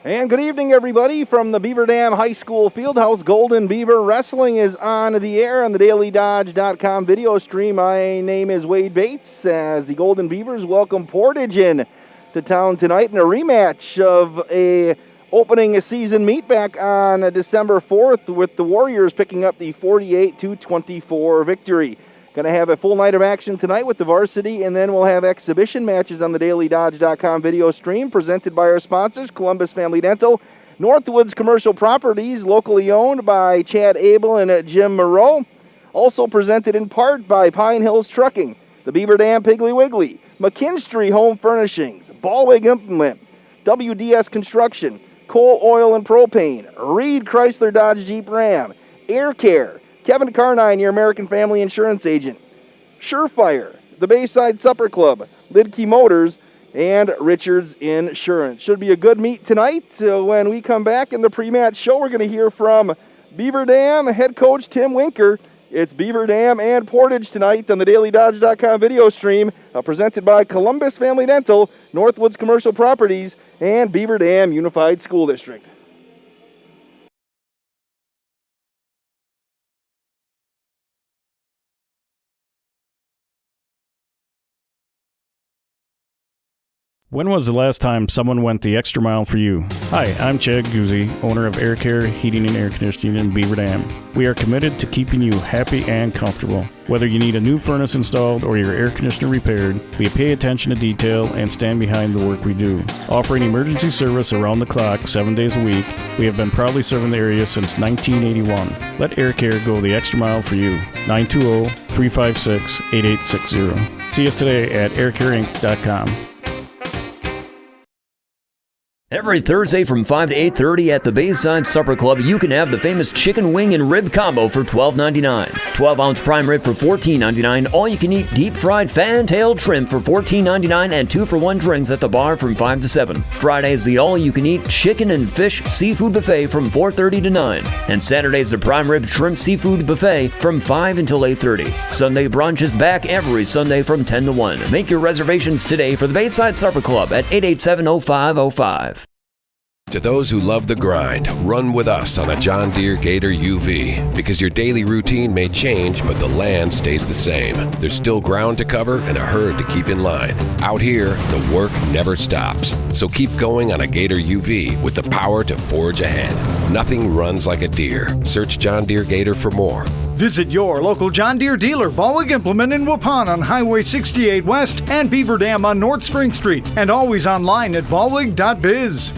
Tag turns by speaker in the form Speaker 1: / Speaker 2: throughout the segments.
Speaker 1: And good evening, everybody, from the Beaver Dam High School Fieldhouse. Golden Beaver Wrestling is on the air on the DailyDodge.com video stream. My name is Wade Bates as the Golden Beavers welcome Portage in to town tonight in a rematch of a opening season meet back on December 4th with the Warriors picking up the 48-24 victory. Going to have a full night of action tonight with the varsity, and then we'll have exhibition matches on the DailyDodge.com video stream presented by our sponsors, Columbus Family Dental, Northwoods Commercial Properties, locally owned by Chad Abel and Jim Moreau. Also presented in part by Pine Hills Trucking, the Beaver Dam Piggly Wiggly, McKinstry Home Furnishings, Ballwig Implement, WDS Construction, Coal, Oil, and Propane, Reed Chrysler Dodge Jeep Ram, Air Care, Kevin Carnine, your American Family Insurance Agent, Surefire, the Bayside Supper Club, Lidke Motors, and Richards Insurance. Should be a good meet tonight. When we come back in the pre-match show, we're going to hear from Beaver Dam head coach Tim Winker. It's Beaver Dam and Portage tonight on the DailyDodge.com video stream, presented by Columbus Family Dental, Northwoods Commercial Properties, and Beaver Dam Unified School District.
Speaker 2: When was the last time someone went the extra mile for you? Hi, I'm Chad Guzzi, owner of Air Care Heating and Air Conditioning in Beaver Dam. We are committed to keeping you happy and comfortable. Whether you need a new furnace installed or your air conditioner repaired, we pay attention to detail and stand behind the work we do. Offering emergency service around the clock 7 days a week, we have been proudly serving the area since 1981. Let Air Care go the extra mile for you. 920-356-8860. See us today at aircareinc.com.
Speaker 3: Every Thursday from 5 to 8:30 at the Bayside Supper Club, you can have the famous chicken wing and rib combo for $12.99. 12-ounce prime rib for $14.99. All-you-can-eat deep-fried fan-tailed shrimp for $14.99 and 2-for-1 drinks at the bar from 5 to 7. Friday's the all-you-can-eat chicken and fish seafood buffet from 4:30 to 9. And Saturday's the prime rib shrimp seafood buffet from 5 until 8:30. Sunday brunch is back every Sunday from 10 to 1. Make your reservations today for the Bayside Supper Club at 887-0505.
Speaker 4: To those who love the grind, run with us on a John Deere Gator UV. Because your daily routine may change, but the land stays the same. There's still ground to cover and a herd to keep in line. Out here, the work never stops. So keep going on a Gator UV with the power to forge ahead. Nothing runs like a Deere. Search John Deere Gator for more.
Speaker 5: Visit your local John Deere dealer, Ballwig Implement in Waupun on Highway 68 West and Beaver Dam on North Spring Street. And always online at ballwig.biz.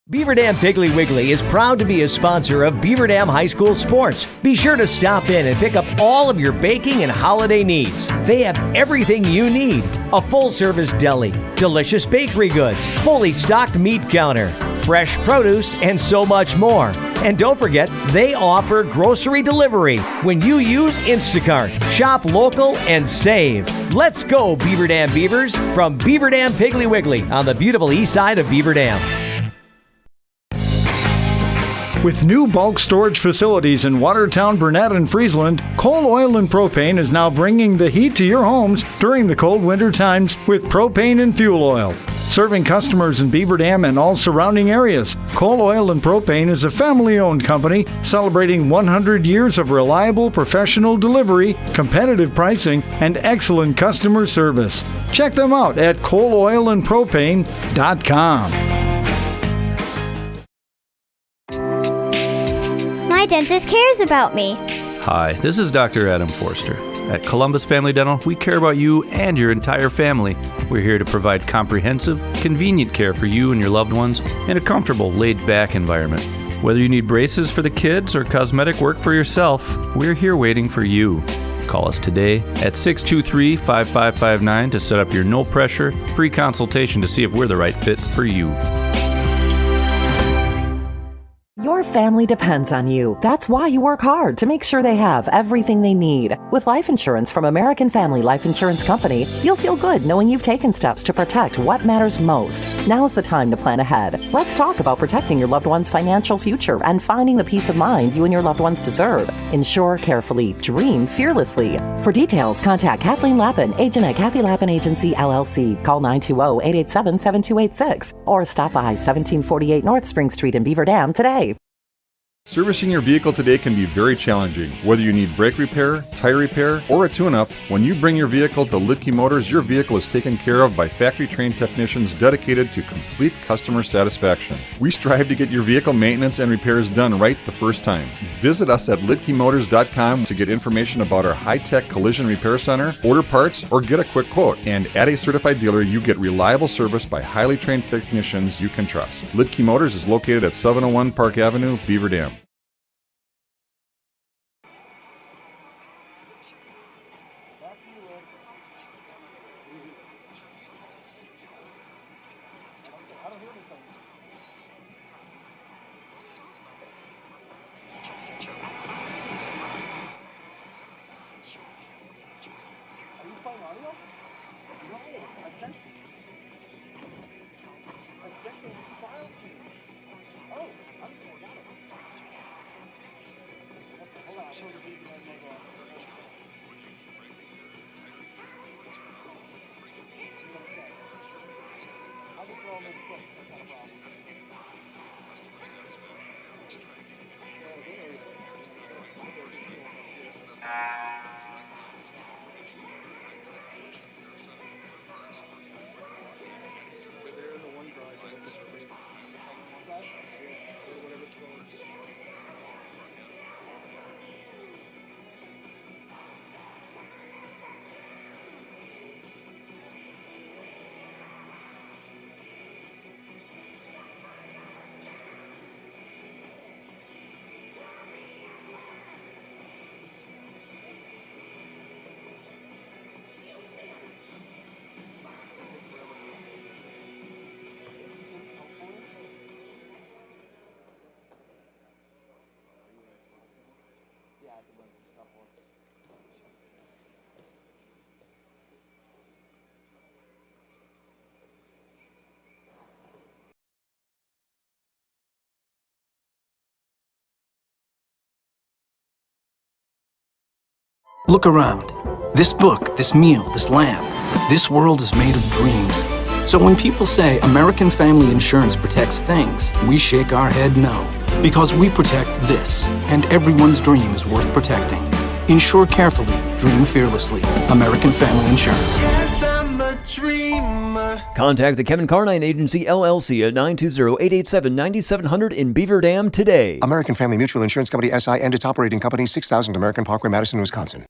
Speaker 6: Beaver Dam Piggly Wiggly is proud to be a sponsor of Beaver Dam High School Sports. Be sure to stop in and pick up all of your baking and holiday needs. They have everything you need. A full-service deli, delicious bakery goods, fully stocked meat counter, fresh produce, and so much more. And don't forget, they offer grocery delivery when you use Instacart. Shop local and save. Let's go, Beaver Dam Beavers, from Beaver Dam Piggly Wiggly on the beautiful east side of Beaver Dam.
Speaker 5: With new bulk storage facilities in Watertown, Burnett, and Friesland, Coal, Oil, and Propane is now bringing the heat to your homes during the cold winter times with propane and fuel oil. Serving customers in Beaver Dam and all surrounding areas, Coal, Oil, and Propane is a family-owned company celebrating 100 years of reliable professional delivery, competitive pricing, and excellent customer service. Check them out at coaloilandpropane.com.
Speaker 7: My dentist cares about me.
Speaker 8: Hi, this is Dr. Adam Forster. At Columbus Family Dental, we care about you and your entire family. We're here to provide comprehensive, convenient care for you and your loved ones in a comfortable, laid-back environment. Whether you need braces for the kids or cosmetic work for yourself, we're here waiting for you. Call us today at 623-5559 to set up your no-pressure, free consultation to see if we're the right fit for you.
Speaker 9: Your family depends on you. That's why you work hard to make sure they have everything they need. With life insurance from American Family Life Insurance Company, you'll feel good knowing you've taken steps to protect what matters most. Now's the time to plan ahead. Let's talk about protecting your loved one's financial future and finding the peace of mind you and your loved ones deserve. Insure carefully. Dream fearlessly. For details, contact Kathleen Lappin, agent at Kathy Lappin Agency, LLC. Call 920-887-7286 or stop by 1748 North Spring Street in Beaver Dam today.
Speaker 10: Servicing your vehicle today can be very challenging. Whether you need brake repair, tire repair, or a tune-up, when you bring your vehicle to Lidke Motors, your vehicle is taken care of by factory-trained technicians dedicated to complete customer satisfaction. We strive to get your vehicle maintenance and repairs done right the first time. Visit us at lidkemotors.com to get information about our high-tech collision repair center, order parts, or get a quick quote. And at a certified dealer, you get reliable service by highly trained technicians you can trust. Lidke Motors is located at 701 Park Avenue, Beaver Dam.
Speaker 11: Look around. This book, this meal, this lamp, this world is made of dreams. So when people say American Family Insurance protects things, we shake our head no. Because we protect this, and everyone's dream is worth protecting. Insure carefully, dream fearlessly. American Family Insurance.
Speaker 12: Yes, I'm a dreamer.
Speaker 3: Contact the Kevin Carnine Agency, LLC at 920-887-9700 in Beaver Dam today.
Speaker 13: American Family Mutual Insurance Company, SI, and its operating company, 6000 American Parkway, Madison, Wisconsin.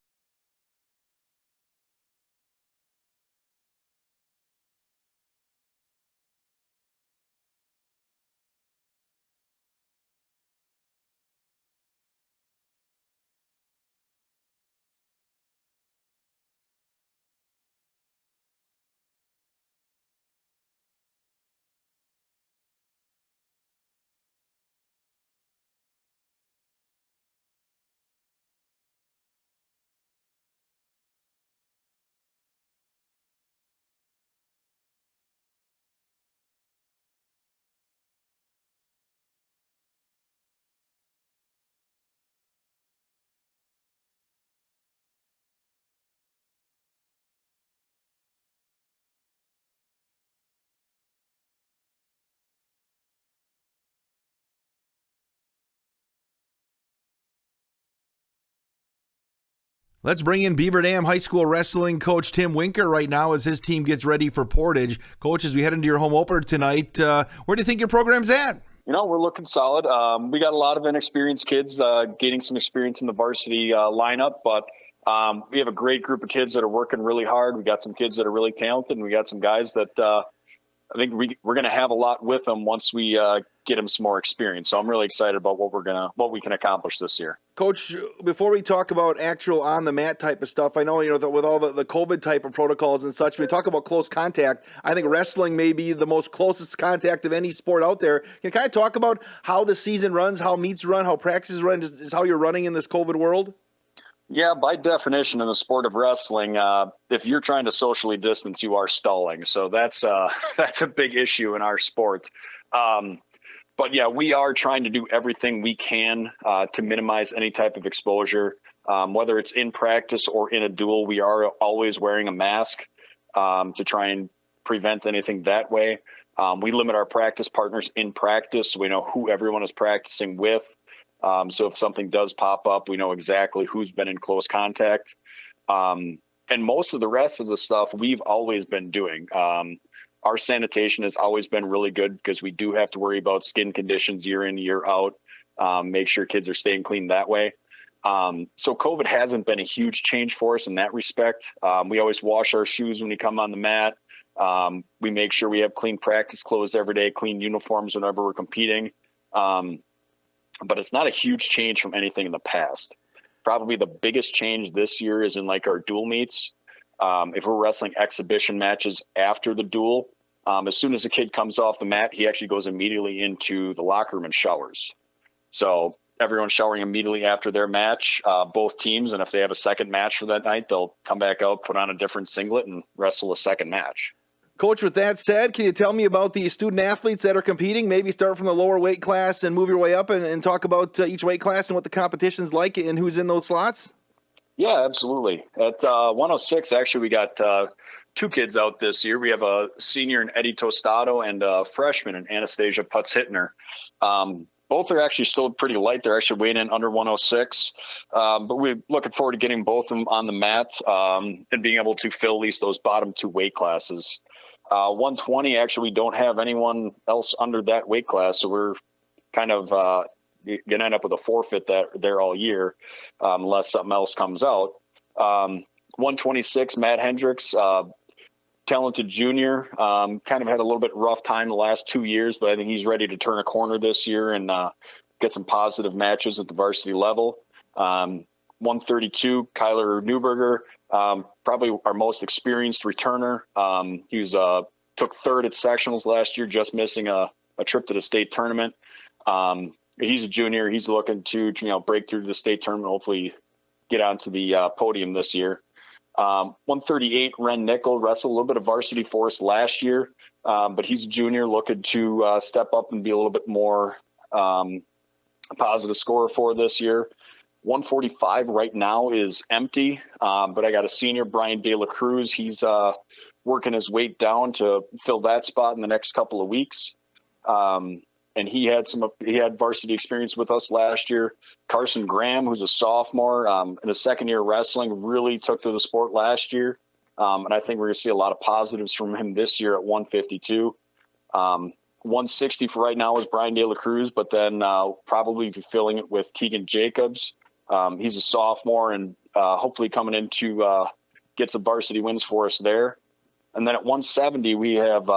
Speaker 1: Let's bring in Beaver Dam High School Wrestling coach Tim Winker right now as his team gets ready for Portage. Coach, as we head into your home opener tonight, where do you think your program's at?
Speaker 14: You know, we're looking solid. We got a lot of inexperienced kids gaining some experience in the varsity lineup, but we have a great group of kids that are working really hard. We got some kids that are really talented, and we got some guys that I think we're going to have a lot with him once we get him some more experience. So I'm really excited about what we can accomplish this year.
Speaker 1: Coach, before we talk about actual on the mat type of stuff, I know, with all the COVID type of protocols and such, when we talk about close contact, I think wrestling may be the most closest contact of any sport out there. Can you kind of talk about how the season runs, how meets run, how practices run, just how you're running in this COVID world?
Speaker 14: Yeah, by definition in the sport of wrestling, if you're trying to socially distance, you are stalling. So that's a big issue in our sport. But yeah, we are trying to do everything we can to minimize any type of exposure, whether it's in practice or in a duel. We are always wearing a mask to try and prevent anything that way. We limit our practice partners in practice, so we know who everyone is practicing with. So if something does pop up, we know exactly who's been in close contact. And most of the rest of the stuff we've always been doing. Our sanitation has always been really good because we do have to worry about skin conditions year in, year out, make sure kids are staying clean that way. So COVID hasn't been a huge change for us in that respect. We always wash our shoes when we come on the mat. We make sure we have clean practice clothes every day, clean uniforms whenever we're competing. But it's not a huge change from anything in the past. Probably the biggest change this year is in like our dual meets. If we're wrestling exhibition matches after the duel, as soon as a kid comes off the mat, he actually goes immediately into the locker room and showers. So everyone's showering immediately after their match, both teams. And if they have a second match for that night, they'll come back out, put on a different singlet and wrestle a second match.
Speaker 1: Coach, with that said, can you tell me about the student athletes that are competing? Maybe start from the lower weight class and move your way up and talk about each weight class and what the competition's like and who's in those slots?
Speaker 14: Yeah, absolutely. At 106, actually, we got two kids out this year. We have a senior in Eddie Tostado and a freshman in Anastasia Putz-Hittner. Both are actually still pretty light. They're actually weighing in under 106. But we're looking forward to getting both of them on the mat and being able to fill at least those bottom two weight classes. 120, actually, we don't have anyone else under that weight class. So we're kind of going to end up with a forfeit there all year unless something else comes out. 126, Matt Hendricks, talented junior, kind of had a little bit rough time the last 2 years, but I think he's ready to turn a corner this year and get some positive matches at the varsity level. 132, Kyler Newberger, probably our most experienced returner. He took third at sectionals last year, just missing a trip to the state tournament. He's a junior. He's looking to break through to the state tournament, hopefully get onto the podium this year. 138, Ren Nickel, wrestled a little bit of varsity for us last year, but he's a junior looking to step up and be a little bit more positive scorer for this year. 145 right now is empty, but I got a senior, Brian De La Cruz. He's working his weight down to fill that spot in the next couple of weeks. And he had varsity experience with us last year. Carson Graham, who's a sophomore in his second year of wrestling, really took to the sport last year. And I think we're going to see a lot of positives from him this year at 152. 160 for right now is Brian De La Cruz, but then probably be filling it with Keegan Jacobs. He's a sophomore and hopefully coming in to get some varsity wins for us there. And then at 170, we have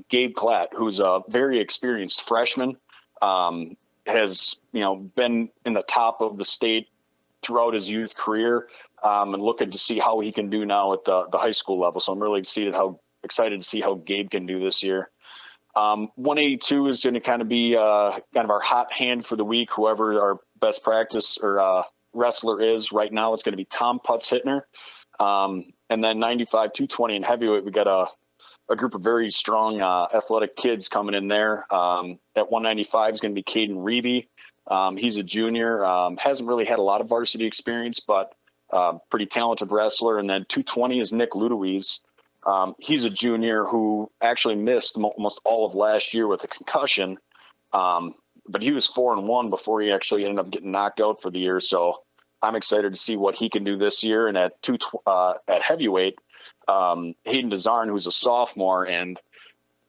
Speaker 14: Gabe Klatt, who's a very experienced freshman, has been in the top of the state throughout his youth career, and looking to see how he can do now at the high school level. So I'm really excited to see how Gabe can do this year. 182 is going to kind of be kind of our hot hand for the week. Whoever our best practice or wrestler is right now, it's going to be Tom Putz-Hittner. And then 95, 220 and heavyweight, we got a group of very strong athletic kids coming in there. At 195 is going to be Caden Reeby. He's a junior, hasn't really had a lot of varsity experience, but pretty talented wrestler. And then 220 is Nick Ludowies. He's a junior who actually missed almost all of last year with a concussion, but he was 4-1 before he actually ended up getting knocked out for the year. So I'm excited to see what he can do this year. And at heavyweight, Hayden DeZarn, who's a sophomore, and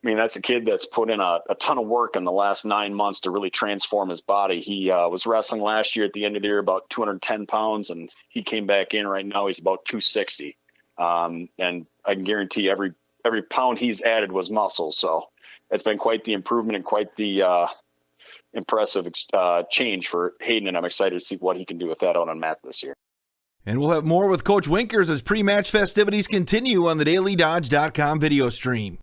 Speaker 14: I mean, that's a kid that's put in a ton of work in the last 9 months to really transform his body. He was wrestling last year at the end of the year about 210 pounds, and he came back in. Right now he's about 260. And I can guarantee every pound he's added was muscle. So it's been quite the improvement and quite the impressive change for Hayden, and I'm excited to see what he can do with that out on mat this year.
Speaker 1: And we'll have more with Coach Winkers as pre-match festivities continue on the DailyDodge.com video stream.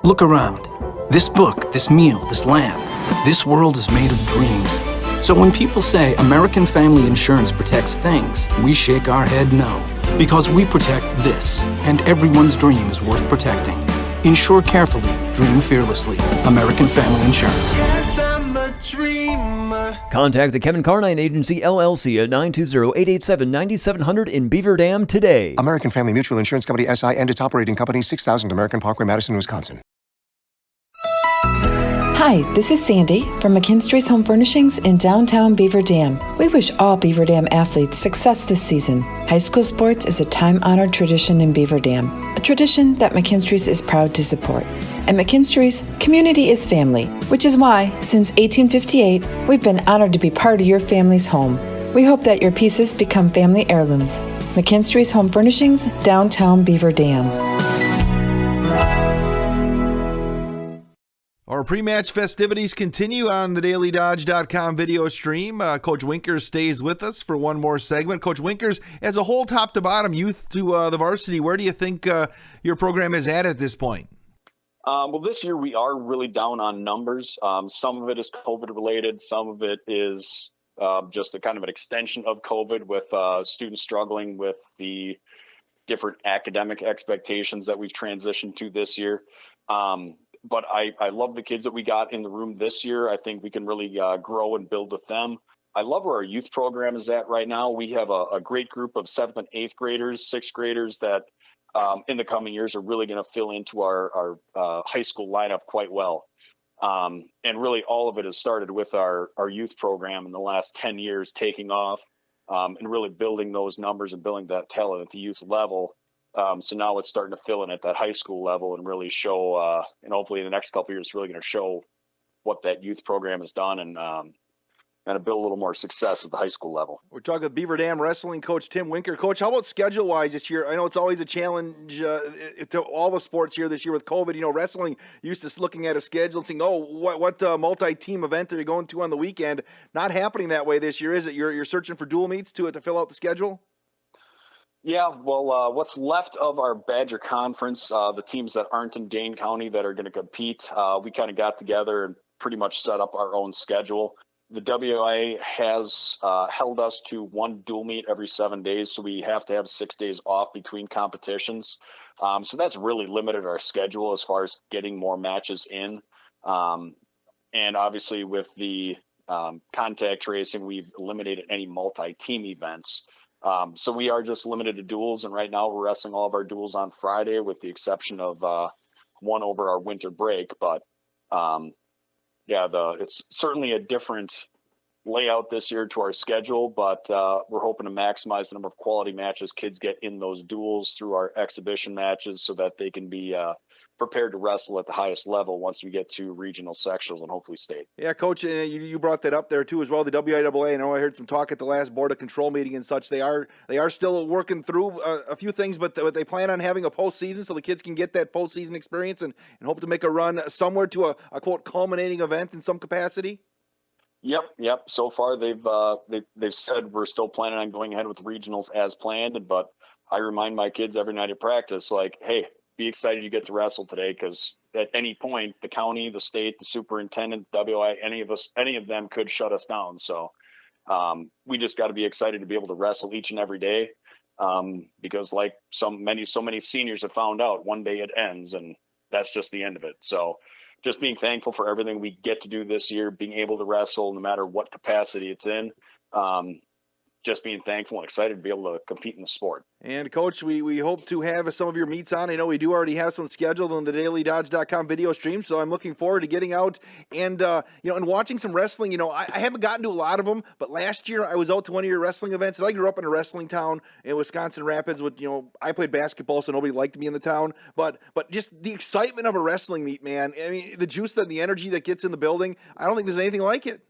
Speaker 11: Look around. This book, this meal, this lamp, this world is made of dreams. So when people say American Family Insurance protects things, we shake our head no. Because we protect this, and everyone's dream is worth protecting. Insure carefully, dream fearlessly. American Family Insurance.
Speaker 12: Yes, I'm a dreamer.
Speaker 3: Contact the Kevin Carnine Agency, LLC at 920-887-9700 in Beaver Dam today.
Speaker 13: American Family Mutual Insurance Company, SI, and its operating company, 6000 American Parkway, Madison, Wisconsin.
Speaker 15: Hi, this is Sandy from McKinstry's Home Furnishings in downtown Beaver Dam. We wish all Beaver Dam athletes success this season. High school sports is a time-honored tradition in Beaver Dam, a tradition that McKinstry's is proud to support. At McKinstry's, community is family, which is why, since 1858, we've been honored to be part of your family's home. We hope that your pieces become family heirlooms. McKinstry's Home Furnishings, downtown Beaver Dam.
Speaker 1: Our pre-match festivities continue on the DailyDodge.com video stream. Coach Winkers stays with us for one more segment. Coach Winkers, as a whole, top to bottom, youth to the varsity, where do you think your program is at this point?
Speaker 14: Well, this year we are really down on numbers. Some of it is COVID related. Some of it is just a kind of an extension of COVID with students struggling with the different academic expectations that we've transitioned to this year. But I love the kids that we got in the room this year. I think we can really grow and build with them. I love where our youth program is at right now. We have a great group of 7th and 8th graders, 6th graders that in the coming years are really going to fill into our high school lineup quite well. And really all of it has started with our youth program in the last 10 years taking off and really building those numbers and building that talent at the youth level. So now it's starting to fill in at that high school level and really show, and hopefully in the next couple of years, it's really going to show what that youth program has done and build a little more success at the high school level.
Speaker 1: We're talking with Beaver Dam wrestling coach Tim Winker. Coach, how about schedule-wise this year? I know it's always a challenge to all the sports here this year with COVID. You know, wrestling used to looking at a schedule and saying, "Oh, what multi-team event are you going to on the weekend?" Not happening that way this year, is it? You're searching for dual meets to fill out the schedule.
Speaker 14: Yeah, well, what's left of our Badger Conference, the teams that aren't in Dane County that are going to compete, we kind of got together and pretty much set up our own schedule. The WIA has held us to one dual meet every 7 days, so we have to have 6 days off between competitions. So that's really limited our schedule as far as getting more matches in. And obviously with the contact tracing, we've eliminated any multi-team events. So we are just limited to duels, and right now we're wrestling all of our duels on Friday with the exception of one over our winter break. But it's certainly a different layout this year to our schedule, but we're hoping to maximize the number of quality matches kids get in those duels through our exhibition matches so that they can be prepared to wrestle at the highest level once we get to regional sectionals and hopefully state.
Speaker 1: Yeah, Coach, you brought that up there too as well. The WIAA. I know I heard some talk at the last board of control meeting and such. They are still working through a few things, but they plan on having a postseason so the kids can get that postseason experience and hope to make a run somewhere to a quote culminating event in some capacity.
Speaker 14: Yep. So far they've said we're still planning on going ahead with regionals as planned, but I remind my kids every night at practice, like, hey, be excited you get to wrestle today, because at any point the county, the state, the superintendent, WI, any of them could shut us down. So we just got to be excited to be able to wrestle each and every day, because like so many seniors have found out, one day it ends and that's just the end of it. So just being thankful for everything we get to do this year, being able to wrestle no matter what capacity it's in. Just being thankful and excited to be able to compete in the sport.
Speaker 1: And Coach, we hope to have some of your meets on. I know we do already have some scheduled on the DailyDodge.com video stream, so I'm looking forward to getting out and and watching some wrestling. I haven't gotten to a lot of them, but last year I was out to one of your wrestling events, and I grew up in a wrestling town in Wisconsin Rapids. I played basketball, so nobody liked me in the town, but just the excitement of a wrestling meet, man. I mean, the juice and the energy that gets in the building, I don't think there's anything like it.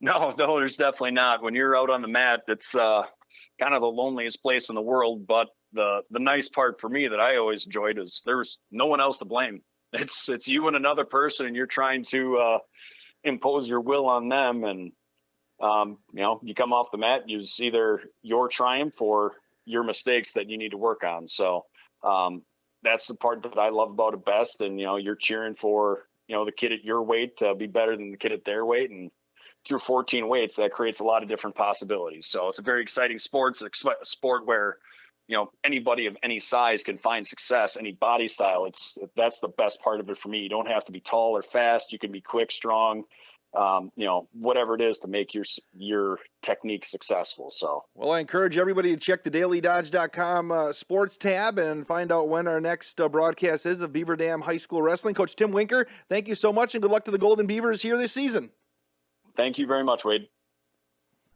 Speaker 14: No, there's definitely not. When you're out on the mat, it's kind of the loneliest place in the world, but the nice part for me that I always enjoyed is there was no one else to blame. It's you and another person, and you're trying to impose your will on them. And, you come off the mat, it's either your triumph or your mistakes that you need to work on. So that's the part that I love about it best. And, you're cheering for, the kid at your weight to be better than the kid at their weight. And through 14 weights, that creates a lot of different possibilities. So it's a very exciting sport. It's a sport where, anybody of any size can find success, any body style. That's the best part of it for me. You don't have to be tall or fast. You can be quick, strong, whatever it is to make your technique successful. So,
Speaker 1: well, I encourage everybody to check the dailydodge.com sports tab and find out when our next broadcast is of Beaver Dam High School Wrestling. Coach Tim Winker, thank you so much, and good luck to the Golden Beavers here this season.
Speaker 14: Thank you very much, Wade.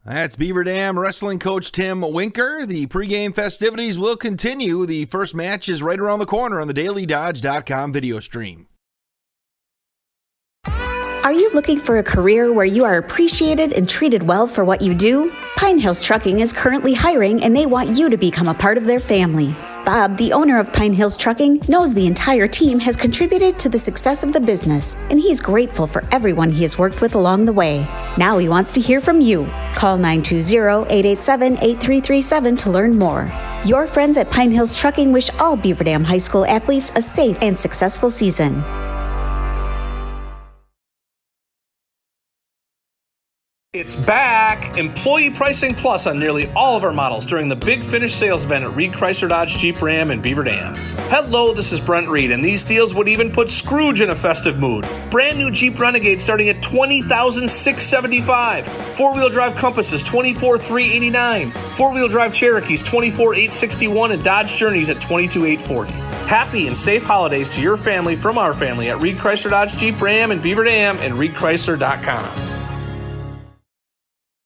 Speaker 1: That's Beaver Dam wrestling coach Tim Winker. The pregame festivities will continue. The first match is right around the corner on the dailydodge.com video stream.
Speaker 16: Are you looking for a career where you are appreciated and treated well for what you do? Pine Hills Trucking is currently hiring, and they want you to become a part of their family. Bob, the owner of Pine Hills Trucking, knows the entire team has contributed to the success of the business, and he's grateful for everyone he has worked with along the way. Now he wants to hear from you. Call 920-887-8337 to learn more. Your friends at Pine Hills Trucking wish all Beaver Dam High School athletes a safe and successful season.
Speaker 17: It's back! Employee Pricing Plus on nearly all of our models during the Big Finish sales event at Reed Chrysler Dodge Jeep Ram in Beaver Dam. Hello, this is Brent Reed, and these deals would even put Scrooge in a festive mood. Brand new Jeep Renegade starting at $20,675. Four-wheel drive Compasses, $24,389. Four-wheel drive Cherokees, $24,861, and Dodge Journeys at $22,840. Happy and safe holidays to your family from our family at Reed Chrysler Dodge Jeep Ram in Beaver Dam and ReedChrysler.com.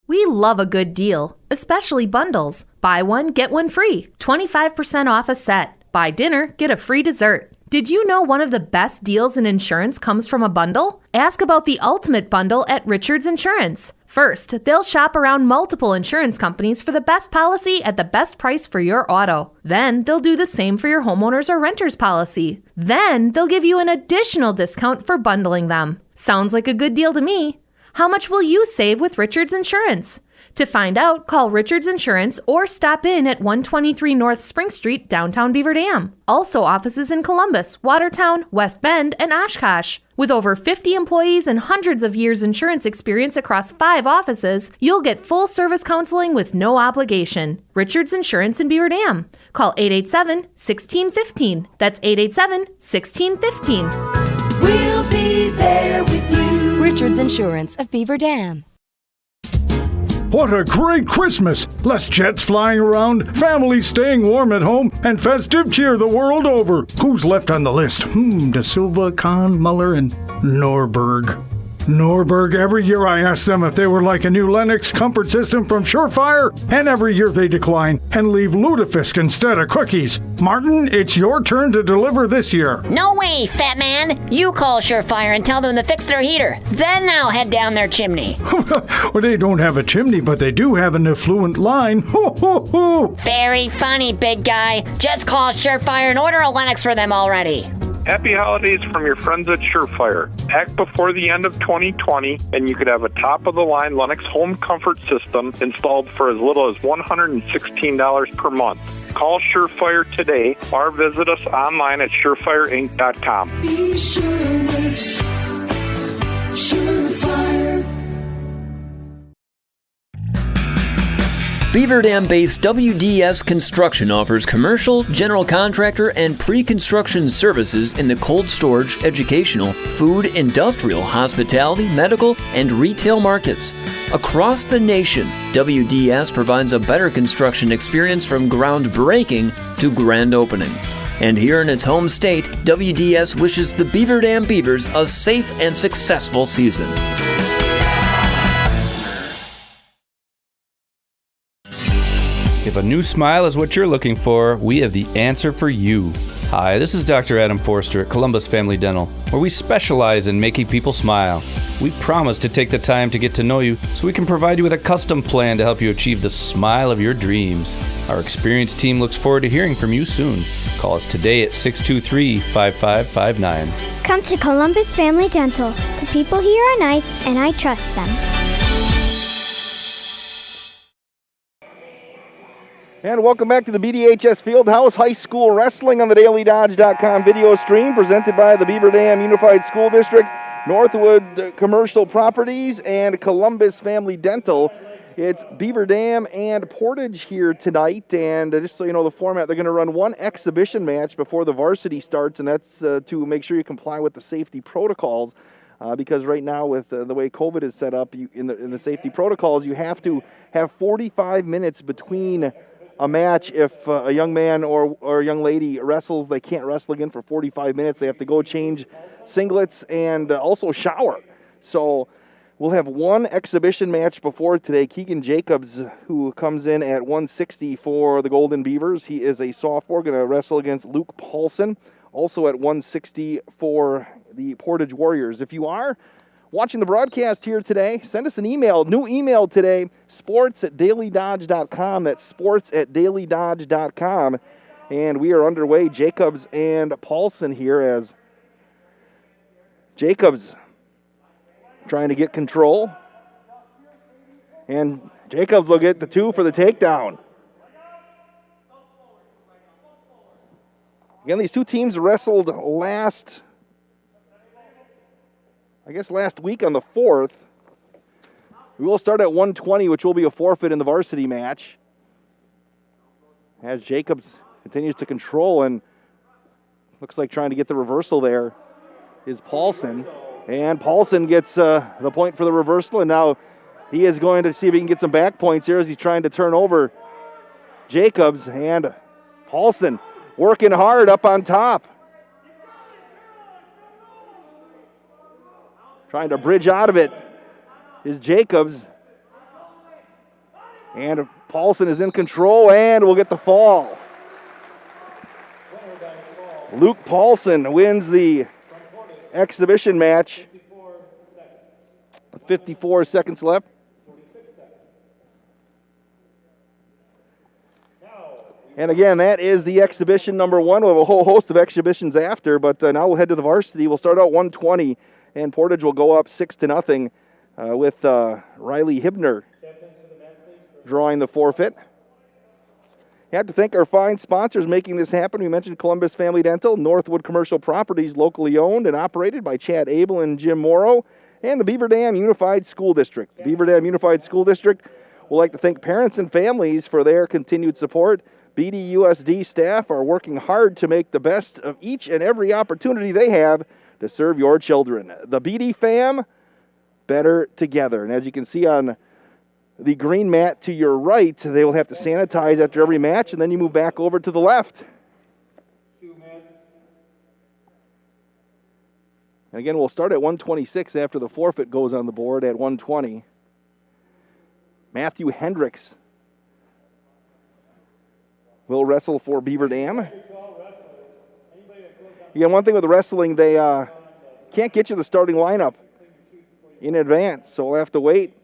Speaker 18: We love a good deal, especially bundles. Buy one, get one free. 25% off a set. Buy dinner, get a free dessert. Did you know one of the best deals in insurance comes from a bundle? Ask about the ultimate bundle at Richards Insurance. First, they'll shop around multiple insurance companies for the best policy at the best price for your auto. Then, they'll do the same for your homeowner's or renter's policy. Then, they'll give you an additional discount for bundling them. Sounds like a good deal to me. How much will you save with Richards Insurance? To find out, call Richards Insurance or stop in at 123 North Spring Street, downtown Beaver Dam. Also offices in Columbus, Watertown, West Bend, and Oshkosh. With over 50 employees and hundreds of years insurance experience across 5 offices, you'll get full service counseling with no obligation. Richards Insurance in Beaver Dam. Call 887-1615. That's 887-1615.
Speaker 19: We'll be there with you. Richards Insurance of Beaver Dam.
Speaker 5: What a great Christmas! Less jets flying around, families staying warm at home, and festive cheer the world over. Who's left on the list? De Silva, Kahn, Muller, and Norberg. Norberg, every year I ask them if they were like a new Lennox comfort system from Surefire, and every year they decline and leave lutefisk instead of cookies. Martin, it's your turn to deliver this year.
Speaker 20: No way, fat man! You call Surefire and tell them to fix their heater. Then I'll head down their chimney.
Speaker 5: Well, they don't have a chimney, but they do have an effluent line.
Speaker 20: Very funny, big guy. Just call Surefire and order a Lennox for them already.
Speaker 21: Happy holidays from your friends at Surefire. Act before the end of 2020, and you could have a top-of-the-line Lennox home comfort system installed for as little as $116 per month. Call Surefire today or visit us online at surefireinc.com.
Speaker 19: Be sure with Surefire.
Speaker 3: Beaver Dam-based WDS Construction offers commercial, general contractor, and pre-construction services in the cold storage, educational, food, industrial, hospitality, medical, and retail markets. Across the nation, WDS provides a better construction experience from groundbreaking to grand opening. And here in its home state, WDS wishes the Beaver Dam Beavers a safe and successful season.
Speaker 8: If a new smile is what you're looking for, we have the answer for you. Hi, this is Dr. Adam Forster at Columbus Family Dental, where we specialize in making people smile. We promise to take the time to get to know you so we can provide you with a custom plan to help you achieve the smile of your dreams. Our experienced team looks forward to hearing from you soon. Call us today at 623-5559.
Speaker 7: Come to Columbus Family Dental. The people here are nice, and I trust them.
Speaker 1: And welcome back to the BDHS Fieldhouse High School Wrestling on the DailyDodge.com video stream, presented by the Beaver Dam Unified School District, Northwood Commercial Properties, and Columbus Family Dental. It's Beaver Dam and Portage here tonight, and just so you know the format, they're going to run one exhibition match before the varsity starts, and that's to make sure you comply with the safety protocols, because right now with the way COVID is set up, in the safety protocols, you have to have 45 minutes between a match. If a young man or a young lady wrestles, they can't wrestle again for 45 minutes. They have to go change singlets and also shower. So we'll have one exhibition match before today. Keegan Jacobs, who comes in at 160 for the Golden Beavers. He is a sophomore, going to wrestle against Luke Paulson, also at 160 for the Portage Warriors. If you are watching the broadcast here today, send us an email. New email today, sports@dailydodge.com. That's sports@dailydodge.com. And we are underway. Jacobs and Paulson here, as Jacobs trying to get control. And Jacobs will get the 2 for the takedown. Again, these two teams wrestled last week on the 4th. We will start at 120, which will be a forfeit in the varsity match, as Jacobs continues to control, and looks like trying to get the reversal there is Paulson. And Paulson gets the point for the reversal, and now he is going to see if he can get some back points here as he's trying to turn over Jacobs. And Paulson working hard up on top, trying to bridge out of it is Jacobs. And Paulson is in control and will get the fall. Luke Paulson wins the exhibition match. 54 seconds left. And again, that is the exhibition number 1. We'll have a whole host of exhibitions after, but now we'll head to the varsity. We'll start out 120. And Portage will go up 6-0 with Riley Hibner drawing the forfeit. We have to thank our fine sponsors making this happen. We mentioned Columbus Family Dental, Northwood Commercial Properties, locally owned and operated by Chad Abel and Jim Morrow, and the Beaver Dam Unified School District. The Beaver Dam Unified School District would like to thank parents and families for their continued support. BDUSD staff are working hard to make the best of each and every opportunity they have to serve your children. The BD fam, better together. And as you can see on the green mat to your right, they will have to sanitize after every match, and then you move back over to the left. And again, we'll start at 126 after the forfeit goes on the board at 120. Matthew Hendricks will wrestle for Beaver Dam. Again, one thing with the wrestling, they can't get you the starting lineup in advance, so we'll have to wait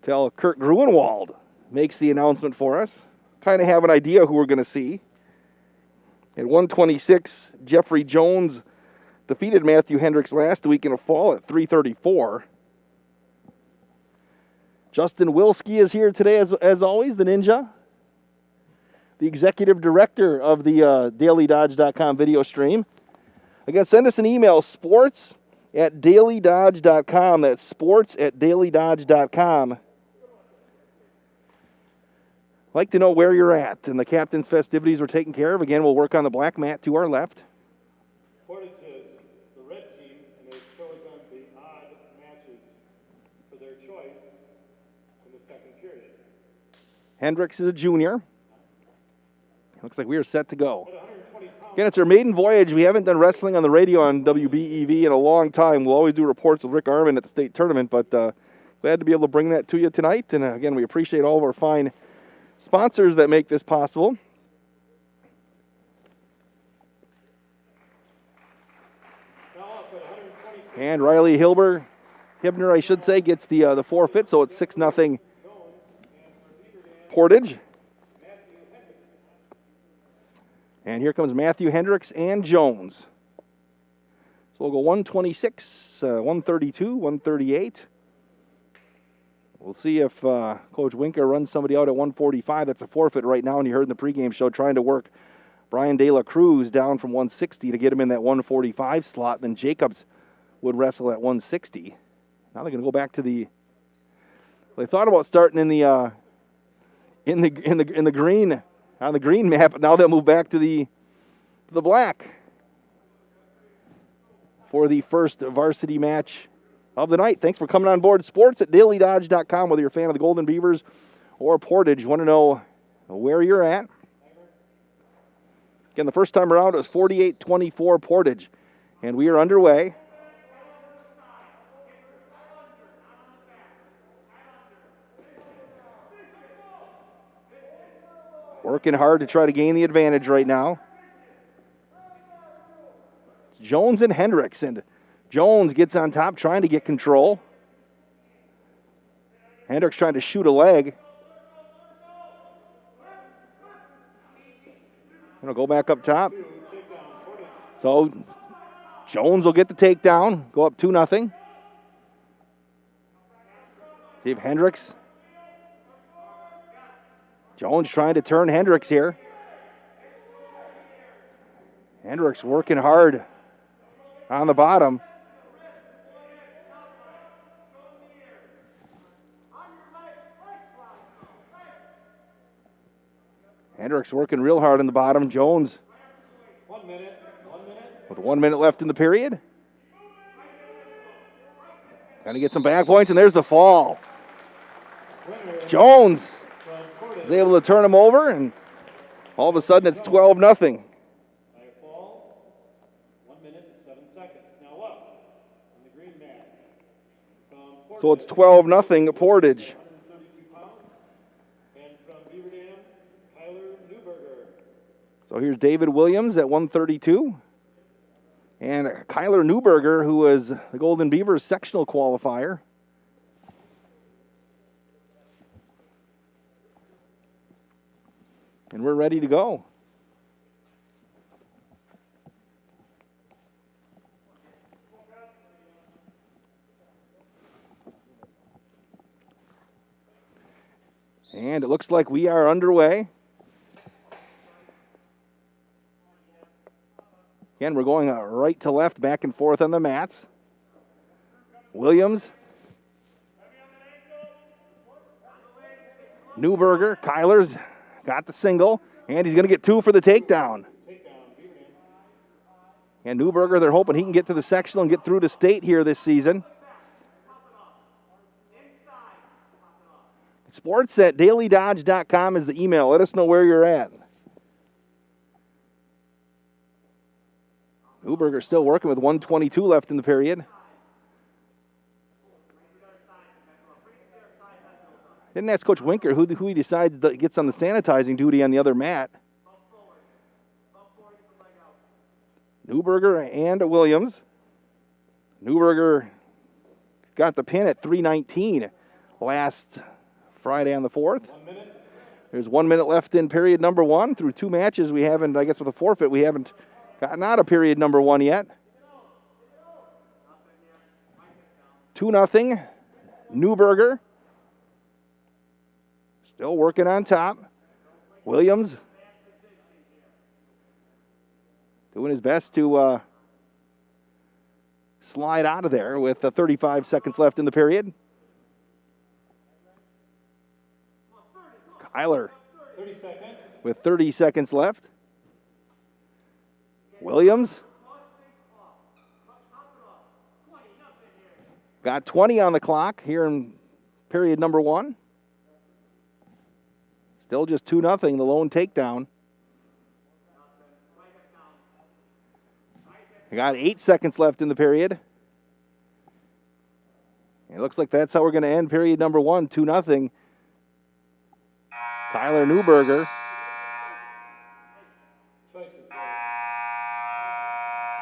Speaker 1: till Kurt Gruenwald makes the announcement for us. Kind of have an idea who we're going to see. At 126, Jeffrey Jones defeated Matthew Hendricks last week in a fall at 334. Justin Wilski is here today, as always, the Ninja, the executive director of the DailyDodge.com video stream. Again, send us an email, sports@dailydodge.com. That's sports@dailydodge.com. I'd like to know where you're at, and the captain's festivities were taken care of. Again, we'll work on the black mat to our left.
Speaker 5: Portage is the red team, and they've chosen the odd matches for their choice in the second period.
Speaker 1: Hendricks is a junior. Looks like we are set to go. Again, it's our maiden voyage. We haven't done wrestling on the radio on WBEV in a long time. We'll always do reports with Rick Armin at the state tournament, but glad to be able to bring that to you tonight. And again, we appreciate all of our fine sponsors that make this possible. And Riley Hibner, I should say, gets the forfeit, so it's 6-0 Portage. And here comes Matthew Hendricks and Jones. So we'll go 126, 132, 138. We'll see if Coach Winker runs somebody out at 145. That's a forfeit right now, and you heard in the pregame show trying to work Brian De La Cruz down from 160 to get him in that 145 slot. Then Jacobs would wrestle at 160. Now they're going to go back to the. They thought about starting in the green on the green map, but now they'll move back to the black for the first varsity match of the night. Thanks for coming on board. Sports at DailyDodge.com. Whether you're a fan of the Golden Beavers or Portage, want to know where you're at. Again, the first time around it was 48-24 Portage, and we are underway. Working hard to try to gain the advantage right now. It's Jones and Hendricks, and Jones gets on top trying to get control. Hendricks trying to shoot a leg. Gonna go back up top. So Jones will get the takedown, go up 2-0. See if Hendricks. Jones trying to turn Hendricks here. Hendricks working hard on the bottom. Hendricks working real hard on the bottom. Jones
Speaker 5: 1 minute.
Speaker 1: with 1 minute left in the period. Going to get some back points, and there's the fall. Jones is able to turn him over, and all of a sudden it's 12-0. So it's 12-0 Portage. So here's David Williams at 132. And Kyler Newberger, who was the Golden Beavers sectional qualifier. And we're ready to go. And it looks like we are underway. Again, we're going right to left, back and forth on the mats. Williams. Newberger. Kyler's got the single, and he's going to get 2 for the takedown. And Newberger, they're hoping he can get to the sectional and get through to state here this season. Sports at DailyDodge.com is the email. Let us know where you're at. Newberger still working with 1:22 left in the period. Didn't ask Coach Winker who he decides that gets on the sanitizing duty on the other mat. Newberger and Williams. Newberger got the pin at 3:19 last Friday on the 4th. There's 1 minute left in period number 1. Through 2 matches, we haven't, I guess with a forfeit, we haven't gotten out of period number 1 yet. 2-0. Newberger still working on top. Williams doing his best to slide out of there with 35 seconds left in the period. Kyler with 30 seconds left. Williams got 20 on the clock here in period number 1. Still just 2-0, the lone takedown. We got 8 seconds left in the period. It looks like that's how we're going to end period number 1, 2-0. Kyler Newberger.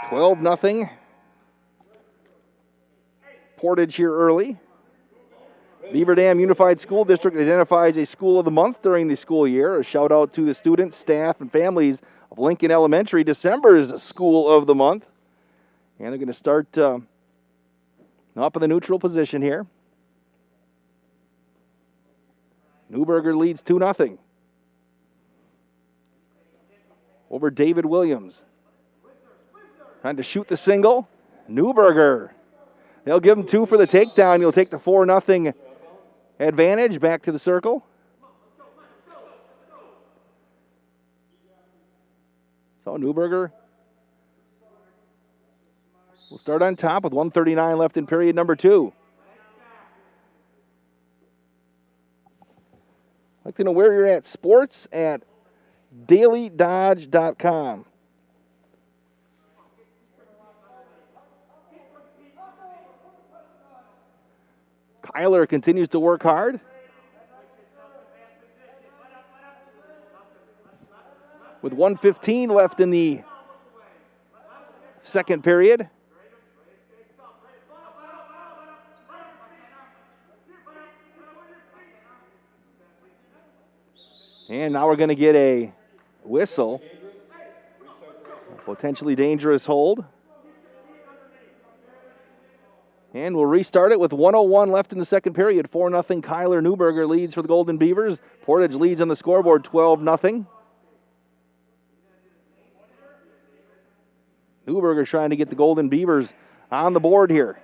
Speaker 1: 12-0. Portage here early. Beaver Dam Unified School District identifies a school of the month during the school year. A shout out to the students, staff, and families of Lincoln Elementary, December's School of the Month. And they're going to start up in the neutral position here. Newberger leads 2-0 over David Williams. Trying to shoot the single. Newberger. They'll give him 2 for the takedown. He'll take the 4-0 advantage back to the circle. So Newberger will start on top with 1:39 left in period number 2. I'd like to know where you're at. Sports at dailydodge.com. Kyler continues to work hard. With 1:15 left in the second period. And now we're going to get a whistle. A potentially dangerous hold. And we'll restart it with 1:01 left in the second period. 4-0 Kyler Newberger leads for the Golden Beavers. Portage leads on the scoreboard 12-0. Newberger trying to get the Golden Beavers on the board here.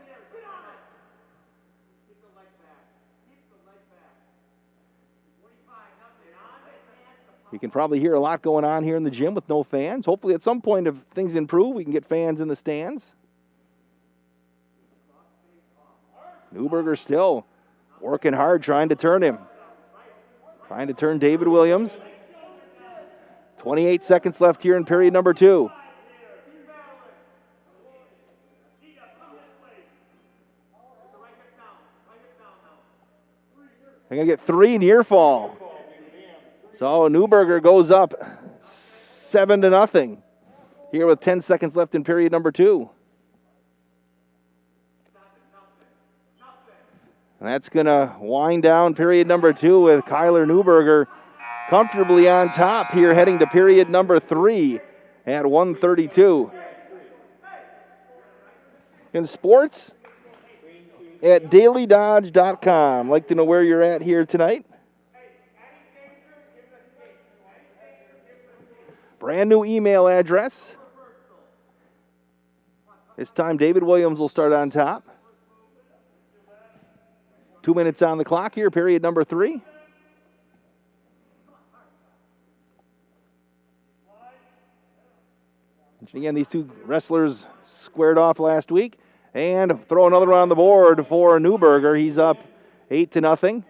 Speaker 1: You can probably hear a lot going on here in the gym with no fans. Hopefully at some point, if things improve, we can get fans in the stands. Newberger still working hard, trying to turn him. Trying to turn David Williams. 28 seconds left here in period number 2. They're going to get 3 near fall. So Newberger goes up 7-0 here with 10 seconds left in period number 2. And that's going to wind down period number 2 with Kyler Newberger comfortably on top here heading to period number 3 at 1:32. In sports at dailydodge.com. Like to know where you're at here tonight. Brand new email address. This time David Williams will start on top. 2 minutes on the clock here, period number 3. Again, these two wrestlers squared off last week. And throw another one on the board for Newberger. He's up 8-0.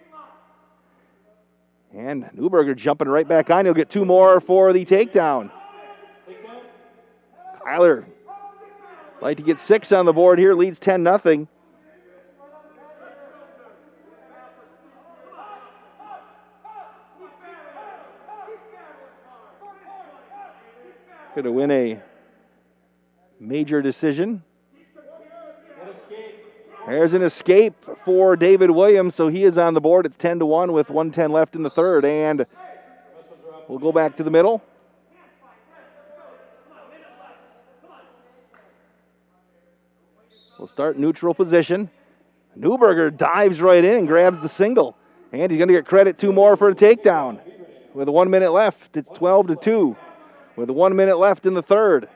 Speaker 1: And Newberger jumping right back on. He'll get 2 more for the takedown. Kyler like to get 6 on the board here. Leads 10-0. Going to win a major decision. There's an escape for David Williams, so he is on the board. It's 10-1 with 1:10 left in the third, and we'll go back to the middle. We'll start neutral position. Newberger dives right in and grabs the single, and he's going to get credit 2 more for a takedown. With 1 minute left, it's 12-2 with 1 minute left in the third.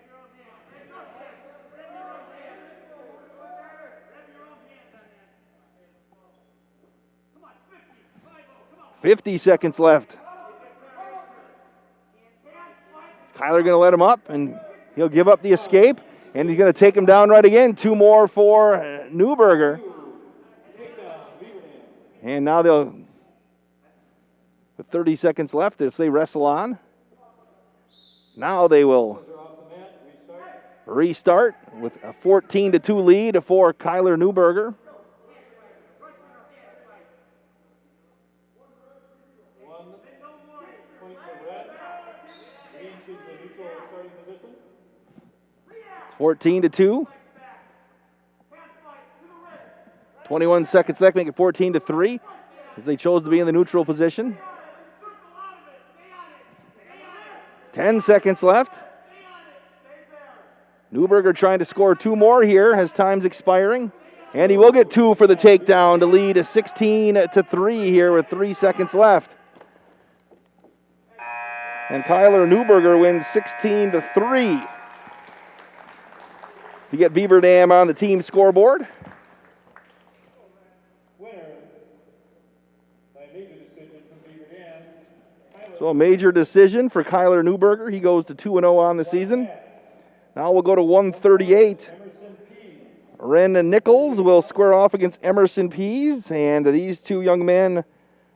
Speaker 1: 50 seconds left. Kyler going to let him up, and he'll give up the escape, and he's going to take him down right again. 2 more for Newberger. And now they'll, with 30 seconds left, as they wrestle on. Now they will restart with a 14-2 lead for Kyler Newberger. It's 14-2. 21 seconds left, make it 14-3 as they chose to be in the neutral position. 10 seconds left. Newberger trying to score 2 more here as time's expiring. And he will get 2 for the takedown to lead 16-3 here with 3 seconds left. And Kyler Newberger wins 16-3 to get Beaver Dam on the team scoreboard. So a major decision for Kyler Newberger. He goes to 2-0 on the season. Now we'll go to 138. Ren Nichols will square off against Emerson Pease, and these two young men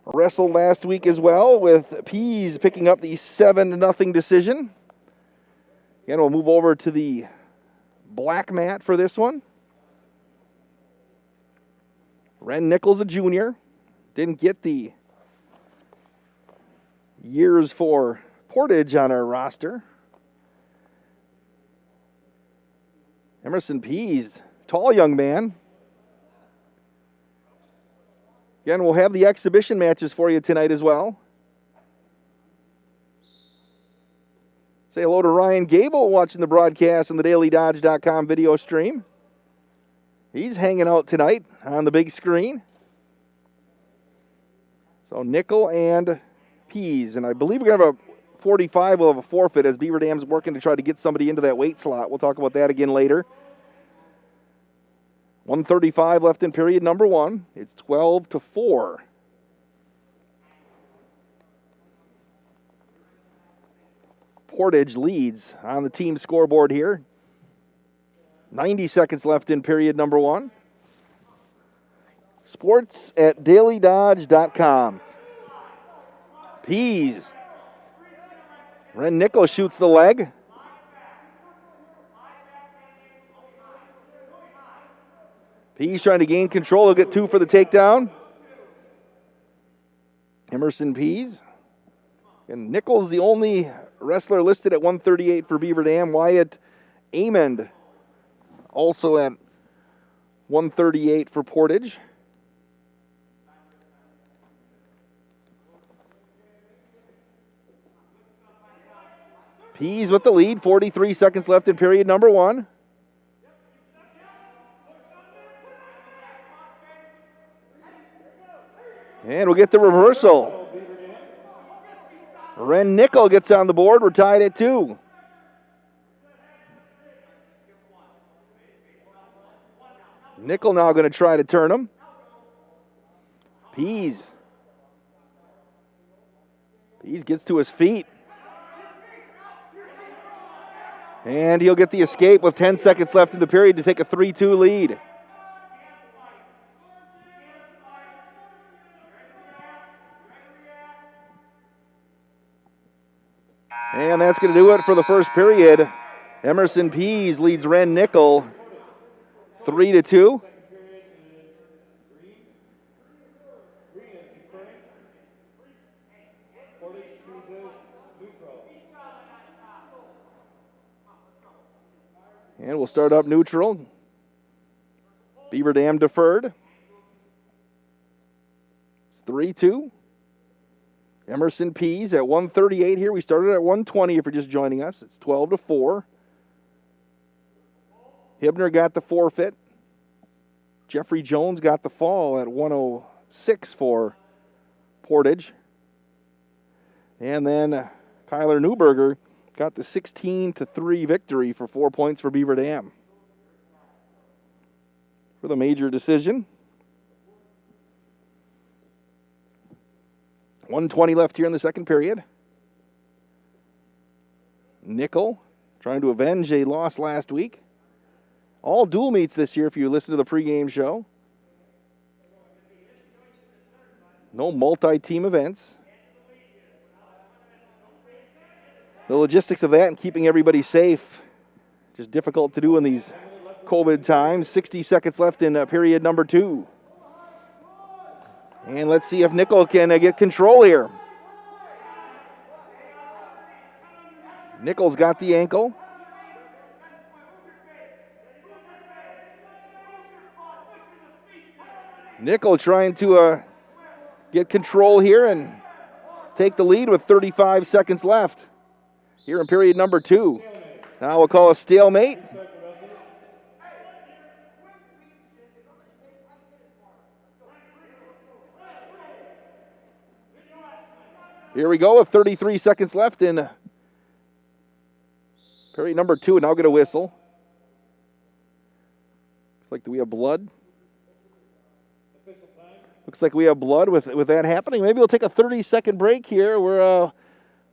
Speaker 1: wrestled last week as well, with Pease picking up the 7-0 decision. Again, we'll move over to the black mat for this one. Ren Nichols, a junior, didn't get the years for Portage on our roster. Emerson Pease, tall young man. Again, we'll have the exhibition matches for you tonight as well. Say hello to Ryan Gable watching the broadcast on the DailyDodge.com video stream. He's hanging out tonight on the big screen. So Nickel and Pease, and I believe we're going to have a 45. We'll have a forfeit as Beaver Dam's working to try to get somebody into that weight slot. We'll talk about that again later. 1:35 left in period number 1. It's 12-4. Portage leads on the team scoreboard here. 90 seconds left in period number 1. Sports at dailydodge.com. Pease. Ren Nichols shoots the leg. Pease trying to gain control. He'll get 2 for the takedown. Emerson Pease. And Nichols, the only wrestler listed at 138 for Beaver Dam. Wyatt Amond also at 138 for Portage. Pease with the lead, 43 seconds left in period number 1. And we'll get the reversal. Ren Nickel gets on the board. We're tied at 2. Nickel now going to try to turn him. Pease. Pease gets to his feet. And he'll get the escape with 10 seconds left in the period to take a 3-2 lead. And that's going to do it for the first period. Emerson Pease leads Ren Nickel 3-2. And we'll start up neutral. Beaver Dam deferred. It's 3-2. Emerson Pease at 138 here. We started at 120 if you're just joining us. It's 12-4. Hibner got the forfeit. Jeffrey Jones got the fall at 106 for Portage. And then Kyler Newberger got the 16-3 victory for 4 points for Beaver Dam. For the major decision. 1:20 left here in the second period. Nickel trying to avenge a loss last week. All dual meets this year if you listen to the pregame show. No multi-team events. The logistics of that and keeping everybody safe, just difficult to do in these COVID times. 60 seconds left in period number 2. And let's see if Nickel can get control here. Nickel's got the ankle. Nickel trying to get control here and take the lead with 35 seconds left. here in period number 2. Now we'll call a stalemate. Here we go with 33 seconds left in period number 2, and now get a whistle. Looks like, do we have blood? Looks like we have blood with that happening. Maybe we'll take a 30-second break here. We're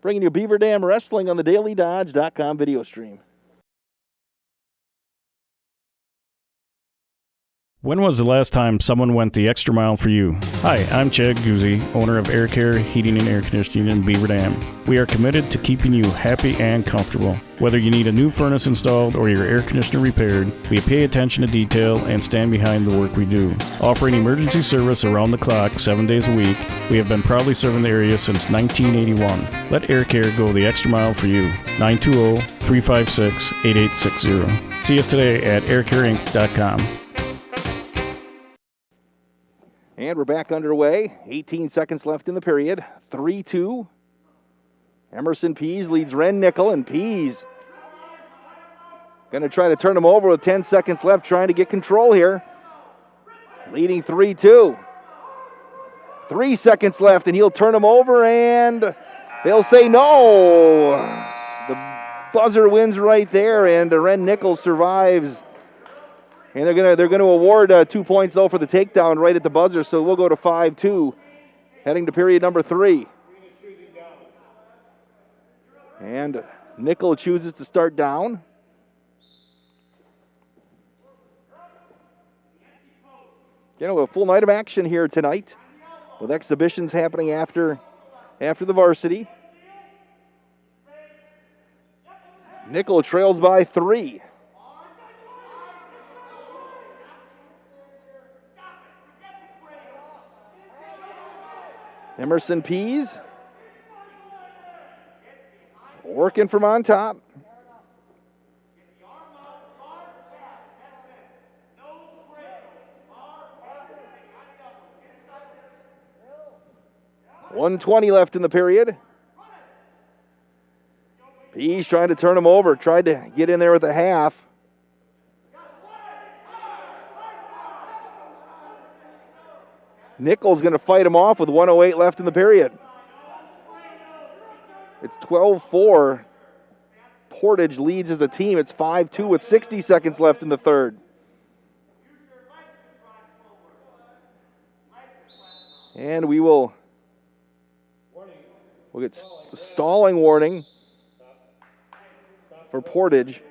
Speaker 1: bringing you Beaver Dam Wrestling on the DailyDodge.com video stream.
Speaker 2: When was the last time someone went the extra mile for you? Hi, I'm Chad Guzzi, owner of Air Care Heating and Air Conditioning in Beaver Dam. We are committed to keeping you happy and comfortable. Whether you need a new furnace installed or your air conditioner repaired, we pay attention to detail and stand behind the work we do. Offering emergency service around the clock 7 days a week, we have been proudly serving the area since 1981. Let Air Care go the extra mile for you. 920-356-8860. See us today at aircareinc.com.
Speaker 1: And we're back underway. 18 seconds left in the period. 3-2. Emerson Pease leads Ren Nickel, and Pease going to try to turn him over with 10 seconds left, trying to get control here. Leading 3-2. 3 seconds left, and he'll turn him over, and they'll say no. The buzzer wins right there, and Ren Nickel survives. And they're gonna award 2 points, though, for the takedown right at the buzzer, so we'll go to 5-2, heading to period number 3. And Nickel chooses to start down. You know, a full night of action here tonight, with exhibitions happening after the varsity. Nickel trails by 3. Emerson Pease working from on top. .120 left in the period. Pease trying to turn him over, tried to get in there with a half. Nickel's going to fight him off with 1:08 left in the period. It's 12-4. Portage leads as the team. It's 5-2 with 60 seconds left in the third. And we'll get the stalling warning for Portage.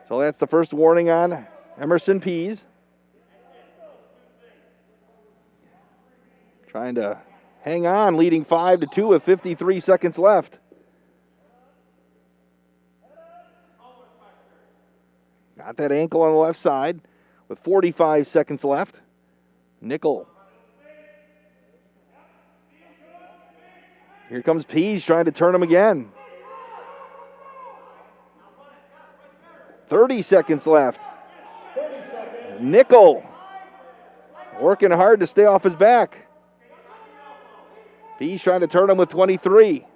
Speaker 1: So that's the first warning on Emerson Pease. Trying to hang on, leading 5-2 with 53 seconds left. Got that ankle on the left side with 45 seconds left. Nickel. Here comes Pease trying to turn him again. 30 seconds left. Nickel working hard to stay off his back. Pease trying to turn him with 23.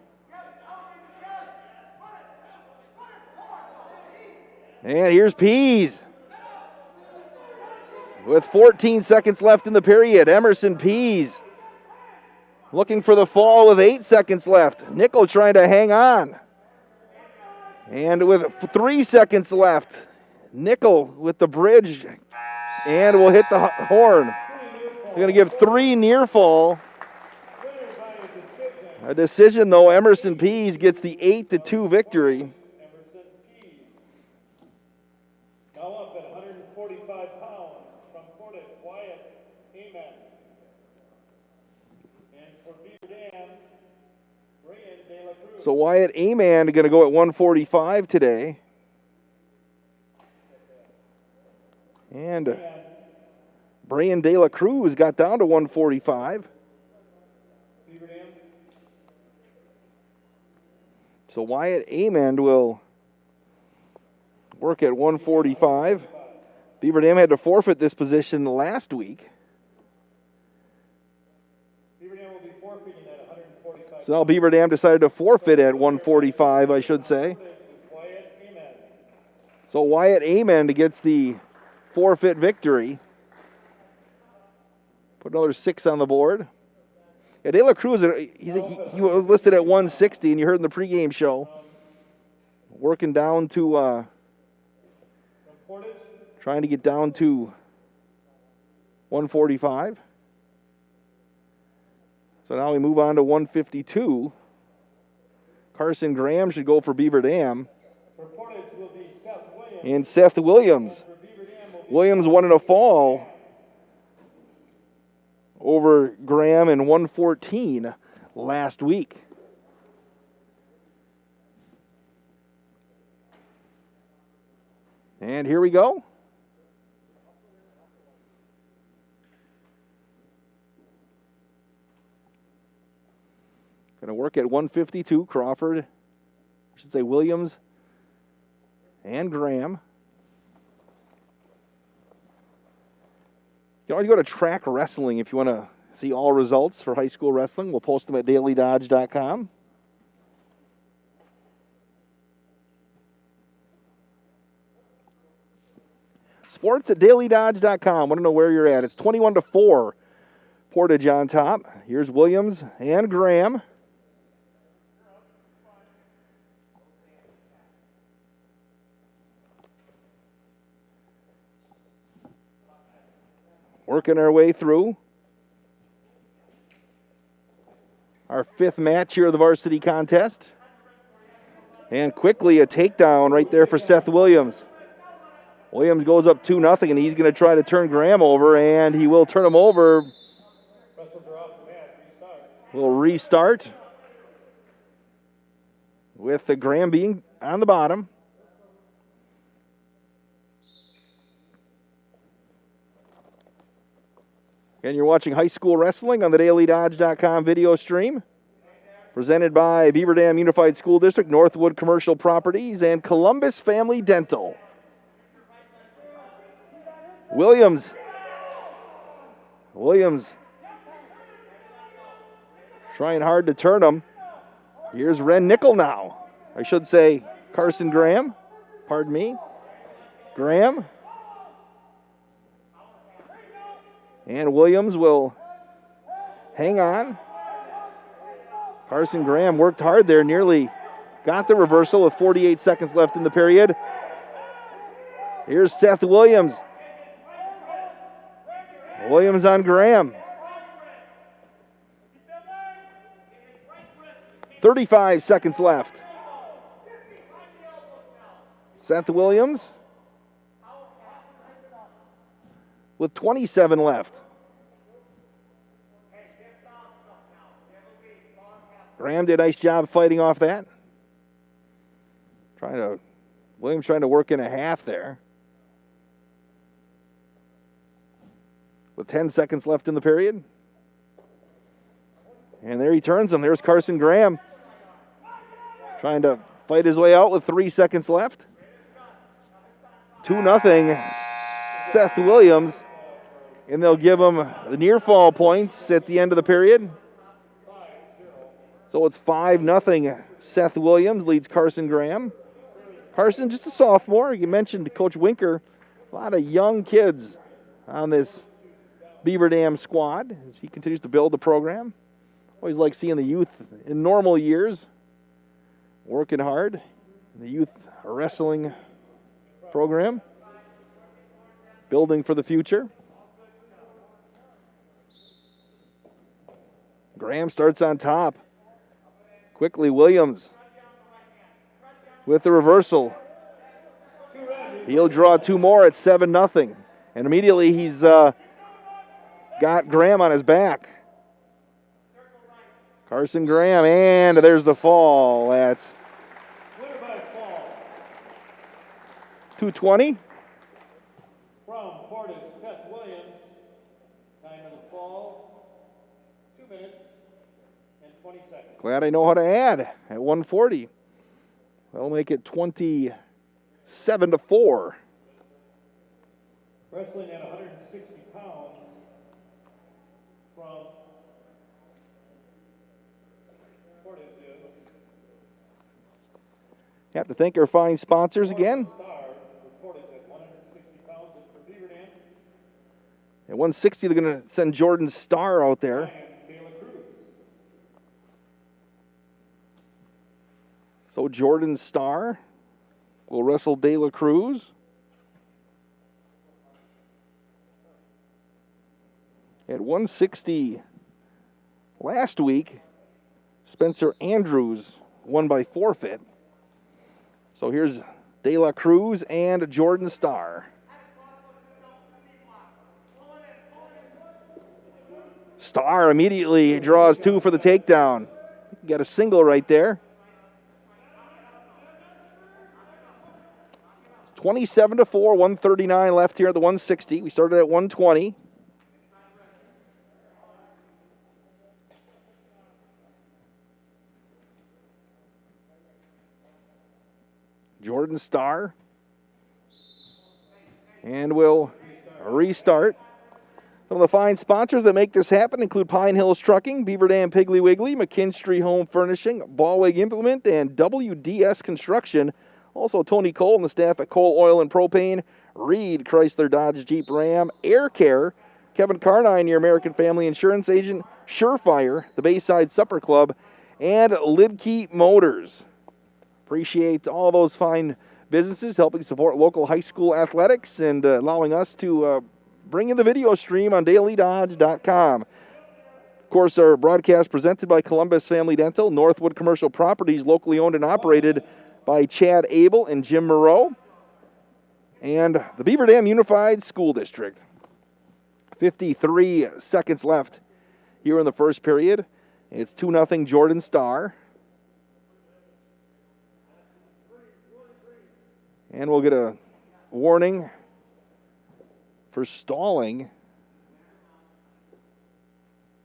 Speaker 1: And here's Pease. With 14 seconds left in the period, Emerson Pease looking for the fall with 8 seconds left. Nickel trying to hang on. And with 3 seconds left, Nickel with the bridge and will hit the horn. They're going to give 3 near fall. A decision, though. Emerson Pease gets the 8-2 victory.
Speaker 22: Now up at 145 pounds from Portage, Wyatt Amen. And for Beaver Dam, Brian De La Cruz.
Speaker 1: So Wyatt Aman going to go at 145 today. And Brian De La Cruz got down to 145. So Wyatt Amand will work at 145. Beaver Dam had to forfeit this position last week.
Speaker 22: Beaver Dam will be forfeiting at 145.
Speaker 1: So now Beaver Dam decided to forfeit at 145, I should say. So Wyatt Amend gets the forfeit victory. Put another 6 on the board. Yeah, De La Cruz, he was listed at 160, and you heard in the pregame show. Working down to, trying to get down to 145. So now we move on to 152. Carson Graham should go for Beaver Dam. And Seth Williams. Williams won in a fall over Graham in 114 last week. And here we go. Going to work at 152. Crawford, I should say Williams and Graham. You can always go to Track Wrestling if you want to see all results for high school wrestling. We'll post them at dailydodge.com. Sports at dailydodge.com. Want to know where you're at. It's 21-4. Portage on top. Here's Williams and Graham. Working our way through our 5th match here of the varsity contest. And quickly a takedown right there for Seth Williams. Williams goes up 2-0, and he's going to try to turn Graham over, and he will turn him over. We'll restart with the Graham being on the bottom. And you're watching high school wrestling on the dailydodge.com video stream. Presented by Beaver Dam Unified School District, Northwood Commercial Properties, and Columbus Family Dental. Williams trying hard to turn him. Here's Ren Nickel now. I should say Carson Graham. Pardon me. Graham. And Williams will hang on. Carson Graham worked hard there, nearly got the reversal with 48 seconds left in the period. Here's Seth Williams. Williams on Graham. 35 seconds left. Seth Williams with 27 left. Graham did a nice job fighting off that. Williams trying to work in a half there. With 10 seconds left in the period. And there he turns him. There's Carson Graham trying to fight his way out with 3 seconds left. 2-0 Seth Williams. And they'll give him the near fall points at the end of the period. So it's 5-0. Seth Williams leads Carson Graham. Carson, just a sophomore. You mentioned Coach Winker. A lot of young kids on this Beaver Dam squad as he continues to build the program. Always like seeing the youth in normal years working hard. The youth wrestling program. Building for the future. Graham starts on top. Quickly, Williams with the reversal. He'll draw 2 more at 7-0. And immediately he's got Graham on his back. Carson Graham, and there's the fall at 2:20.
Speaker 22: From Portage, Seth Williams. Time of the fall, 2 minutes and 20 seconds.
Speaker 1: Glad I know how to add at 140. That'll make it 27-4.
Speaker 22: Wrestling at 160 pounds from
Speaker 1: Have to thank our fine sponsors again. At 160, they're going to send Jordan Starr out there. So Jordan Starr will wrestle De La Cruz. At 160 last week, Spencer Andrews won by forfeit. So here's De La Cruz and Jordan Starr. Starr immediately draws 2 for the takedown. Got a single right there. It's 27-4, 139 left here at the 160. We started at 120. Jordan Starr. And we'll restart. Some of the fine sponsors that make this happen include Pine Hills Trucking, Beaver Dam Piggly Wiggly, McKinstry Home Furnishing, Ballweg Implement, and WDS Construction. Also Tony Cole and the staff at Cole Oil and Propane, Reed Chrysler Dodge Jeep Ram, Air Care, Kevin Carnine, your American Family Insurance Agent, Surefire, the Bayside Supper Club, and Lidkey Motors. Appreciate all those fine businesses helping support local high school athletics and allowing us to bring in the video stream on dailydodge.com. Of course, our broadcast presented by Columbus Family Dental, Northwood Commercial Properties, locally owned and operated by Chad Abel and Jim Moreau, and the Beaver Dam Unified School District. 53 seconds left here in the first period. It's 2-0 Jordan Starr. And we'll get a warning for stalling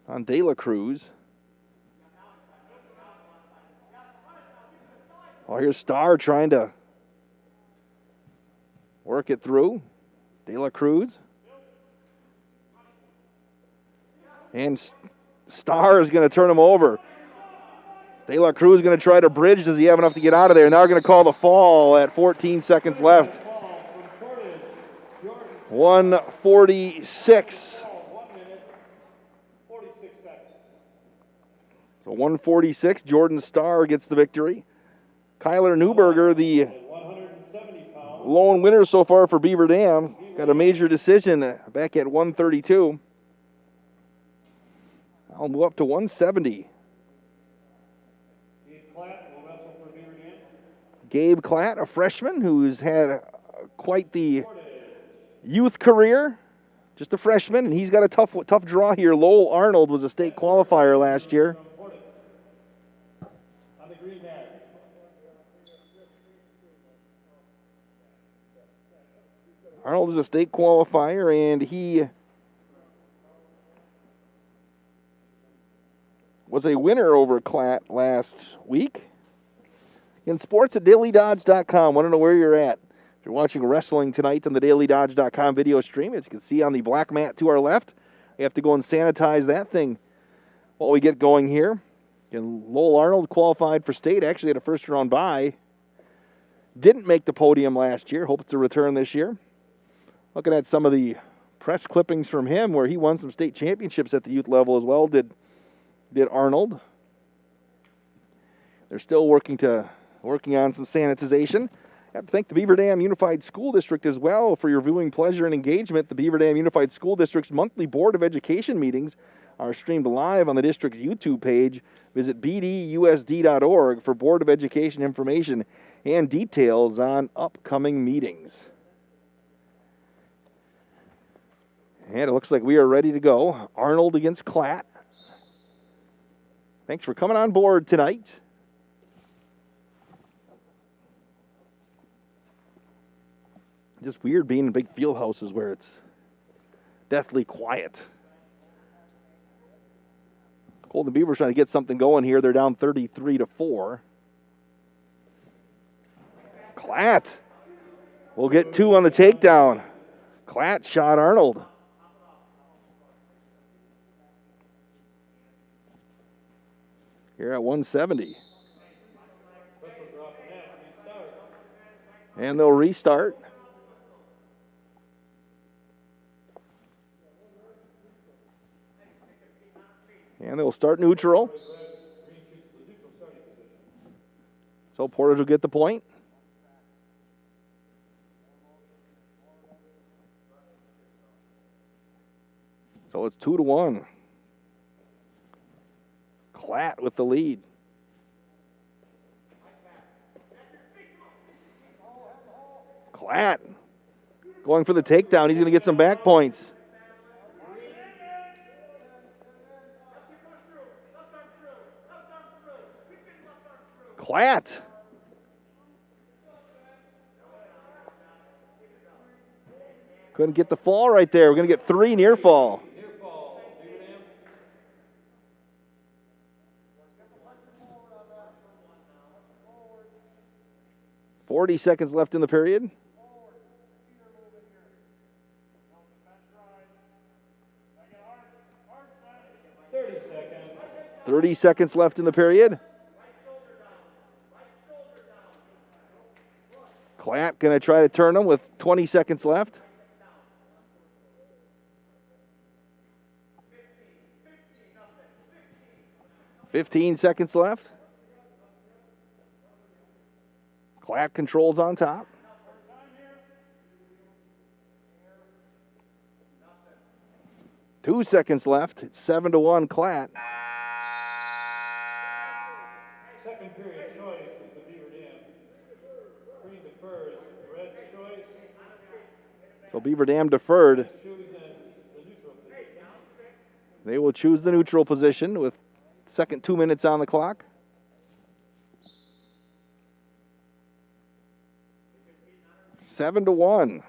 Speaker 1: on De La Cruz. Oh, here's Starr trying to work it through. De La Cruz. And Starr is going to turn him over. De La Cruz is going to try to bridge. Does he have enough to get out of there? Now we're going to call the fall at 14 seconds left. 146. So 146, Jordan Starr gets the victory. Kyler Newberger, the lone winner so far for Beaver Dam, got a major decision back at 132. I'll move up to 170. Gabe Klatt, a freshman who's had quite the youth career, just a freshman, and he's got a tough draw here. Lowell Arnold was a state qualifier last year. Arnold is a state qualifier, and he was a winner over Klatt last week. In sports at dailydodge.com. Want to know where you're at? If you're watching wrestling tonight on the dailydodge.com video stream, as you can see on the black mat to our left, we have to go and sanitize that thing while we get going here. And Lowell Arnold qualified for state, actually had a first-round bye. Didn't make the podium last year, hopes to return this year. Looking at some of the press clippings from him where he won some state championships at the youth level as well, did Arnold. They're still working on some sanitization. I have to thank the Beaver Dam Unified School District as well for your viewing pleasure and engagement. The Beaver Dam Unified School District's monthly Board of Education meetings are streamed live on the district's YouTube page. Visit bdusd.org for Board of Education information and details on upcoming meetings. And it looks like we are ready to go. Arnold against Klatt. Thanks for coming on board tonight. Just weird being in big field houses where it's deathly quiet. Golden Beavers trying to get something going here. They're down 33-4. Klatt will get 2 on the takedown. Klatt shot Arnold. Here at 170. And they'll restart. And they'll start neutral. So Portage will get the point. So it's 2-1. Klatt with the lead. Klatt going for the takedown. He's going to get some back points. Klatt. Couldn't get the fall right there. We're going to get 3 near fall. 40 seconds left in the period.
Speaker 22: Seconds.
Speaker 1: 30 seconds left in the period. Klatt going to try to turn them with 20 seconds left. 15 seconds left. Klatt controls on top. Two seconds left. It's 7-1 Klatt.
Speaker 22: Second period choice is the Beaver Dam. Green defers. Red's choice.
Speaker 1: So Beaver Dam deferred.
Speaker 22: Choosing the neutral position.
Speaker 1: They will choose the neutral position with second 2 minutes on the clock. 7-1.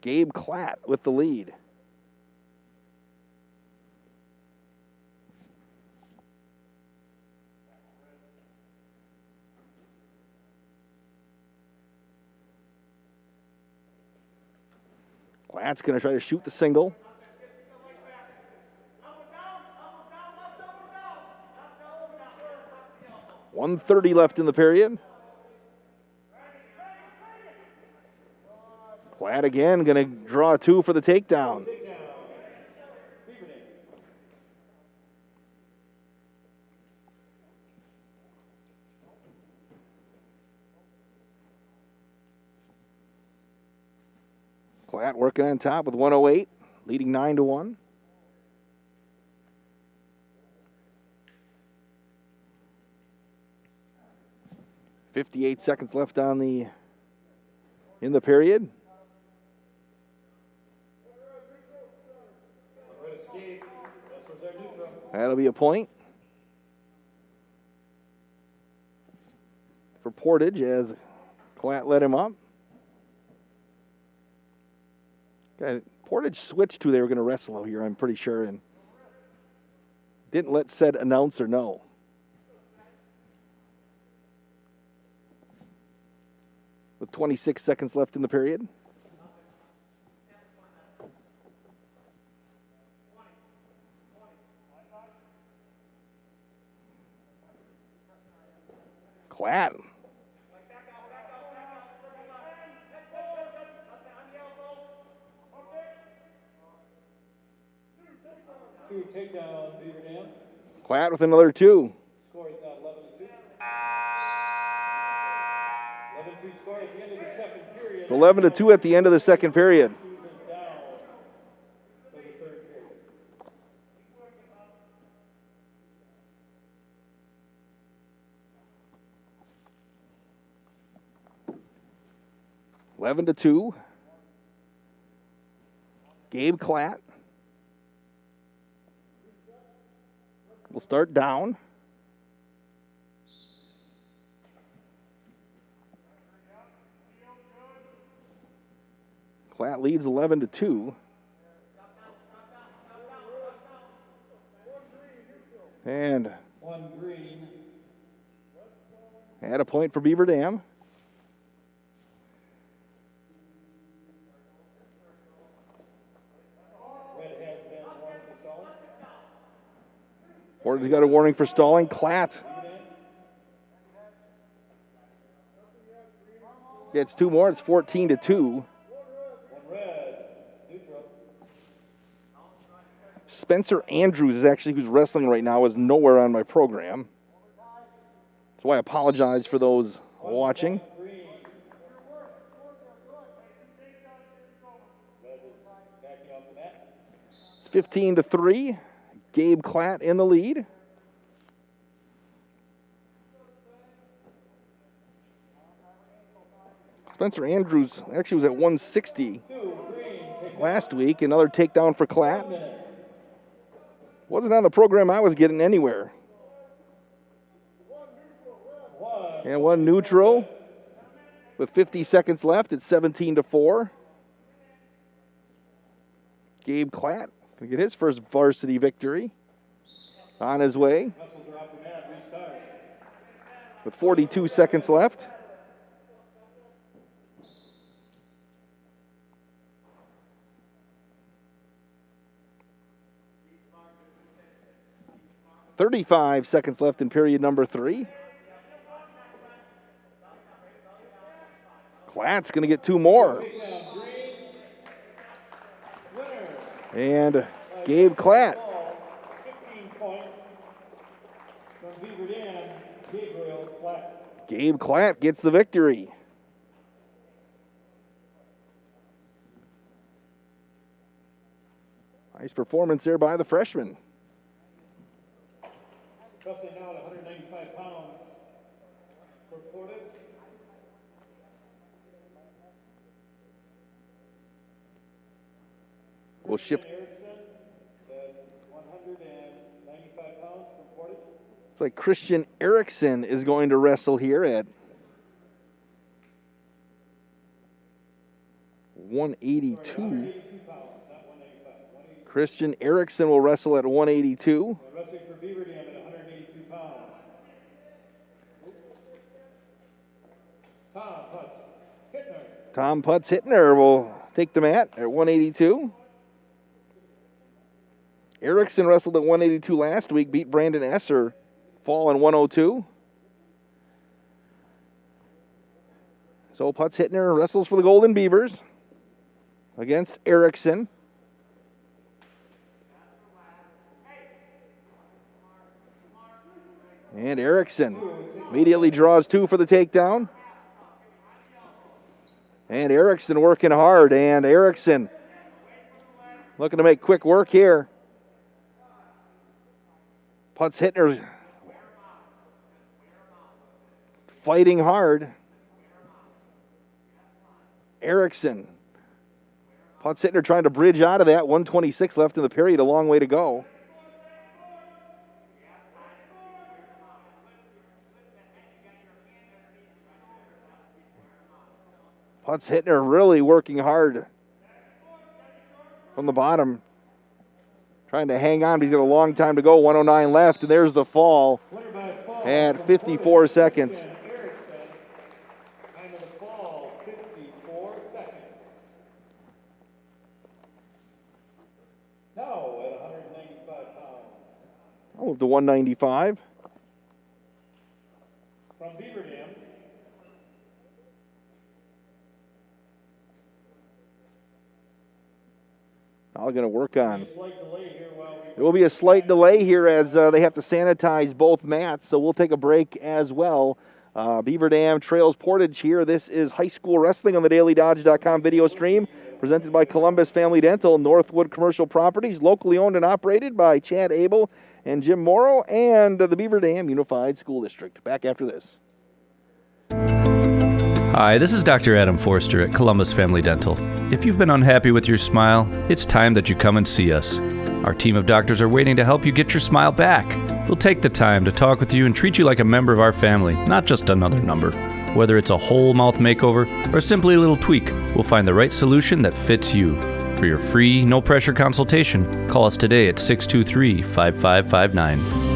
Speaker 1: Gabe Klatt with the lead. Klatt's going to try to shoot the single. .130 left in the period. Klatt again going to draw 2 for the takedown. Klatt working on top with 108, leading 9-1. .58 seconds left in the period. That'll be a point for Portage as Klatt let him up. Portage switched who they were going to wrestle here, I'm pretty sure, and didn't let said announcer know. With 26 seconds left in the period. Klatt.
Speaker 22: Two takedown, Beaver Dam.
Speaker 1: Klatt with another 2.
Speaker 22: Score is now 11-2. 11-2 score at the end of the second period.
Speaker 1: It's 11-2 at the end of the second period. Eleven to 2. Gabe Klatt will start down. Klatt leads 11-2. And
Speaker 22: one green.
Speaker 1: Add a point for Beaver Dam. Portage got a warning for stalling. Klatt Gets 2 more. It's 14-2. Spencer Andrews is actually who's wrestling right now, is nowhere on my program. So I apologize for those watching. It's 15-3. Gabe Klatt in the lead. Spencer Andrews actually was at 160 last week. Another takedown for Klatt. Wasn't on the program I was getting anywhere. And one neutral with 50 seconds left. It's 17-4. Gabe Klatt can get his first varsity victory on his way with 42 seconds left. .35 seconds left in period number 3. Klatt's going to get 2 more. And Gabe Klatt.
Speaker 22: 15 points from Beaver Dam, Gabriel Klatt.
Speaker 1: Gabe Klatt gets the victory. Nice performance there by the freshman.
Speaker 22: Wrestling now at 195 pounds for Portage.
Speaker 1: We'll shift.
Speaker 22: 195 pounds from Portage.
Speaker 1: It's like Christian Erickson is going to wrestle here at 182.
Speaker 22: 182 pounds, not 195.
Speaker 1: Christian Erickson will wrestle at 182.
Speaker 22: Wrestling for Beaver Dam at 182 pounds.
Speaker 1: Tom Putz Hittner will take the mat at 182. Erickson wrestled at 182 last week, beat Brandon Esser, fall in 102. So Putz Hittner wrestles for the Golden Beavers against Erickson. And Erickson immediately draws 2 for the takedown. And Erickson working hard, and Erickson looking to make quick work here. Putz Hittner fighting hard. Erickson. Putz Hittner trying to bridge out of that. 126 left in the period, a long way to go. Putz Hittner really working hard from the bottom. Trying to hang on, but he's got a long time to go. 109 left, and there's the fall at 54 seconds.
Speaker 22: Time of the fall, 54 seconds. Now at 195 pounds.
Speaker 1: I'll move to 195.
Speaker 22: From Beaver Dam.
Speaker 1: Now going to work on. There will be a slight delay here as they have to sanitize both mats, so we'll take a break as well. Beaver Dam trails Portage here. This is high school wrestling on the DailyDodge.com video stream, presented by Columbus Family Dental, Northwood Commercial Properties, locally owned and operated by Chad Abel and Jim Morrow, and the Beaver Dam Unified School District. Back after this.
Speaker 8: Hi, this is Dr. Adam Forster at Columbus Family Dental. If you've been unhappy with your smile, it's time that you come and see us. Our team of doctors are waiting to help you get your smile back. We'll take the time to talk with you and treat you like a member of our family, not just another number. Whether it's a whole mouth makeover or simply a little tweak, we'll find the right solution that fits you. For your free, no-pressure consultation, call us today at 623-5559.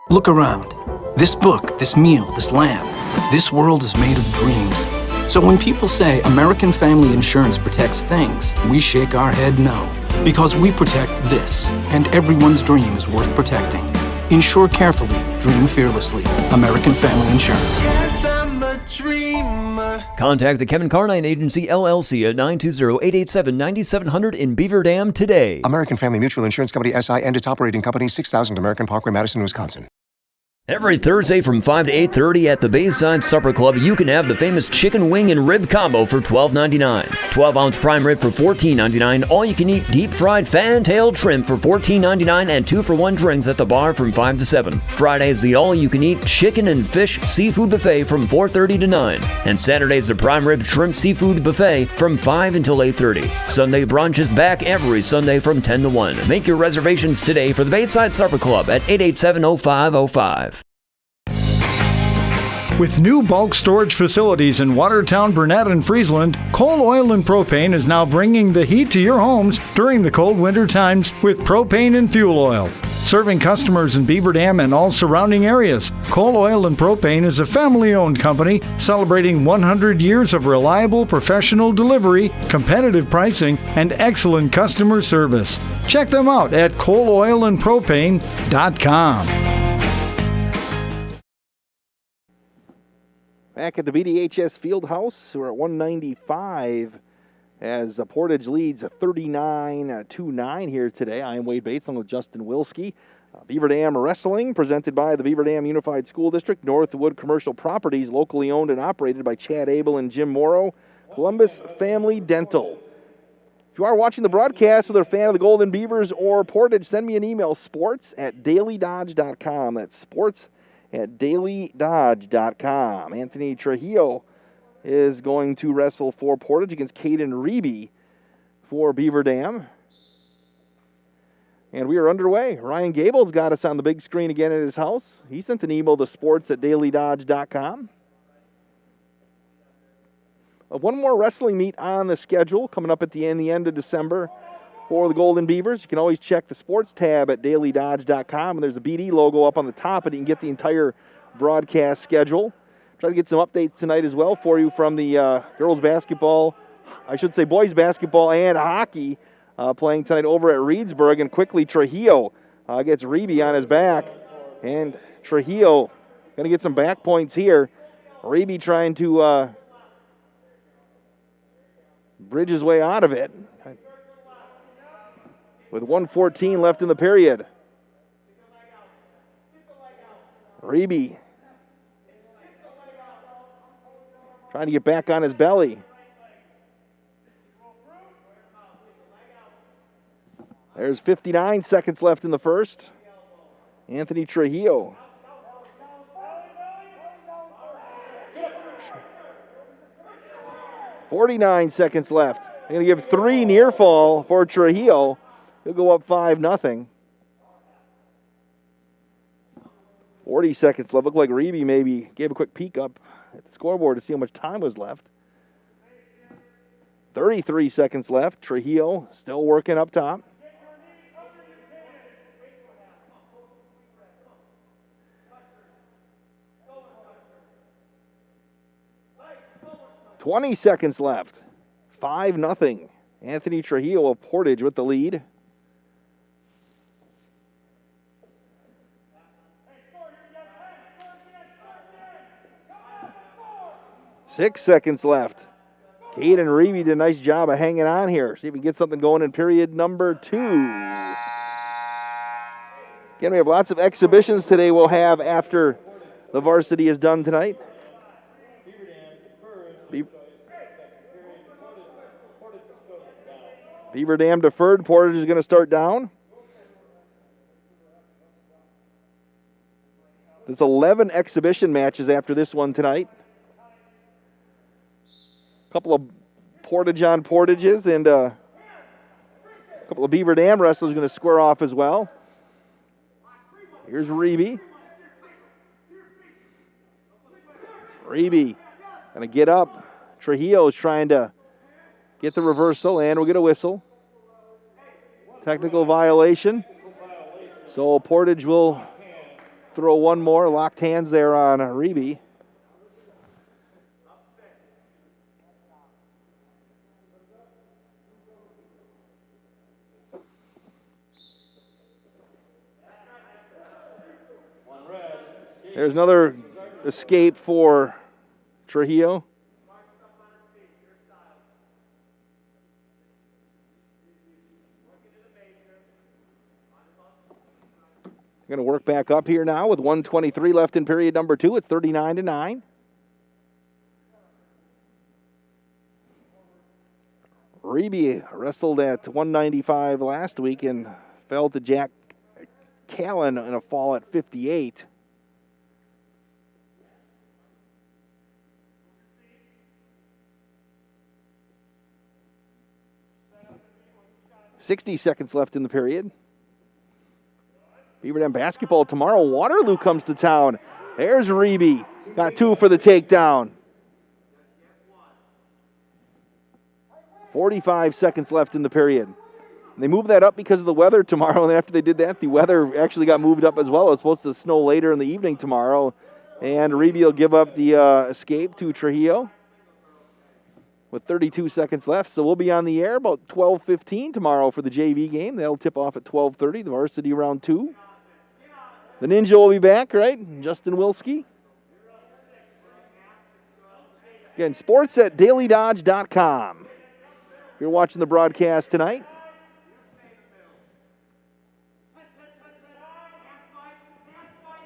Speaker 11: Look around. This book, this meal, this lamp, this world is made of dreams. So when people say American Family Insurance protects things, we shake our head no. Because we protect this, and everyone's dream is worth protecting. Insure carefully, dream fearlessly. American Family Insurance.
Speaker 12: Yes, I'm a dreamer.
Speaker 3: Contact the Kevin Carnine Agency, LLC at 920-887-9700 in Beaver Dam today.
Speaker 13: American Family Mutual Insurance Company SI and its operating company, 6000 American Parkway, Madison, Wisconsin.
Speaker 3: Every Thursday from 5 to 8:30 at the Bayside Supper Club, you can have the famous chicken wing and rib combo for $12.99. 12-ounce prime rib for $14.99. All-you-can-eat deep-fried fan-tailed shrimp for $14.99 and 2-for-1 drinks at the bar from 5 to 7. Fridays, the all-you-can-eat chicken and fish seafood buffet from 4:30 to 9. And Saturdays, the prime rib shrimp seafood buffet from 5 until 8:30. Sunday brunch is back every Sunday from 10 to 1. Make your reservations today for the Bayside Supper Club at 887-0505.
Speaker 5: With new bulk storage facilities in Watertown, Burnett, and Friesland, Coal Oil and Propane is now bringing the heat to your homes during the cold winter times with propane and fuel oil. Serving customers in Beaver Dam and all surrounding areas, Coal Oil and Propane is a family-owned company celebrating 100 years of reliable professional delivery, competitive pricing, and excellent customer service. Check them out at coaloilandpropane.com.
Speaker 1: Back at the BDHS Fieldhouse, we're at 195 as Portage leads 39-9 here today. I'm Wade Bates along with Justin Wilski. Beaver Dam Wrestling, presented by the Beaver Dam Unified School District, Northwood Commercial Properties, locally owned and operated by Chad Abel and Jim Morrow, Columbus Family Dental. If you are watching the broadcast with a fan of the Golden Beavers or Portage, send me an email, sports@dailydodge.com. That's sports@dailydodge.com. Anthony Trujillo is going to wrestle for Portage against Caden Reeby for Beaver Dam. And we are underway. Ryan Gable's got us on the big screen again at his house. He sent an email to sports@dailydodge.com. One more wrestling meet on the schedule coming up at the end of December for the Golden Beavers. You can always check the sports tab at dailydodge.com, and there's a BD logo up on the top, and you can get the entire broadcast schedule. Try to get some updates tonight as well for you from the boys basketball and hockey playing tonight over at Reedsburg. And quickly, Trujillo gets Reeby on his back, and Trujillo going to get some back points here. Reeby trying to bridge his way out of it with 1:14 left in the period. Reeby trying to get back on his belly. There's 59 seconds left in the first. Anthony Trujillo. .49 seconds left. They're going to give 3 near fall for Trujillo. He'll go up 5-0. 40 seconds left. Looked like Reeby maybe gave a quick peek up at the scoreboard to see how much time was left. 33 seconds left. Trujillo still working up top. .20 seconds left. 5-0. Anthony Trujillo of Portage with the lead. Six seconds left. Caden Reeby did a nice job of hanging on here. See if we can get something going in period number 2. Again, we have lots of exhibitions today we'll have after the varsity is done tonight. Beaver Dam deferred. Portage is going to start down. There's 11 exhibition matches after this one tonight. A couple of Portage on Portages and a couple of Beaver Dam wrestlers going to square off as well. Here's Reeby. Reeby going to get up. Trujillo is trying to get the reversal, and we'll get a whistle. Technical violation. So Portage will throw one more. Locked hands there on Reeby. There's another escape for Trujillo. Going to work back up here now with 1:23 left in period number 2. It's 39-9. Reeby wrestled at 195 last week and fell to Jack Callan in a fall at 58. .60 seconds left in the period. Beaver Dam basketball tomorrow. Waterloo comes to town. There's Reeby. Got 2 for the takedown. 45 seconds left in the period. And they moved that up because of the weather tomorrow, and after they did that, the weather actually got moved up as well. It was supposed to snow later in the evening tomorrow, and Reeby will give up the escape to Trujillo with 32 seconds left. So we'll be on the air about 12:15 tomorrow for the JV game. That'll tip off at 12:30, the varsity round 2. The Ninja will be back, right? Justin Wilski. Again, sports at dailydodge.com. If you're watching the broadcast tonight.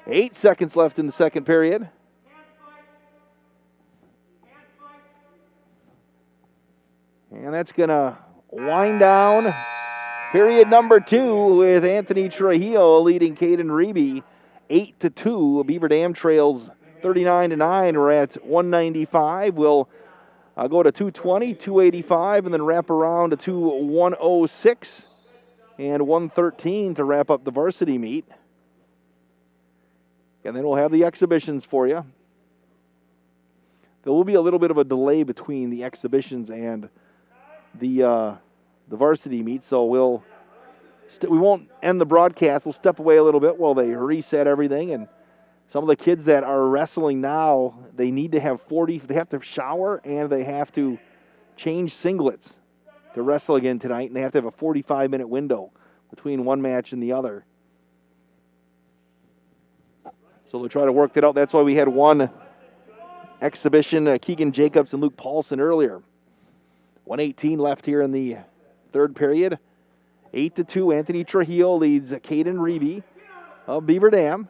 Speaker 1: Eight seconds left in the second period. And that's going to wind down period number 2 with Anthony Trujillo leading Caden Reeby 8-2. Beaver Dam trails 39-9. We're at 195. We'll go to 220, 285, and then wrap around to 106 and 113 to wrap up the varsity meet. And then we'll have the exhibitions for you. There will be a little bit of a delay between the exhibitions and the varsity meet, so we won't end the broadcast. We'll step away a little bit while they reset everything. And some of the kids that are wrestling now, they need to have they have to shower and they have to change singlets to wrestle again tonight, and they have to have a 45-minute window between one match and the other. So they'll try to work that out. That's why we had one exhibition, Keegan Jacobs and Luke Paulson earlier. 1:18 left here in the third period. 8-2, Anthony Trujillo leads Caden Reeby of Beaver Dam.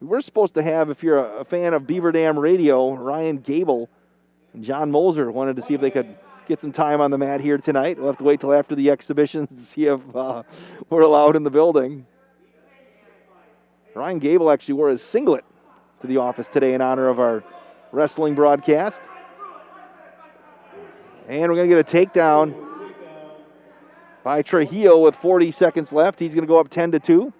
Speaker 1: We were supposed to have, if you're a fan of Beaver Dam Radio, Ryan Gable and John Moser wanted to see if they could get some time on the mat here tonight. We'll have to wait till after the exhibitions to see if we're allowed in the building. Ryan Gable actually wore his singlet to the office today in honor of our wrestling broadcast. And we're going to get a takedown by Trujillo with 40 seconds left. He's going to go up 10-2.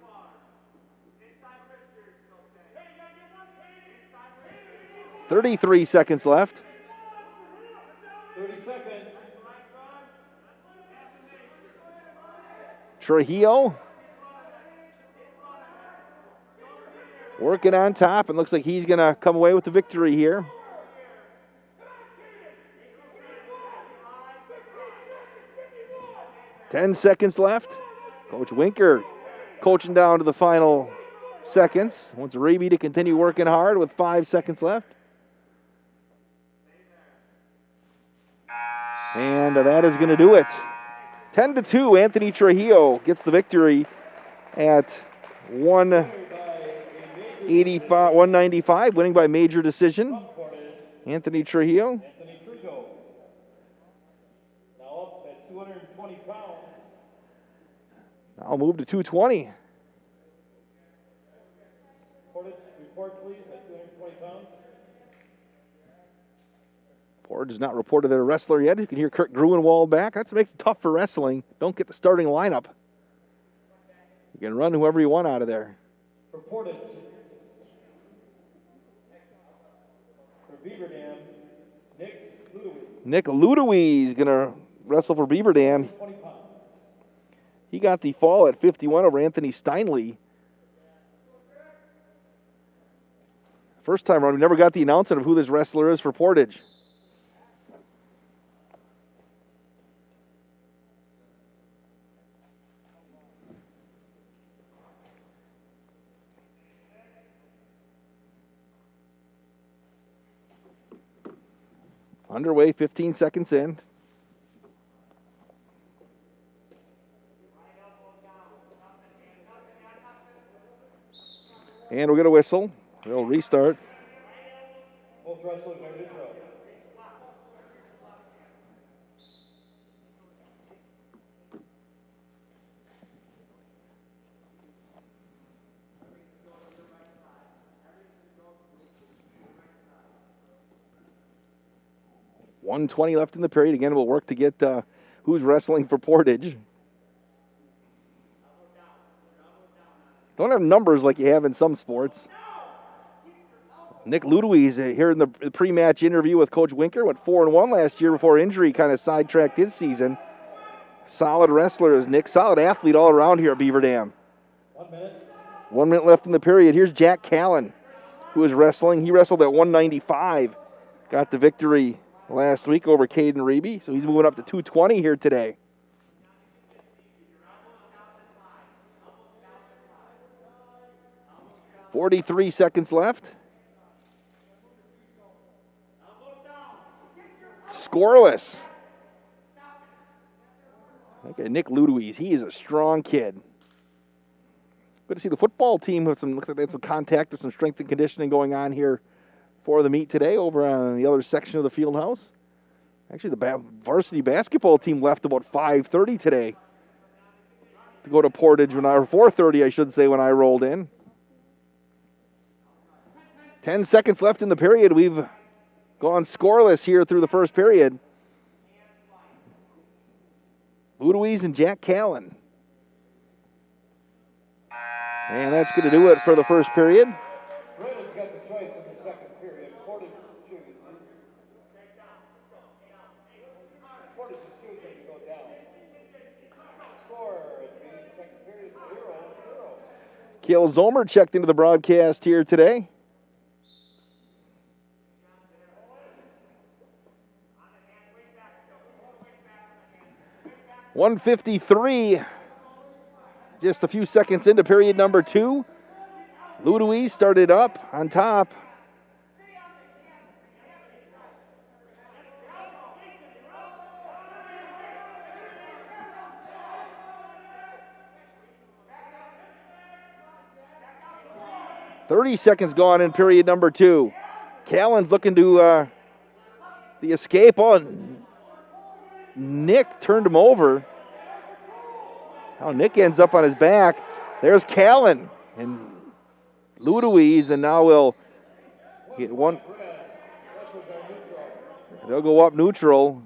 Speaker 1: .33 seconds left.
Speaker 22: 30 seconds.
Speaker 1: Trujillo working on top, and looks like he's going to come away with the victory here. .10 seconds left. Coach Winker coaching down to the final seconds. Wants Reeby to continue working hard with 5 seconds left. And that is going to do it. 10-2, Anthony Trujillo gets the victory at 195, winning by major decision. Anthony Trujillo.
Speaker 22: Now up at 220 pounds.
Speaker 1: I'll move to 220.
Speaker 22: Portage, report please at 220 pounds.
Speaker 1: Portage is not reported their wrestler yet. You can hear Kirk Gruenwald back. That makes it tough for wrestling. Don't get the starting lineup. You can run whoever you want out of there.
Speaker 22: For Portage. For Beaver Dam, Nick Ludowies.
Speaker 1: Nick Ludowies is going to wrestle for Beaver Dam. He got the fall at 51 over Anthony Steinley. First time around, we never got the announcement of who this wrestler is for Portage. Underway, 15 seconds in. And we're going to whistle. They'll restart.
Speaker 22: Both wrestlers are neutral.
Speaker 1: .120 left in the period. Again, we'll work to get who's wrestling for Portage. Don't have numbers like you have in some sports. Nick Ludowies here in the pre-match interview with Coach Winker went 4-1 last year before injury kind of sidetracked his season. Solid wrestler is Nick. Solid athlete all around here at Beaver Dam.
Speaker 22: 1 minute.
Speaker 1: 1 minute left in the period. Here's Jack Callan, who is wrestling. He wrestled at 195. Got the victory last week over Caden Reby, so he's moving up to 220 here today. .43 seconds left. Scoreless. Okay, Nick Ludowies, he is a strong kid. Good to see the football team with looks like they had some contact with some strength and conditioning going on here for the meet today over on the other section of the field house. Actually, the varsity basketball team left about 5:30 today to go to Portage or 4:30, I should say, when I rolled in. 10 seconds left in the period. We've gone scoreless here through the first period. Ludowies and Jack Callan. And that's going to do it for the first period.
Speaker 22: Brandon's got the choice in the second period. Portage chooses. Portage is choosing to go down. Score at the beginning of the second period, 0-0.
Speaker 1: Kale Zomer checked into the broadcast here today. .153, just a few seconds into period number 2. Ludowies started up on top. .30 seconds gone in period number 2. Callan's looking to the escape on. Nick turned him over. Now Nick ends up on his back. There's Callan and Ludowies, and now we'll get one. They'll go up neutral.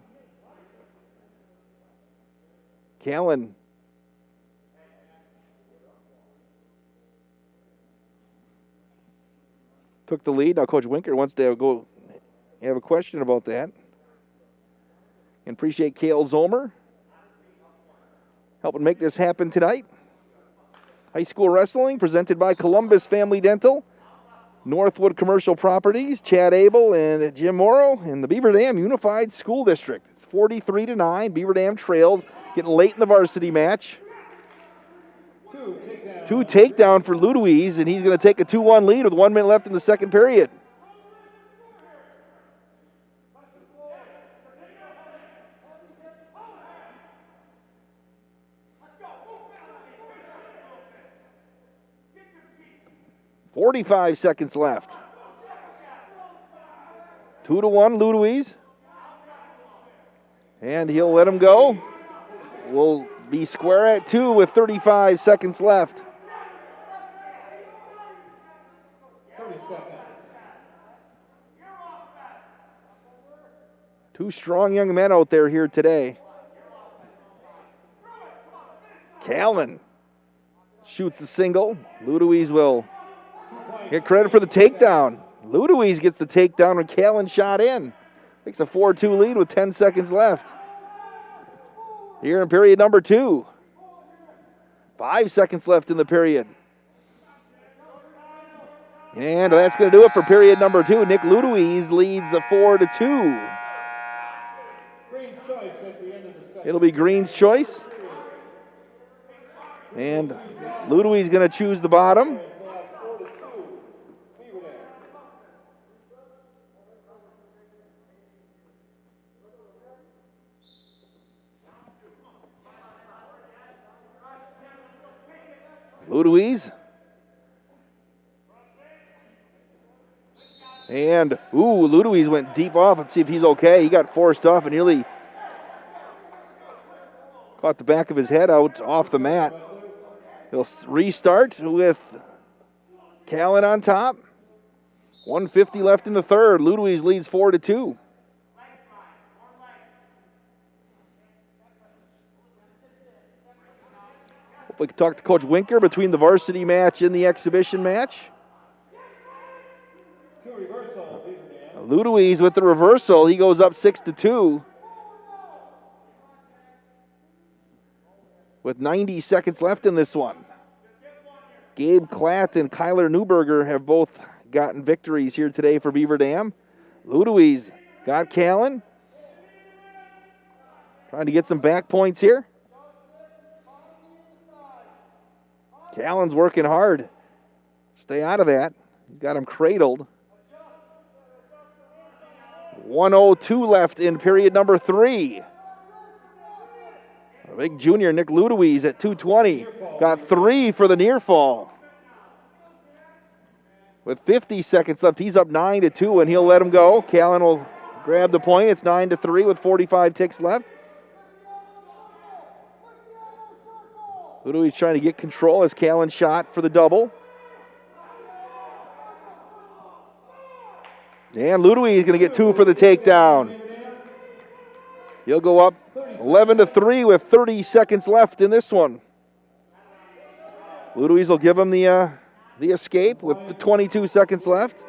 Speaker 1: Callan. Took the lead. Now Coach Winker wants to go have a question about that. And appreciate Kale Zomer helping make this happen tonight. High school wrestling presented by Columbus Family Dental, Northwood Commercial Properties, Chad Abel and Jim Morrow, and the Beaver Dam Unified School District. It's 43-9. Beaver Dam trails, getting late in the varsity match. Two takedown for Ludowies, and he's going to take a 2-1 lead with 1 minute left in the second period. .45 seconds left. 2-1 Ludowies. And he'll let him go. We'll be square at 2 with 35 seconds left.
Speaker 22: 30 seconds.
Speaker 1: Two strong young men out there here today. Callan shoots the single. Ludowies will get credit for the takedown. Ludowies gets the takedown when Callan shot in. Takes a 4-2 lead with 10 seconds left. Here in period number 2. 5 seconds left in the period. And that's going to do it for period number 2. Nick Ludowies leads a 4-2.
Speaker 22: Green's choice at the end of the second.
Speaker 1: It'll be Green's choice. And Ludowies going to choose the bottom. Ludowies. And, Ludowies went deep off. Let's see if he's okay. He got forced off and nearly caught the back of his head out off the mat. He'll restart with Callan on top. 1:50 left in the third. Ludowies leads 4-2. Hopefully we can talk to Coach Winker between the varsity match and the exhibition match. Ludowies with the reversal. He goes up 6-2. With 90 seconds left in this one. Gabe Klatt and Kyler Newberger have both gotten victories here today for Beaver Dam. Ludowies got Callan. Trying to get some back points here. Callan's working hard. Stay out of that. He's got him cradled. 1:02 left in period number 3. A big junior, Nick Ludowies at 2:20. Got 3 for the near fall. With 50 seconds left, he's up 9-2, and he'll let him go. Callan will grab the point. It's 9-3 with 45 ticks left. Ludowies trying to get control as Callan shot for the double. And Ludowies is going to get 2 for the takedown. He'll go up 11-3 with 30 seconds left in this one. Ludowies will give him the escape with the 22 seconds left.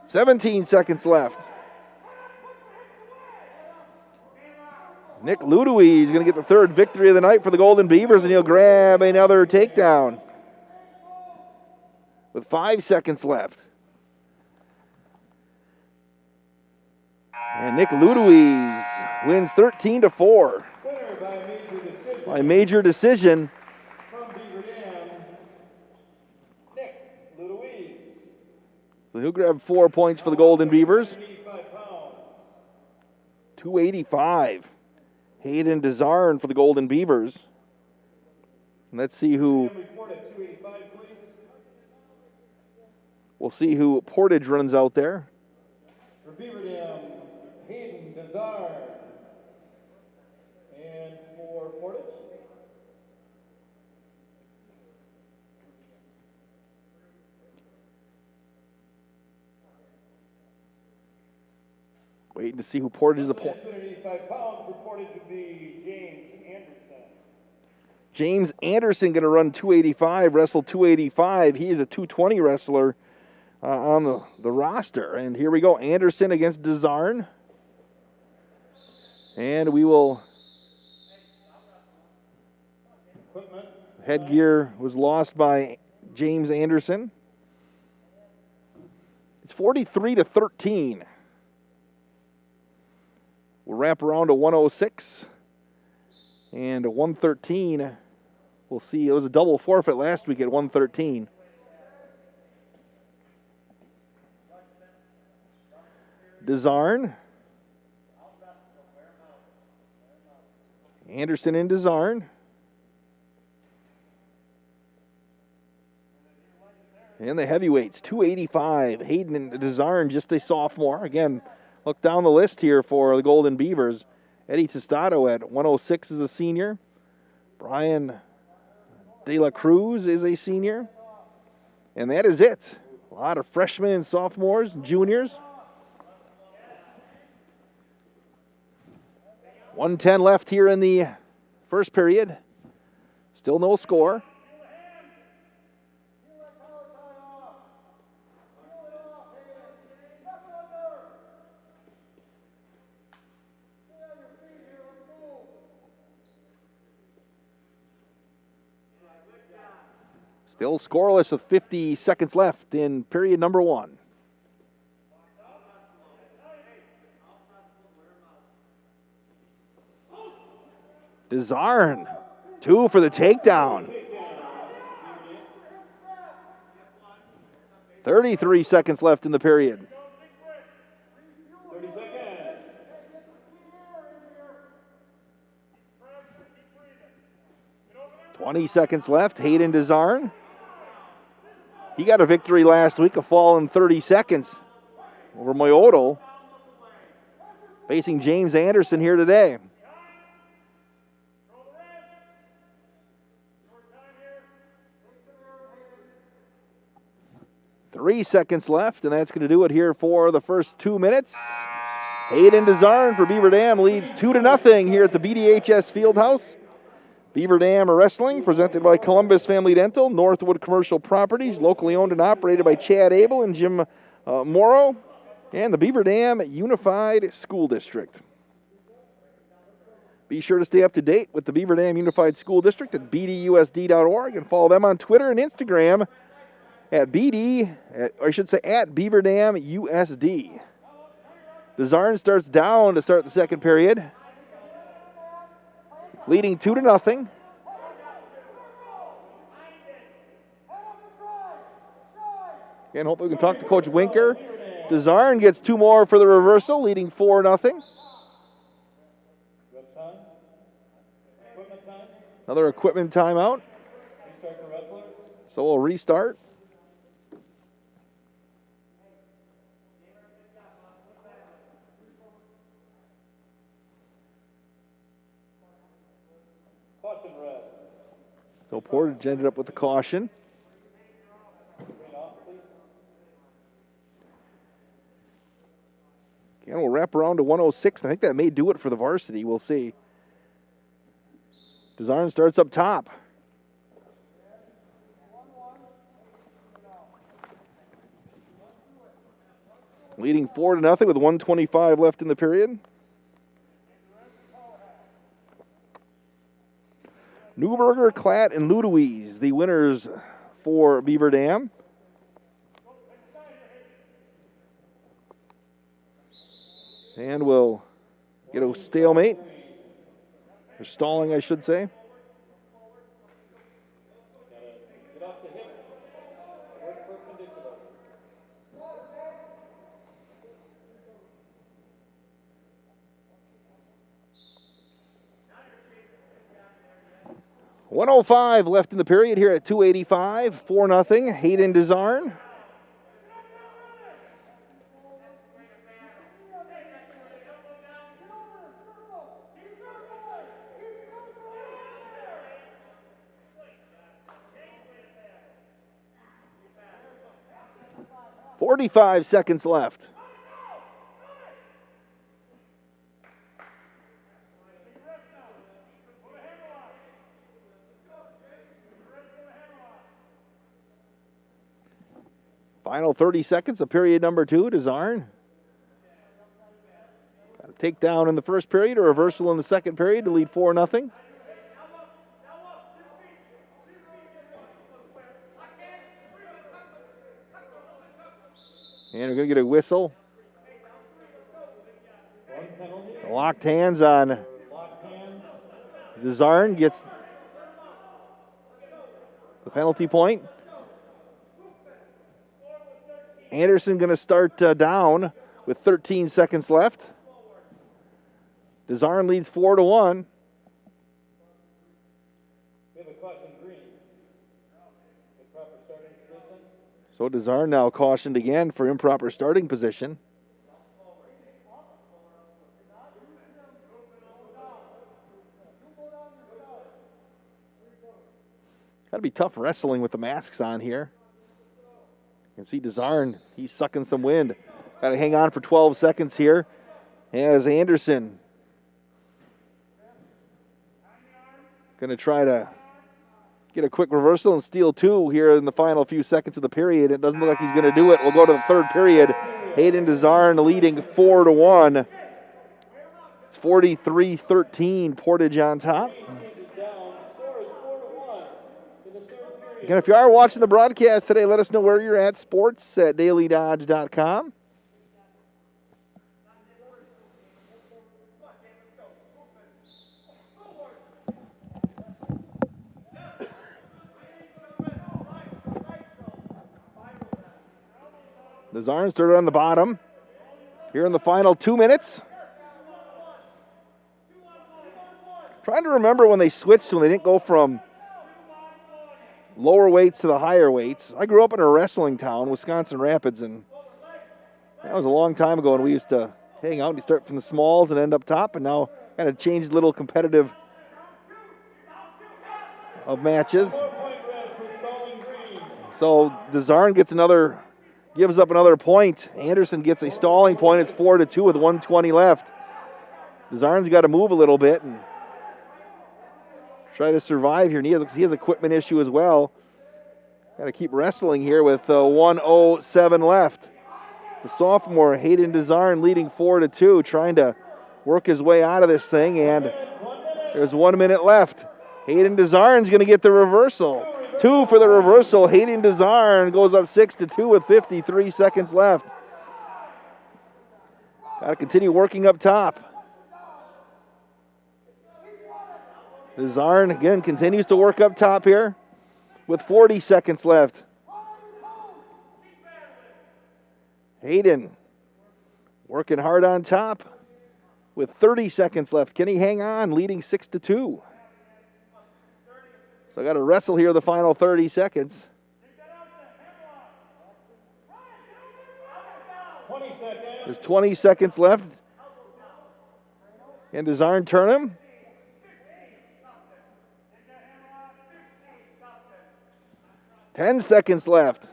Speaker 1: 17 seconds left. Nick Ludowies is going to get the third victory of the night for the Golden Beavers, and he'll grab another takedown with 5 seconds left. And Nick Ludowies wins 13-4 by major decision. So he'll grab 4 points for the Golden Beavers. 285. Hayden Desarn for the Golden Beavers. And let's see who. We'll see who Portage runs out there.
Speaker 22: For Beaver Dam, Hayden Desarn. And for Portage,
Speaker 1: waiting to see who Portage is.
Speaker 22: 285 pounds for Portage would be James Anderson.
Speaker 1: James Anderson going to run 285, wrestle 285. He is a 220 wrestler on the roster. And here we go, Anderson against Desarn. And we will. Headgear was lost by James Anderson. It's 43-13. We'll wrap around to 106 and a 113. We'll see. It was a double forfeit last week at 113. Desarn. Anderson and Desarn. And the heavyweights, 285. Hayden and Desarn, just a sophomore. Again, look down the list here for the Golden Beavers. Eddie Tostado at 106 is a senior. Brian De La Cruz is a senior. And that is it. A lot of freshmen and sophomores and juniors. 1:10 left here in the first period. Still no score. Still scoreless with 50 seconds left in period number 1. Desarn, 2 for the takedown. 33 seconds left in the period.
Speaker 22: 30 seconds.
Speaker 1: 20 seconds left. Hayden Desarn. He got a victory last week, a fall in 30 seconds over Moyoto. Facing James Anderson here today. Three seconds left, and that's going to do it here for the first 2 minutes. Hayden Desarn for Beaver Dam leads 2-0 here at the BDHS Fieldhouse. Beaver Dam Wrestling, presented by Columbus Family Dental, Northwood Commercial Properties, locally owned and operated by Chad Abel and Jim Morrow, and the Beaver Dam Unified School District. Be sure to stay up to date with the Beaver Dam Unified School District at bdusd.org and follow them on Twitter and Instagram at at Beaver Dam USD. Desarn starts down to start the second period, leading 2-0. Again, hopefully we can talk to Coach Winker. Desarn gets 2 more for the reversal, leading 4-0. Another equipment timeout. So we'll restart. So Portage ended up with the caution. Again, we'll wrap around to 106. I think that may do it for the varsity. We'll see. Desarn starts up top. Leading 4-0 with 1:25 left in the period. Newberger, Klatt, and Ludowies, the winners for Beaver Dam. And we'll get a stalemate. Or stalling, I should say. .105 left in the period here at 2:85. 4-0. Hayden Desarn. .45 seconds left. Final 30 seconds of period number 2. Desarn. Got a takedown in the first period, a reversal in the second period to lead 4-0. And we're going to get a whistle. Locked hands on Desarn gets the penalty point. Anderson going to start down with 13 seconds left. Desarn leads 4-1. So Desarn now cautioned again for improper starting position. Got to be tough wrestling with the masks on here. You can see Desarn, he's sucking some wind. Got to hang on for 12 seconds here as Anderson going to try to get a quick reversal and steal 2 here in the final few seconds of the period. It doesn't look like he's going to do it. We'll go to the third period. Hayden Desarn leading 4-1. It's 43-13, Portage on top. Again, if you are watching the broadcast today, let us know where you're at. Sports at dailydodge.com. Desarn started on the bottom here in the final 2 minutes. Trying to remember when they switched, when they didn't go from lower weights to the higher weights. I grew up in a wrestling town, Wisconsin Rapids, and that was a long time ago, and we used to hang out and start from the smalls and end up top, and now kind of changed a little competitive of matches. So Desarn gives up another point. Anderson gets a stalling point. It's 4-2 with 1:20 left. Desarn's got to move a little bit and try to survive here. And he has equipment issue as well. Got to keep wrestling here with 1:07 left. The sophomore Hayden Desarn leading 4-2, trying to work his way out of this thing. And there's 1 minute left. Hayden Desarn's going to get the reversal. 2 for the reversal. Hayden Desarn goes up 6-2 with 53 seconds left. Got to continue working up top. Desarn again continues to work up top here with 40 seconds left. Hayden working hard on top with 30 seconds left. Can he hang on, leading 6-2? So I got to wrestle here the final 30 seconds.
Speaker 22: 20 seconds.
Speaker 1: There's 20 seconds left. And Desarn turn him. Ten seconds left.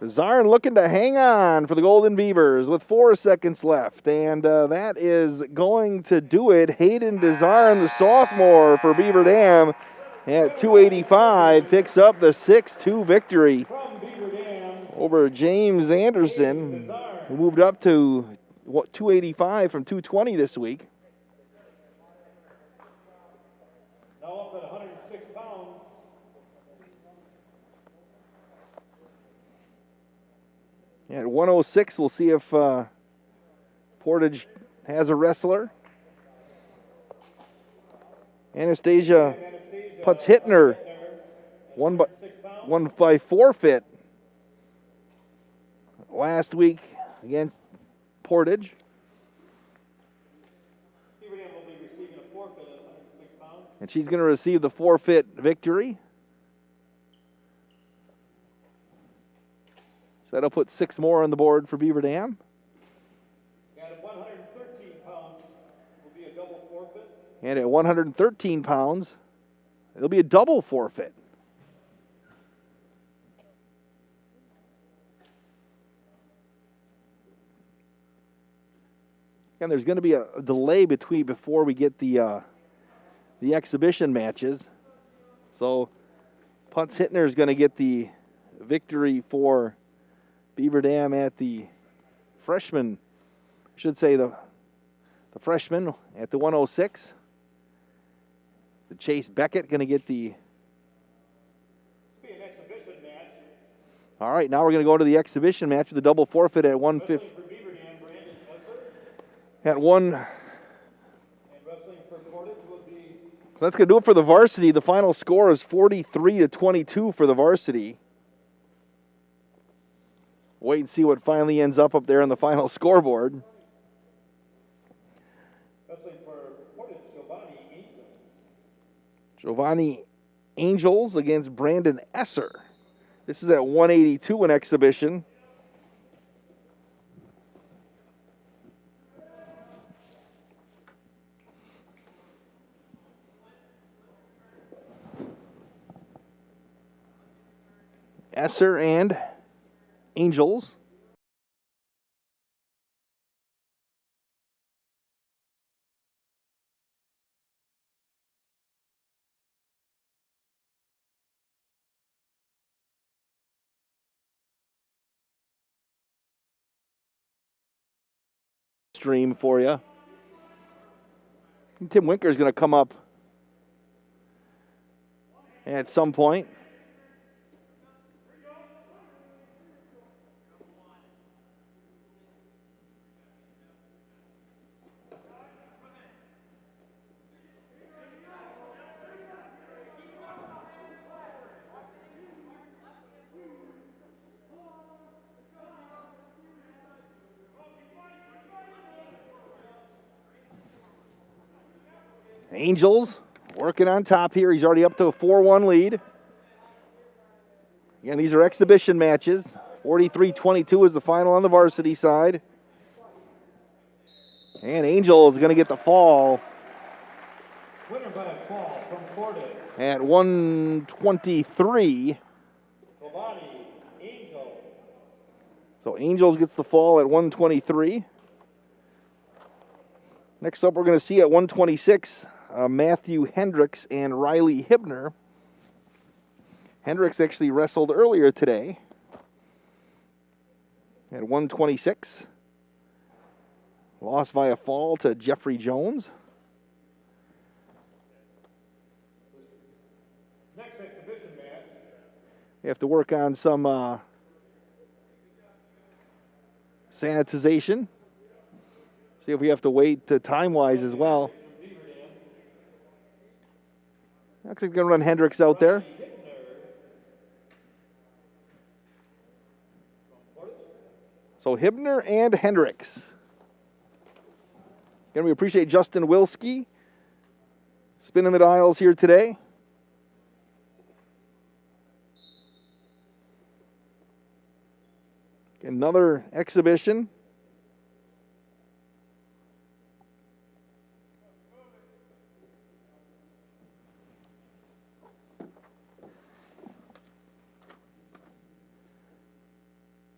Speaker 1: Desarn looking to hang on for the Golden Beavers with 4 seconds left. And that is going to do it. Hayden Desarn, the sophomore for Beaver Dam, at 285, picks up the 6-2 victory over James Anderson, who moved up to 285 from 220 this week.
Speaker 22: Now up at 106 pounds.
Speaker 1: At 106, we'll see if Portage has a wrestler. Anastasia Putz-Hittner won by forfeit last week against Portage.
Speaker 22: Beaver Dam will be receiving a forfeit at 106 pounds.
Speaker 1: And she's going to receive the forfeit victory. So that'll put 6 more on the board for Beaver Dam.
Speaker 22: And at 113 pounds will be a double forfeit.
Speaker 1: And at 113 pounds, it'll be a double forfeit. And there's going to be a delay before we get the exhibition matches. So Putz-Hittner is going to get the victory for Beaver Dam at the freshman, I should say the freshman at the 106. The Chase Beckett going to get the...
Speaker 22: This will be an exhibition match.
Speaker 1: All right, now we're going to go to the exhibition match with the double forfeit at 150. At one...
Speaker 22: And wrestling for Portage will be...
Speaker 1: That's going to do it for the varsity. The final score is 43-22 for the varsity. Wait and see what finally ends up there on the final scoreboard.
Speaker 22: Wrestling for Portage, Giovanni Angels.
Speaker 1: Giovanni Angels against Brandon Esser. This is at 182 in exhibition. Esser and Angels. Stream for you. Tim Winker is going to come up at some point. Angels working on top here. He's already up to a 4-1 lead. Again, these are exhibition matches. 43-22 is the final on the varsity side. And Angel is going to get the fall
Speaker 22: Winner by a fall from Portage.
Speaker 1: at 123.
Speaker 22: Angel.
Speaker 1: So Angels gets the fall at 123. Next up, we're going to see at 126, Matthew Hendricks and Riley Hibner. Hendricks actually wrestled earlier today at 126. Lost via fall to Jeffrey Jones.
Speaker 22: Next exhibition match.
Speaker 1: We have to work on some sanitization. See if we have to wait time-wise as well. Actually, going to run Hendricks out there. So Hibner and Hendricks. Again, we appreciate Justin Wilski spinning the dials here today. Another exhibition.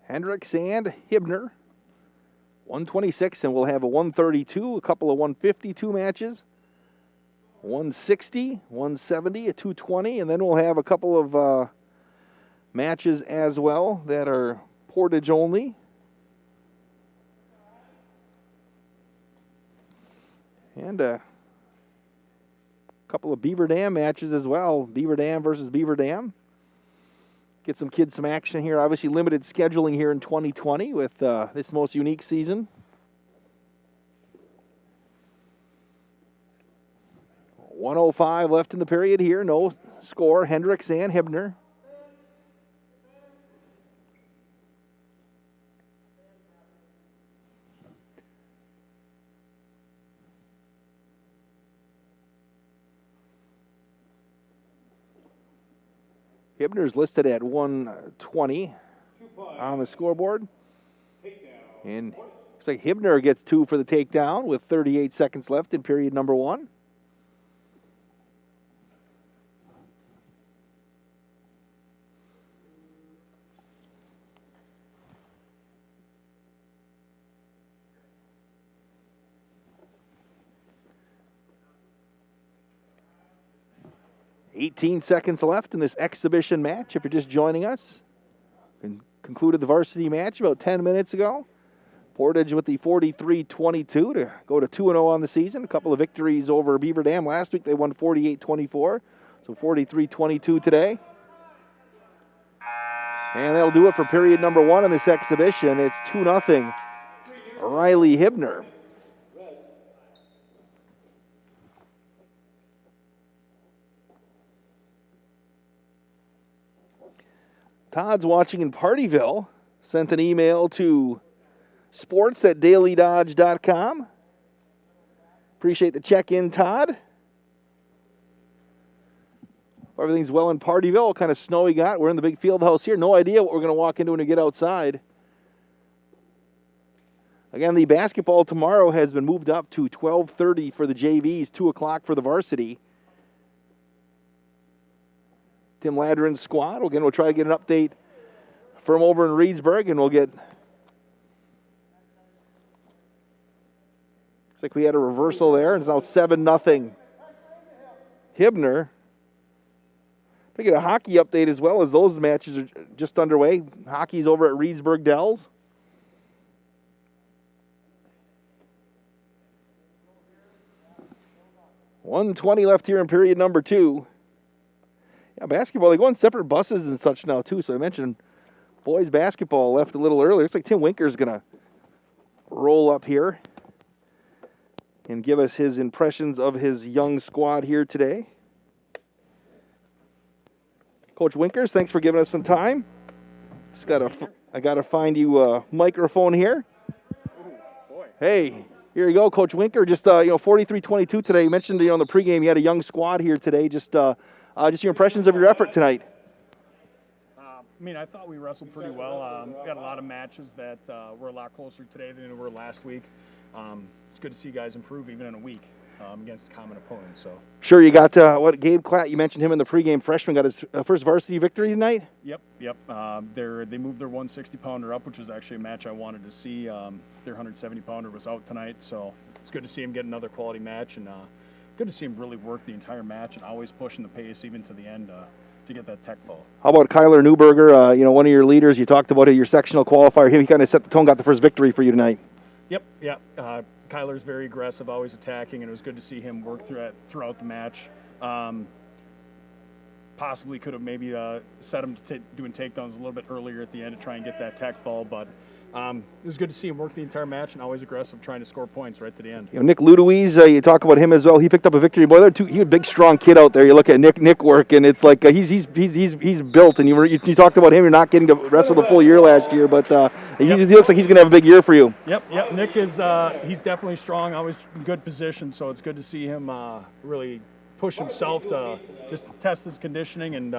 Speaker 1: Hendricks and Hibner. 126, and we'll have a 132, a couple of 152 matches. 160, 170, a 220, and then we'll have a couple of matches as well that are Portage only. And a couple of Beaver Dam matches as well. Beaver Dam versus Beaver Dam. Get some kids some action here. Obviously limited scheduling here in 2020 with this most unique season. .105 left in the period here. No score. Hendricks and Hibner. Hibner's listed at 120 on the scoreboard. And looks like Hibner gets 2 for the takedown with 38 seconds left in period number 1. .18 seconds left in this exhibition match. If you're just joining us, concluded the varsity match about 10 minutes ago. Portage with the 43-22 to go to 2-0 on the season. A couple of victories over Beaver Dam. Last week they won 48-24, so 43-22 today. And that'll do it for period number 1 in this exhibition. It's 2-0 Riley Hibner. Todd's watching in Partyville. Sent an email to sports@dailydodge.com. Appreciate the check-in, Todd. Everything's well in Partyville. What kind of snow we got? We're in the big field house here. No idea what we're going to walk into when we get outside. Again, the basketball tomorrow has been moved up to 12:30 for the JVs, 2 o'clock for the varsity. Tim Ladrin's squad. Again, we'll try to get an update from over in Reedsburg, and we'll get. Looks like we had a reversal there, and it's now 7-0 Hibner. We get a hockey update as well, as those matches are just underway. Hockey's over at Reedsburg Dells. .120 left here in period number 2. Yeah, basketball, they go on separate buses and such now, too. So I mentioned boys basketball left a little earlier. Looks like Tim Winker's going to roll up here and give us his impressions of his young squad here today. Coach Winkers, thanks for giving us some time. I got to find you a microphone here. Hey, here you go, Coach Winker. Just 43-22 today. You mentioned in the pregame you had a young squad here today. Just your impressions of your effort tonight.
Speaker 2: I mean, I thought we wrestled pretty well. We got a lot of matches that were a lot closer today than they were last week. It's good to see guys improve even in a week against common opponents. So.
Speaker 1: Sure, you got Gabe Klatt, you mentioned him in the pregame. Freshman got his first varsity victory tonight?
Speaker 2: Yep. They moved their 160-pounder up, which was actually a match I wanted to see. Their 170-pounder was out tonight, so it's good to see him get another quality match, and good to see him really work the entire match and always pushing the pace even to the end to get that tech fall.
Speaker 1: How about Kyler Newberger, one of your leaders? You talked about your sectional qualifier. He kind of set the tone, got the first victory for you tonight.
Speaker 2: Yep. Kyler's very aggressive, always attacking, and it was good to see him work throughout the match. Possibly could have maybe set him to doing takedowns a little bit earlier at the end to try and get that tech fall, but it was good to see him work the entire match and always aggressive, trying to score points right to the end.
Speaker 1: Nick Ludowies, you talk about him as well. He picked up a victory. Boy, he's a big, strong kid out there. You look at Nick work, and it's like he's built. And you talked about him. You're not getting to wrestle the full year last year, but he looks like he's going to have a big year for you.
Speaker 2: Yep. Nick is he's definitely strong. Always in good position. So it's good to see him really push himself to just test his conditioning and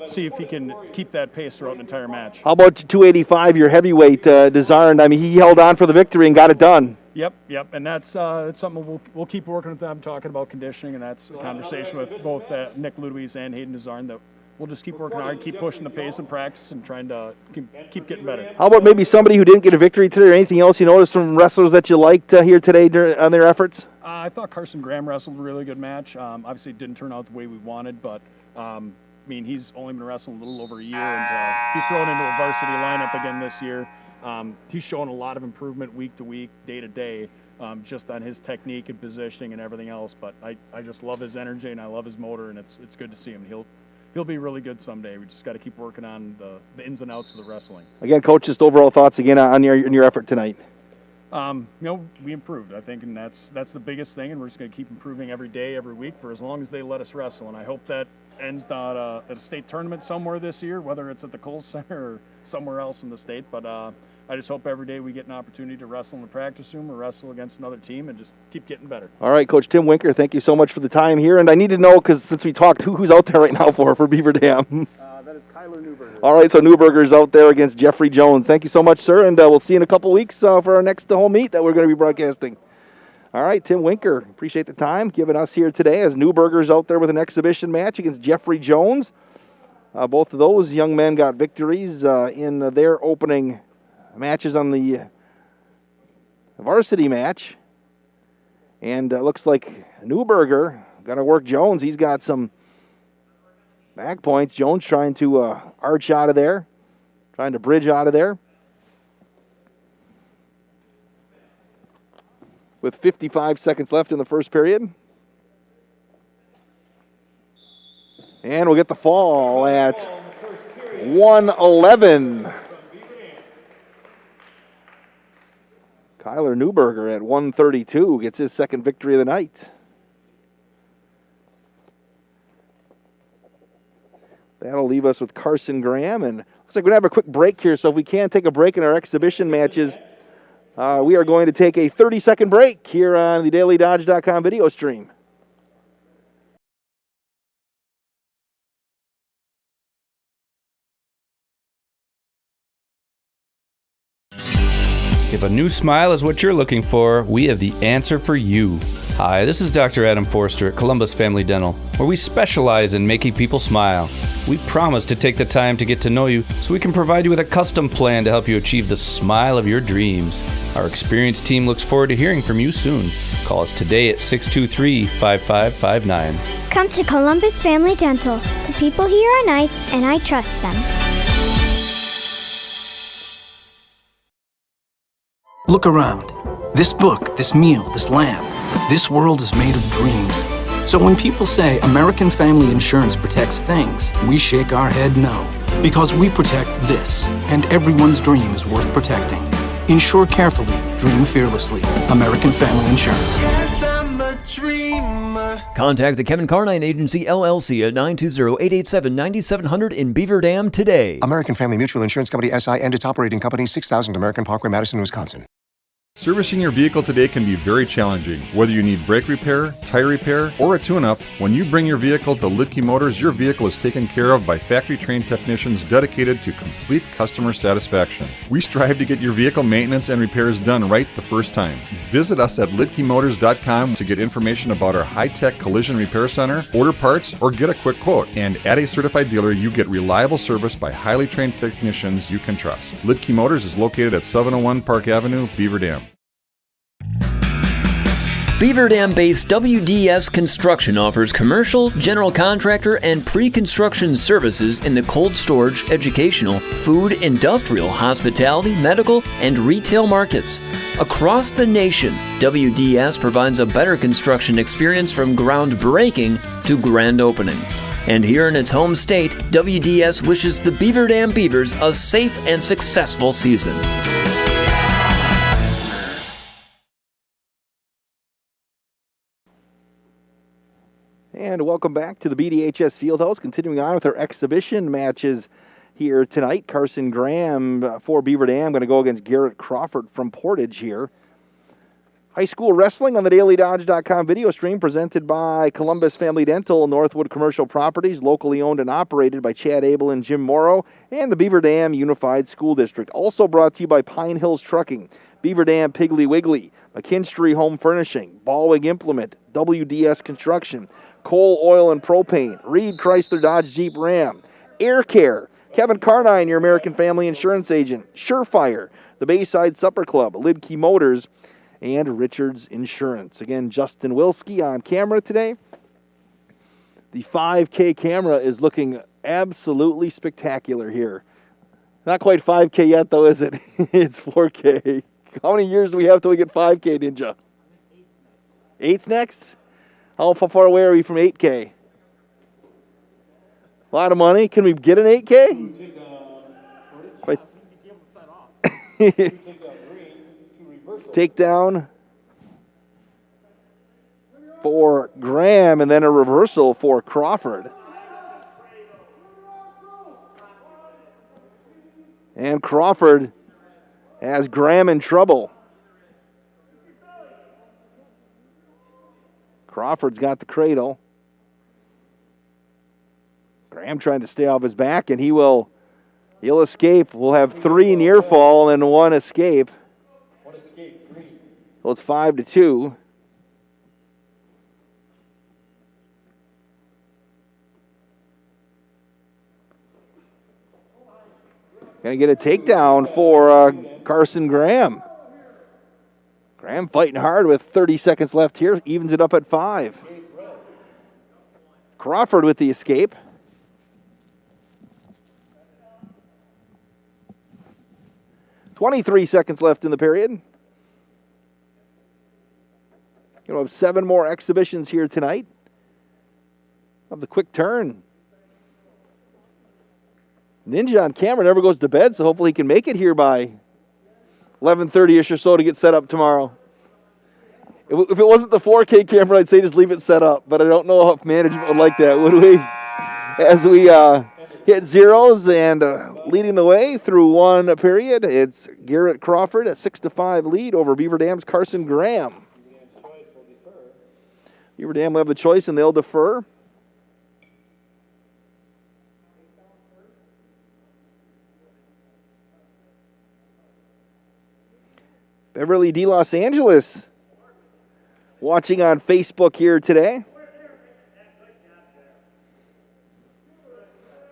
Speaker 2: see if he can keep that pace throughout an entire match.
Speaker 1: How about 285, your heavyweight, Desarn? I mean, he held on for the victory and got it done.
Speaker 2: Yep, and that's something we'll keep working with them, talking about conditioning, and that's a conversation with both Nick Ludowies and Hayden Desarn that we'll just keep working hard, keep pushing the pace in practice, and trying to keep getting better.
Speaker 1: How about maybe somebody who didn't get a victory today, or anything else you noticed from wrestlers that you liked here today on their efforts?
Speaker 2: I thought Carson Graham wrestled a really good match. Obviously, it didn't turn out the way we wanted, but he's only been wrestling a little over a year, and to be thrown into a varsity lineup again this year, he's showing a lot of improvement week to week, day to day, just on his technique and positioning and everything else. But I just love his energy and I love his motor, and it's good to see him. He'll be really good someday. We just got to keep working on the ins and outs of the wrestling.
Speaker 1: Again, Coach, just overall thoughts again on your effort tonight.
Speaker 2: We improved, I think, and that's the biggest thing, and we're just going to keep improving every day, every week, for as long as they let us wrestle. And I hope that ends at a state tournament somewhere this year, whether it's at the Kohl's Center or somewhere else in the state. But I just hope every day we get an opportunity to wrestle in the practice room or wrestle against another team and just keep getting better.
Speaker 1: All right, Coach Tim Winker, thank you so much for the time here. And I need to know, because since we talked, who's out there right now for Beaver Dam?
Speaker 2: That is Kyler Newberger.
Speaker 1: All right, so Newberger's out there against Jeffrey Jones. Thank you so much, sir, and we'll see you in a couple weeks for our next home meet that we're going to be broadcasting. All right, Tim Winker, appreciate the time giving us here today as Newberger's out there with an exhibition match against Jeffrey Jones. Both of those young men got victories in their opening matches on the varsity match. And it looks like Newberger going to work Jones. He's got some back points. Jones trying to arch out of there, trying to bridge out of there. With 55 seconds left in the first period. And we'll get the fall at 111. Kyler Newberger at 132 gets his second victory of the night. That'll leave us with Carson Graham. And looks like we're going to have a quick break here. So if we can take a break in our exhibition matches, we are going to take a 30-second break here on the DailyDodge.com video stream.
Speaker 8: If a new smile is what you're looking for, we have the answer for you. Hi, this is Dr. Adam Forster at Columbus Family Dental, where we specialize in making people smile. We promise to take the time to get to know you so we can provide you with a custom plan to help you achieve the smile of your dreams. Our experienced team looks forward to hearing from you soon. Call us today at 623-5559.
Speaker 7: Come to Columbus Family Dental. The people here are nice, and I trust them.
Speaker 11: Look around. This book, this meal, this lamp, this world is made of dreams. So when people say American Family Insurance protects things, we shake our head no. Because we protect this, and everyone's dream is worth protecting. Insure carefully, dream fearlessly. American Family Insurance.
Speaker 12: Yes, I'm a dreamer.
Speaker 3: Contact the Kevin Carnine Agency, LLC at 920-887-9700 in Beaver Dam today.
Speaker 13: American Family Mutual Insurance Company, SI, and its operating company, 6000 American Parkway, Madison, Wisconsin.
Speaker 10: Servicing your vehicle today can be very challenging. Whether you need brake repair, tire repair, or a tune-up, when you bring your vehicle to Lidke Motors, your vehicle is taken care of by factory-trained technicians dedicated to complete customer satisfaction. We strive to get your vehicle maintenance and repairs done right the first time. Visit us at lidkemotors.com to get information about our high-tech collision repair center, order parts, or get a quick quote. And at a certified dealer, you get reliable service by highly trained technicians you can trust. Lidke Motors is located at 701 Park Avenue, Beaver Dam.
Speaker 3: Beaver Dam-based WDS Construction offers commercial, general contractor, and pre-construction services in the cold storage, educational, food, industrial, hospitality, medical, and retail markets. Across the nation, WDS provides a better construction experience from groundbreaking to grand opening. And here in its home state, WDS wishes the Beaver Dam Beavers a safe and successful season.
Speaker 1: And welcome back to the BDHS Fieldhouse. Continuing on with our exhibition matches here tonight. Carson Graham for Beaver Dam going to go against Garrett Crawford from Portage here. High school wrestling on the DailyDodge.com video stream presented by Columbus Family Dental, Northwood Commercial Properties, locally owned and operated by Chad Abel and Jim Morrow, and the Beaver Dam Unified School District. Also brought to you by Pine Hills Trucking, Beaver Dam Piggly Wiggly, McKinstry Home Furnishing, Ballwig Implement, WDS Construction, Coal, Oil, and Propane, Reed Chrysler Dodge Jeep Ram, Air Care, Kevin Carnine, your American Family Insurance Agent, Surefire, the Bayside Supper Club, Lidke Motors, and Richards Insurance. Again, Justin Wilski on camera today. The 5K camera is looking absolutely spectacular here. Not quite 5K yet, though, is it? It's 4K. How many years do we have till we get 5K, Ninja? 8's next? How far away are we from 8K? A lot of money. Can we get an 8K? Takedown for Graham and then a reversal for Crawford. And Crawford has Graham in trouble. Crawford's got the cradle. Graham trying to stay off his back, and he'll escape. We'll have 3 near fall and 1 escape. So it's 5-2. Gonna get a takedown for Carson Graham. Graham fighting hard with 30 seconds left here. Evens it up at 5. Crawford with the escape. "23 seconds left in the period. Going to have 7 more exhibitions here tonight of the quick turn. Ninja on camera never goes to bed, so hopefully he can make it here by 11:30-ish or so to get set up tomorrow. If it wasn't the 4K camera, I'd say just leave it set up, but I don't know if management would like that, would we? As we hit zeros and leading the way through 1 period, it's Garrett Crawford, a 6-5 lead over Beaver Dam's Carson Graham. Beaver Dam will have the choice and they'll defer. Beverly D. Los Angeles watching on Facebook here today.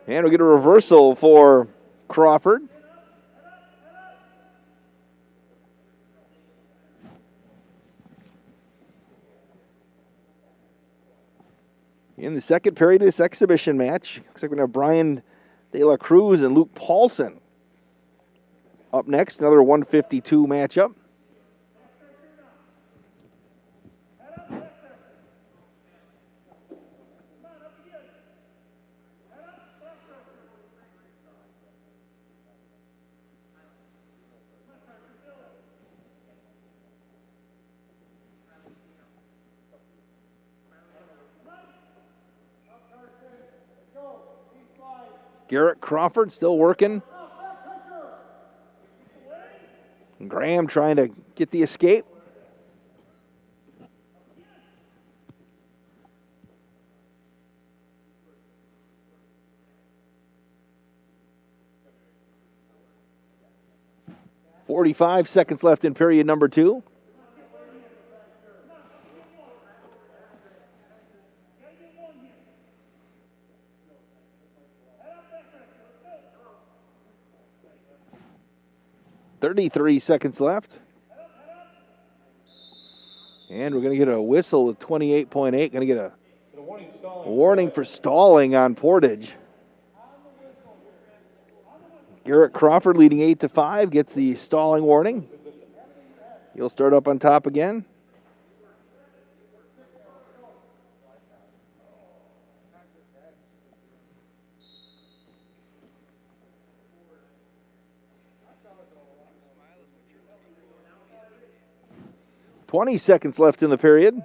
Speaker 1: And we'll get a reversal for Crawford. In the second period of this exhibition match, looks like we're going to have Brian De La Cruz and Luke Paulson up next. Another 152 matchup. Garrett Crawford still working. And Graham Graham trying to get the escape. .45 seconds left in period number 2. .33 seconds left. And we're going to get a whistle with 28.8. Going to get a warning for stalling on Portage. Garrett Crawford leading 8-5 gets the stalling warning. He'll start up on top again. .20 seconds left in the period.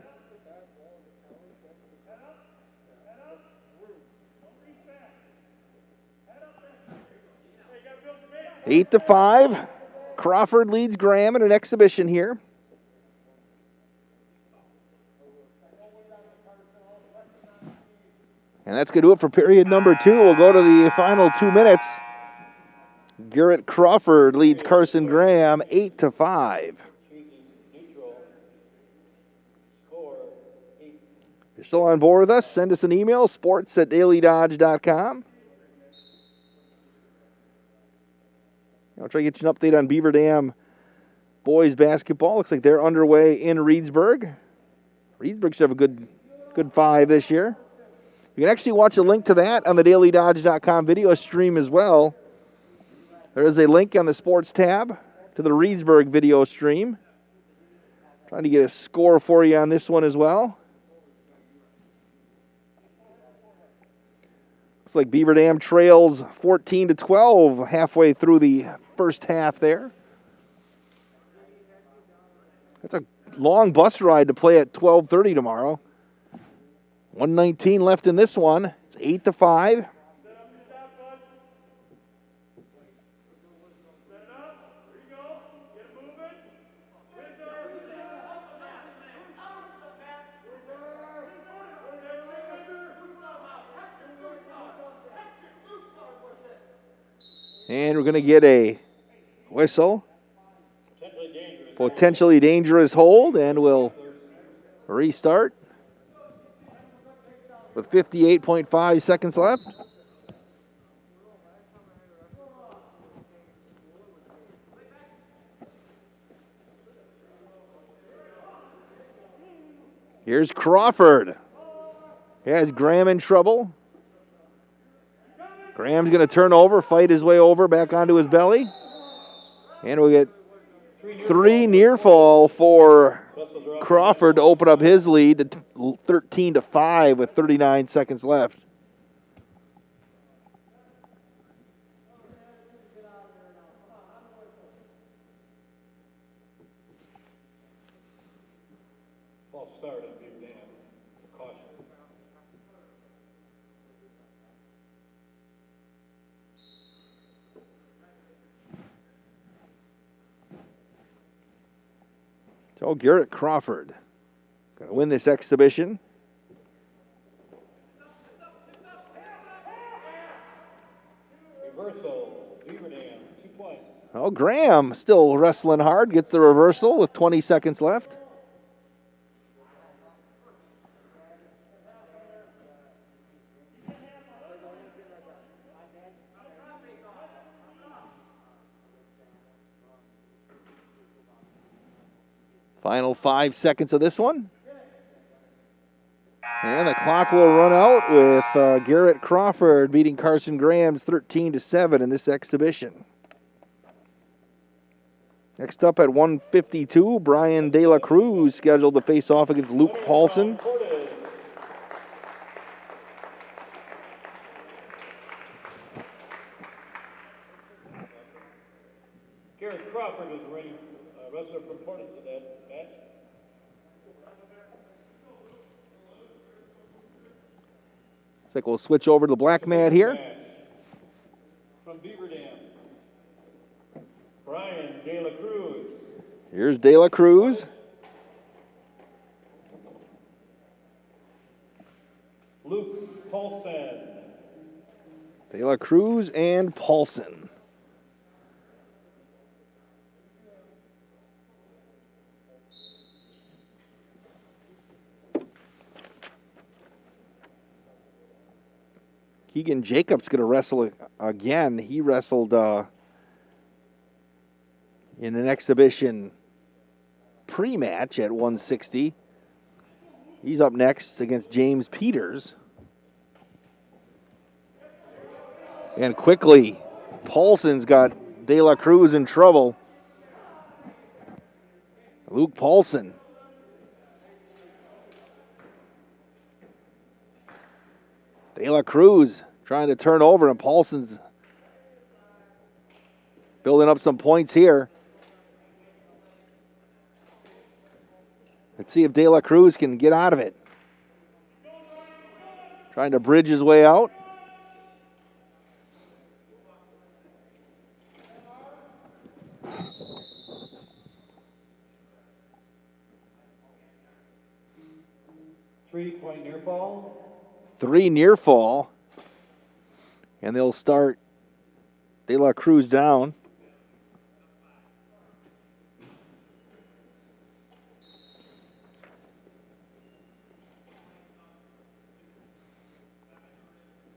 Speaker 1: Eight to 5. Crawford leads Graham in an exhibition here. And that's going to do it for period number 2. We'll go to the final 2 minutes. Garrett Crawford leads Carson Graham 8-5. If you're still on board with us, send us an email, sports@dailydodge.com. I'll try to get you an update on Beaver Dam boys basketball. Looks like they're underway in Reedsburg. Reedsburg should have a good 5 this year. You can actually watch a link to that on the dailydodge.com video stream as well. There is a link on the sports tab to the Reedsburg video stream. Trying to get a score for you on this one as well. Looks like Beaver Dam trails 14-12 halfway through the first half there. That's a long bus ride to play at 12:30 tomorrow. 1:19 left in this one. It's 8-5. And we're going to get a whistle. Potentially dangerous hold, and we'll restart with 58.5 seconds left. Here's Crawford. He has Graham in trouble. Graham's going to turn over, fight his way over, back onto his belly. And we'll get 3 near fall for Crawford to open up his lead to 13-5 with 39 seconds left.
Speaker 22: False start on Beaver Dam. Caution.
Speaker 1: So Garrett Crawford going to win this exhibition.
Speaker 22: Reversal, Beaver Dam, 2 points.
Speaker 1: Oh, Graham still wrestling hard, gets the reversal with 20 seconds left. Final 5 seconds of this one. And the clock will run out with Garrett Crawford beating Carson Graham's 13-7 in this exhibition. Next up at 1:52, Brian De La Cruz scheduled to face off against Luke Paulson.
Speaker 22: Garrett Crawford is a wrestler from Portage in that match.
Speaker 1: Looks like we'll switch over to the black mat here.
Speaker 22: From Beaver Dam, Brian De La Cruz.
Speaker 1: Here's De La Cruz.
Speaker 22: Luke Paulson.
Speaker 1: De La Cruz and Paulson. Keegan Jacobs going to wrestle again. He wrestled in an exhibition pre-match at 160. He's up next against James Peters. And quickly, Paulson's got De La Cruz in trouble. Luke Paulson. De La Cruz trying to turn over, and Paulson's building up some points here. Let's see if De La Cruz can get out of it. Trying to bridge his way out.
Speaker 22: Three-point near fall.
Speaker 1: 3 near fall. And they'll start De La Cruz down.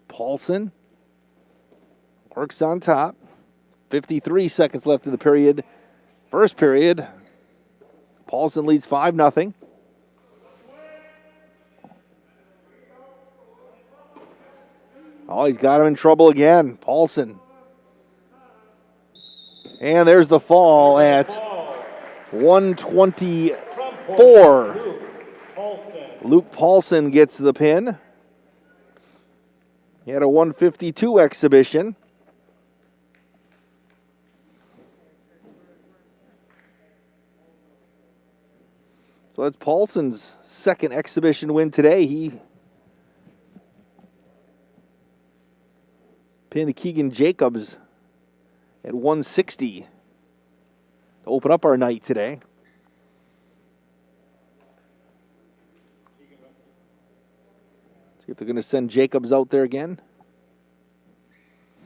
Speaker 1: Paulson works on top. 53 seconds left in the period. First period. Paulson leads 5-0. Oh, he's got him in trouble again. Paulson. And there's the fall at 124. Luke Paulson gets the pin. He had a 152 exhibition. So that's Paulson's second exhibition win today. He pinned Keegan Jacobs at 160 to open up our night today. See if they're going to send Jacobs out there again.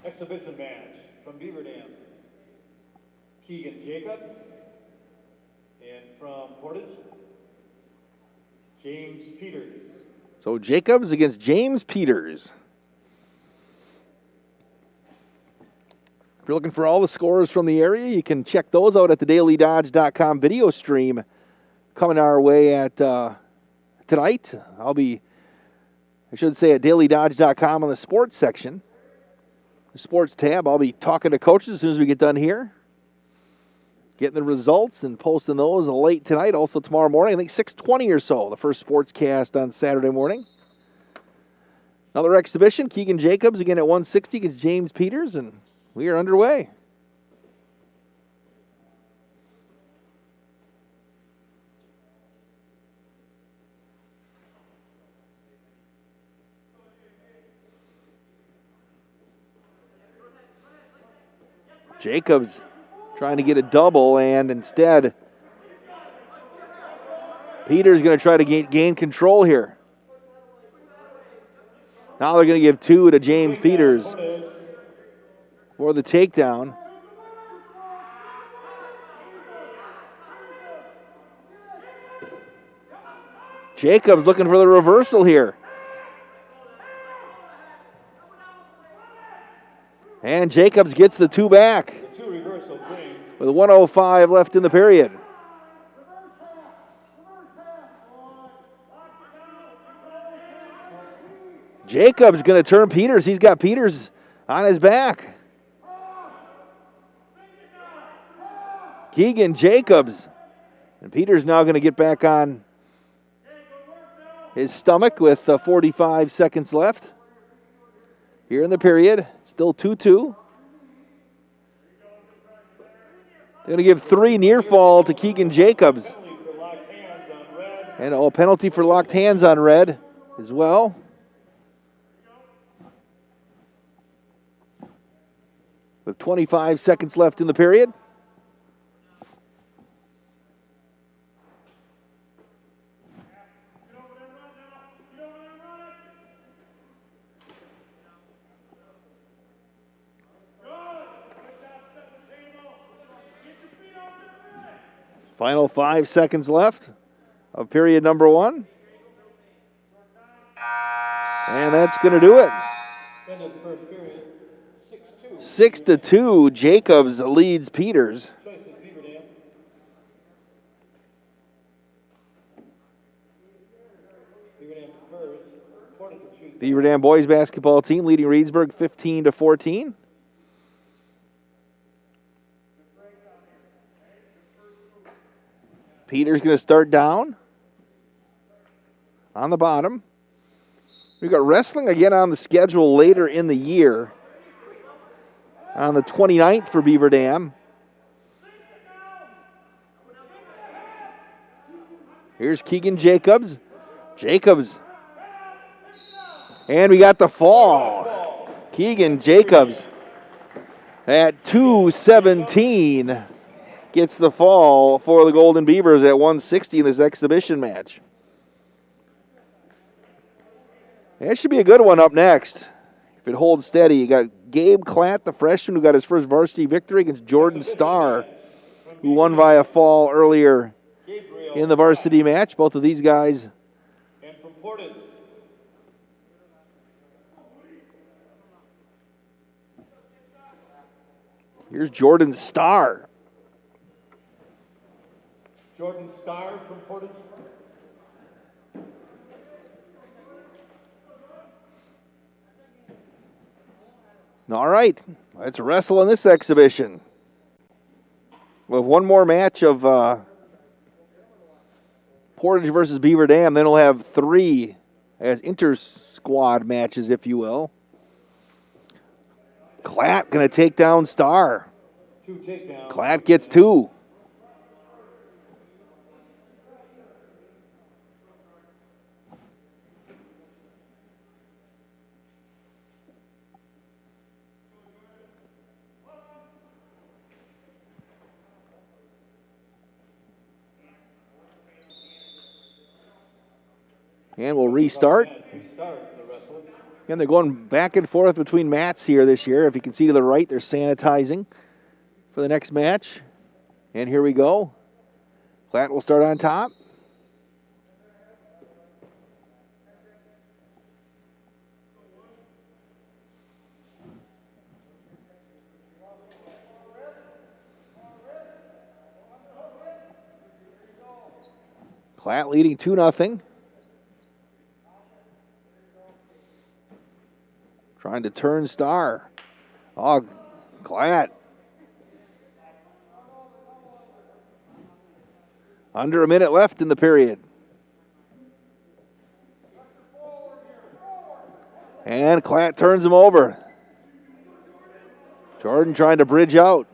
Speaker 22: Exhibition match from Beaver Dam. Keegan Jacobs. And from Portage, James Peters.
Speaker 1: So Jacobs against James Peters. If you're looking for all the scores from the area, you can check those out at the dailydodge.com video stream coming our way at tonight. I should say at dailydodge.com on the sports section. The sports tab. I'll be talking to coaches as soon as we get done here. Getting the results and posting those late tonight. Also tomorrow morning, I think 6:20 or so, the first sports cast on Saturday morning. Another exhibition. Keegan Jacobs again at 160 against James Peters, and we are underway. Jacobs trying to get a double, and instead, Peters going to try to gain control here. Now they're going to give 2 to James Peters for the takedown. Jacobs looking for the reversal here. And Jacobs gets the 2 back with 1:05 left in the period. Jacobs going to turn Peters. He's got Peters on his back. Keegan Jacobs. And Peters now going to get back on his stomach with 45 seconds left here in the period. Still 2-2. They're going to give 3 near fall to Keegan Jacobs. And a penalty for locked hands on red as well. With 25 seconds left in the period. Final 5 seconds left of period number 1. And that's going to do it.
Speaker 22: End of the first period.
Speaker 1: 6-2. 6-2. Jacobs leads Peters.
Speaker 22: Choices, Beaver Dam. Beaver Dam defers. Portage will choose.
Speaker 1: Beaver Dam boys basketball team leading Reedsburg 15-14. Peters going to start down on the bottom. We've got wrestling again on the schedule later in the year. On the 29th for Beaver Dam. Here's Keegan Jacobs. Jacobs. And we got the fall. Keegan Jacobs at 2:17 gets the fall for the Golden Beavers at 160 in this exhibition match. That should be a good one up next. If it holds steady, you got Gabe Klatt, the freshman, who got his first varsity victory against Jordan Starr, who won via fall earlier in the varsity match. Both of these guys.
Speaker 22: And from Portage.
Speaker 1: Here's Jordan Starr.
Speaker 22: Jordan Starr from Portage.
Speaker 1: All right, let's wrestle in this exhibition. We'll have one more match of Portage versus Beaver Dam. Then we'll have 3 as inter-squad matches, if you will. Klatt going to take down Starr.
Speaker 22: 2 takedowns.
Speaker 1: Klatt gets 2. And we'll restart. And they're going back and forth between mats here this year. If you can see to the right, they're sanitizing for the next match. And here we go. Klatt will start on top. Klatt leading 2-0. Trying to turn Starr. Oh, Klatt. Under a minute left in the period. And Klatt turns him over. Jordan trying to bridge out.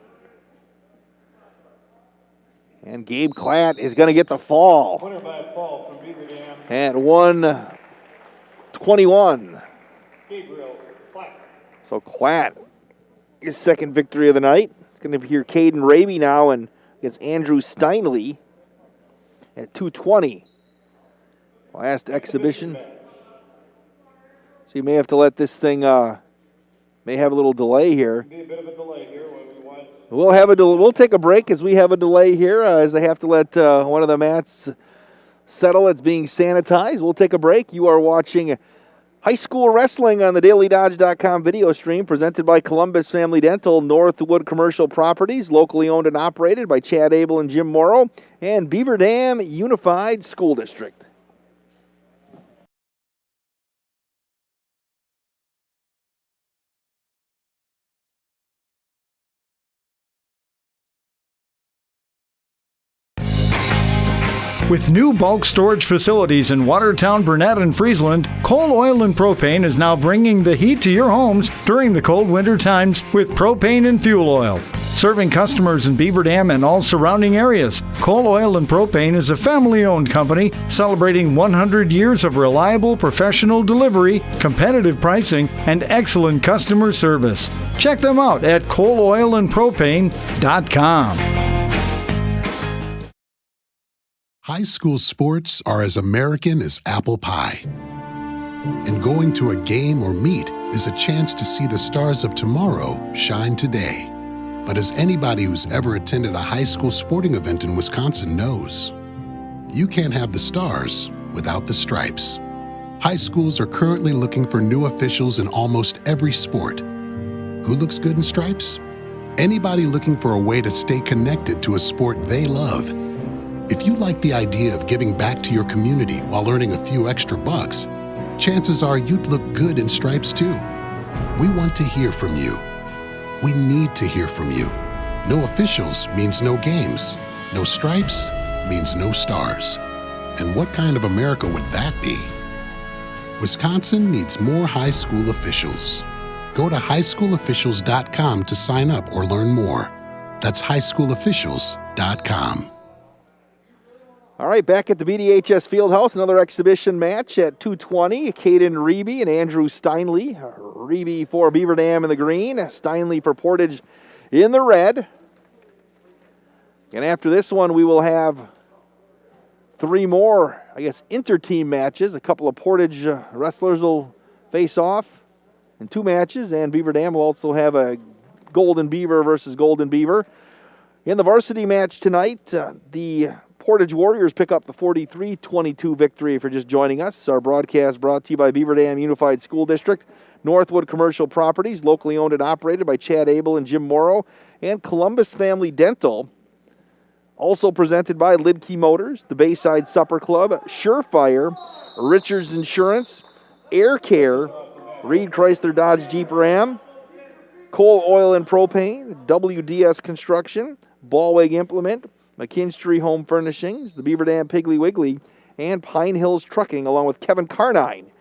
Speaker 1: And Gabe Klatt is going to get the fall.
Speaker 22: Winner by a fall from Beaver Dam.
Speaker 1: At 1:21.
Speaker 22: Gabriel Klatt.
Speaker 1: So Klatt, his second victory of the night. It's going to be here Caden Raby now and against Andrew Steinley at 2:20. Last exhibition. So you may have to let this thing, may have a little delay here.
Speaker 22: Be a bit of a delay here when we watch.
Speaker 1: We'll take a break as we have a delay here as they have to let one of the mats settle. It's being sanitized. We'll take a break. You are watching high school wrestling on the DailyDodge.com video stream presented by Columbus Family Dental, Northwood Commercial Properties, locally owned and operated by Chad Abel and Jim Morrow, and Beaver Dam Unified School District.
Speaker 5: With new bulk storage facilities in Watertown, Burnett, and Friesland, Coal Oil and Propane is now bringing the heat to your homes during the cold winter times with propane and fuel oil. Serving customers in Beaver Dam and all surrounding areas, Coal Oil and Propane is a family-owned company celebrating 100 years of reliable professional delivery, competitive pricing, and excellent customer service. Check them out at coaloilandpropane.com.
Speaker 4: High school sports are as American as apple pie. And going to a game or meet is a chance to see the stars of tomorrow shine today. But as anybody who's ever attended a high school sporting event in Wisconsin knows, you can't have the stars without the stripes. High schools are currently looking for new officials in almost every sport. Who looks good in stripes? Anybody looking for a way to stay connected to a sport they love. If you like the idea of giving back to your community while earning a few extra bucks, chances are you'd look good in stripes too. We want to hear from you. We need to hear from you. No officials means no games. No stripes means no stars. And what kind of America would that be? Wisconsin needs more high school officials. Go to highschoolofficials.com to sign up or learn more. That's highschoolofficials.com.
Speaker 1: All right, back at the BDHS Fieldhouse, another exhibition match at 2:20. Caden Reeby and Andrew Steinley. Reeby for Beaver Dam in the green, Steinley for Portage in the red. And after this one, we will have 3 more, inter-team matches. A couple of Portage wrestlers will face off in 2 matches, and Beaver Dam will also have a Golden Beaver versus Golden Beaver. In the varsity match tonight, the Portage Warriors pick up the 43-22 victory. If you're just joining us, our broadcast brought to you by Beaver Dam Unified School District, Northwood Commercial Properties, locally owned and operated by Chad Abel and Jim Morrow, and Columbus Family Dental. Also presented by Lidkey Motors, the Bayside Supper Club, Surefire, Richards Insurance, Air Care, Reed Chrysler Dodge Jeep Ram, Coal Oil and Propane, WDS Construction, Ballweg Implement, McKinstry Home Furnishings, the Beaver Dam Piggly Wiggly, and Pine Hills Trucking, along with Kevin Carnine,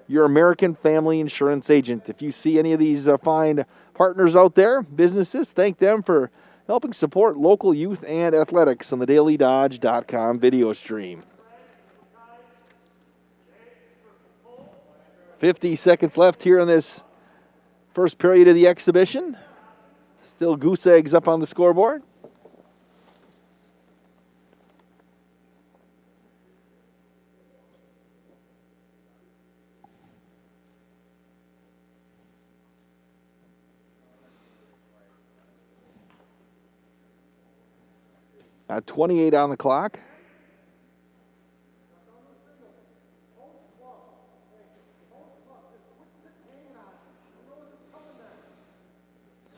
Speaker 1: your American Family Insurance agent. If you see any of these fine partners out there, businesses, thank them for helping support local youth and athletics on the DailyDodge.com video stream. 50 seconds left here in this first period of the exhibition. Still goose eggs up on the scoreboard. At 28 on the clock.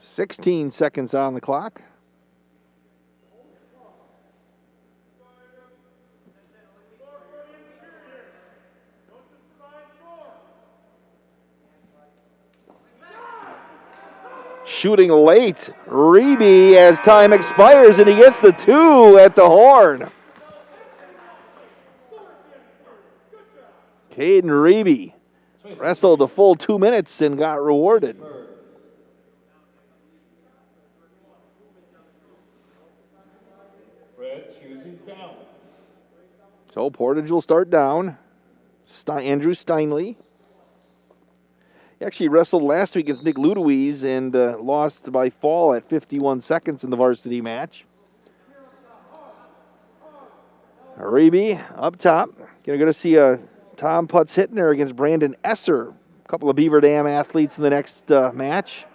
Speaker 1: $16 seconds on the clock. Shooting late, Reeby, as time expires, and he gets the 2 at the horn. Caden Reeby wrestled the full 2 minutes and got rewarded. So Portage will start down. Andrew Steinley. He actually wrestled last week against Nick Ludowies and lost by fall at 51 seconds in the varsity match. Reeby up top. Going to see Tom Putz Hittner against Brandon Esser. A couple of Beaver Dam athletes in the next match.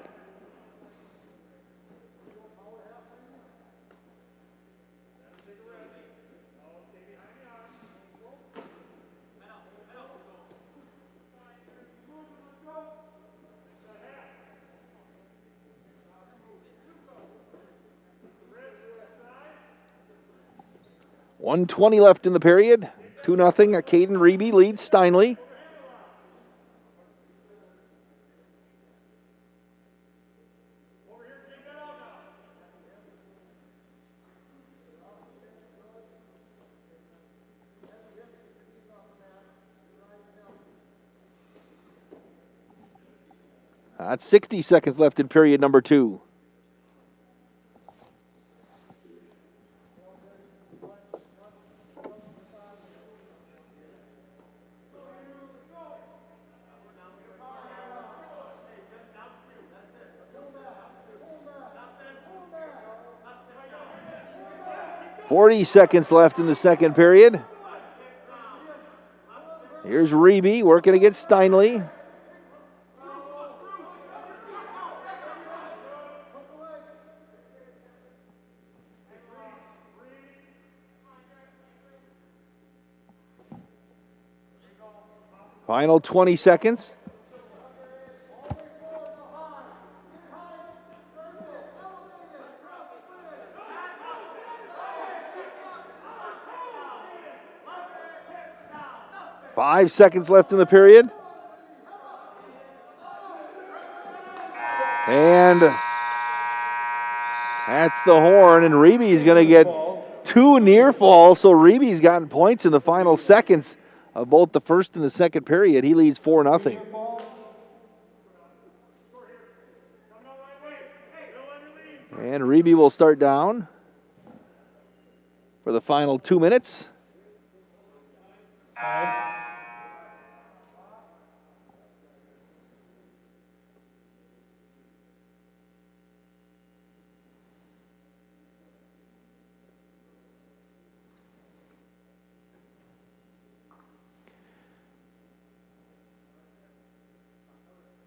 Speaker 1: .120 left in the period. 2-0. Caden Reeby leads Steinley. That's 60 seconds left in period number 2. .40 seconds left in the second period. Here's Reeby working against Steinley. Final 20 seconds. Five seconds left in the period. And that's the horn, and Reeby's going to get 2 near falls, so Reeby's gotten points in the final seconds of both the first and the second period. He leads 4-0. And Reeby will start down for the final 2 minutes.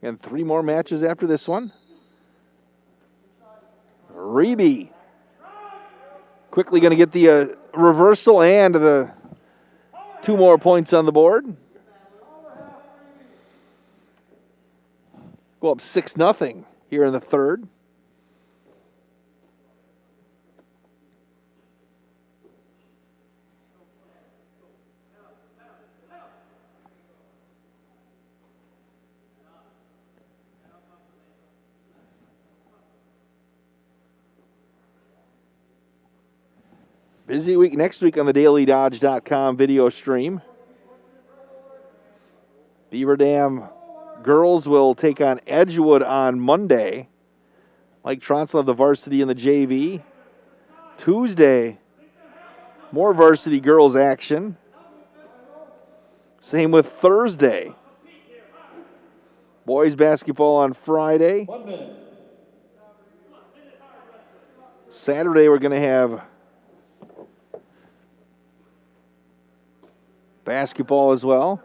Speaker 1: And 3 more matches after this one. Reeby quickly going to get the reversal and the 2 more points on the board. Go up 6-0 here in the third. Busy week next week on the DailyDodge.com video stream. Beaver Dam girls will take on Edgewood on Monday. Mike Tronsel of the varsity and the JV. Tuesday, more varsity girls action. Same with Thursday. Boys basketball on Friday.
Speaker 22: 1 minute.
Speaker 1: Saturday we're going to have basketball as well.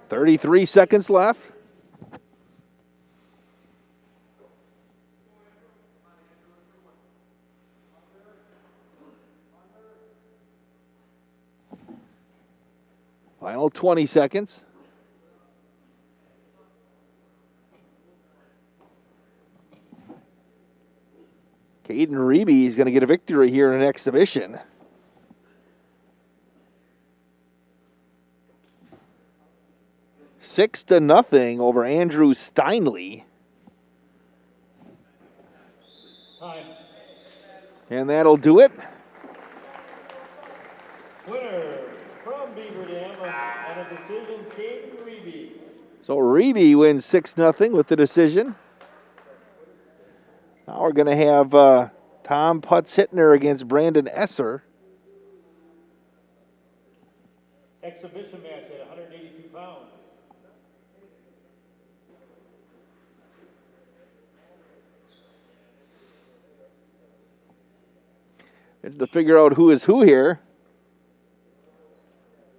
Speaker 1: .33 seconds left. Final 20 seconds. Caden Reeby is going to get a victory here in an exhibition. Six to nothing over Andrew Steinley.
Speaker 22: Time.
Speaker 1: And that'll do it.
Speaker 22: Winner from Beaver Dam on a decision, Caden Reeby.
Speaker 1: So Reeby wins 6-0 with the decision. Now we're going to have Tom Putz-Hittner against Brandon Esser.
Speaker 22: Exhibition match at 182 pounds.
Speaker 1: To figure out who is who here.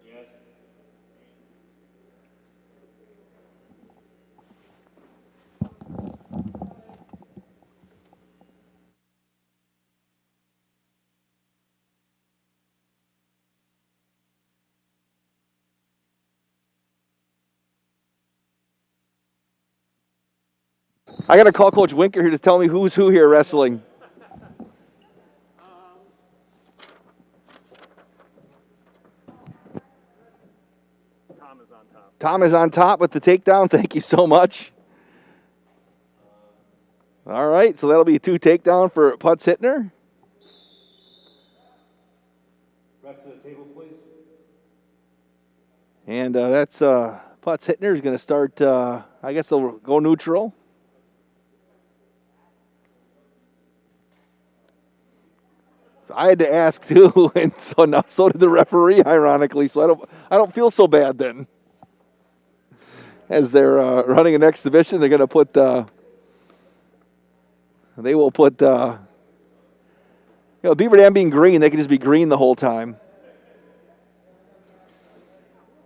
Speaker 22: Yes.
Speaker 1: I got to call Coach Winker here to tell me who's who here wrestling. Tom is on top with the takedown. Thank you so much. All right, so that'll be 2 takedown for Putz-Hittner.
Speaker 22: Ref to the table, please.
Speaker 1: And that's Putz-Hittner is going to start, I guess they'll go neutral. So I had to ask too, and so did the referee, ironically. So I don't feel so bad then. As they're running an exhibition, they're going to put, they will put, Beaver Dam being green, they can just be green the whole time.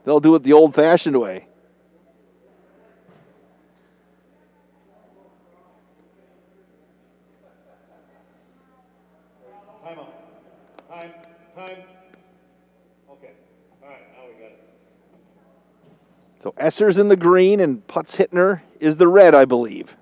Speaker 1: They'll do it the old-fashioned way.
Speaker 22: Time. Okay. All right, now we got it.
Speaker 1: So Esser's in the green and Putz Hittner is the red, I believe.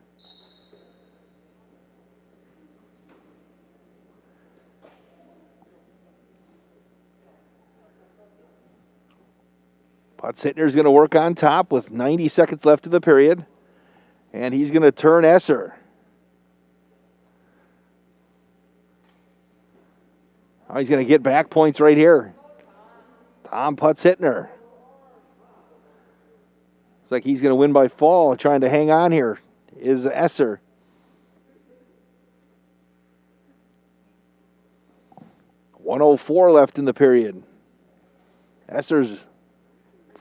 Speaker 1: Putz Hittner's going to work on top with 90 seconds left of the period. And he's going to turn Esser. Oh, he's going to get back points right here. Tom Putz Hittner. It's like he's going to win by fall. Trying to hang on here is Esser. .104 left in the period. Esser's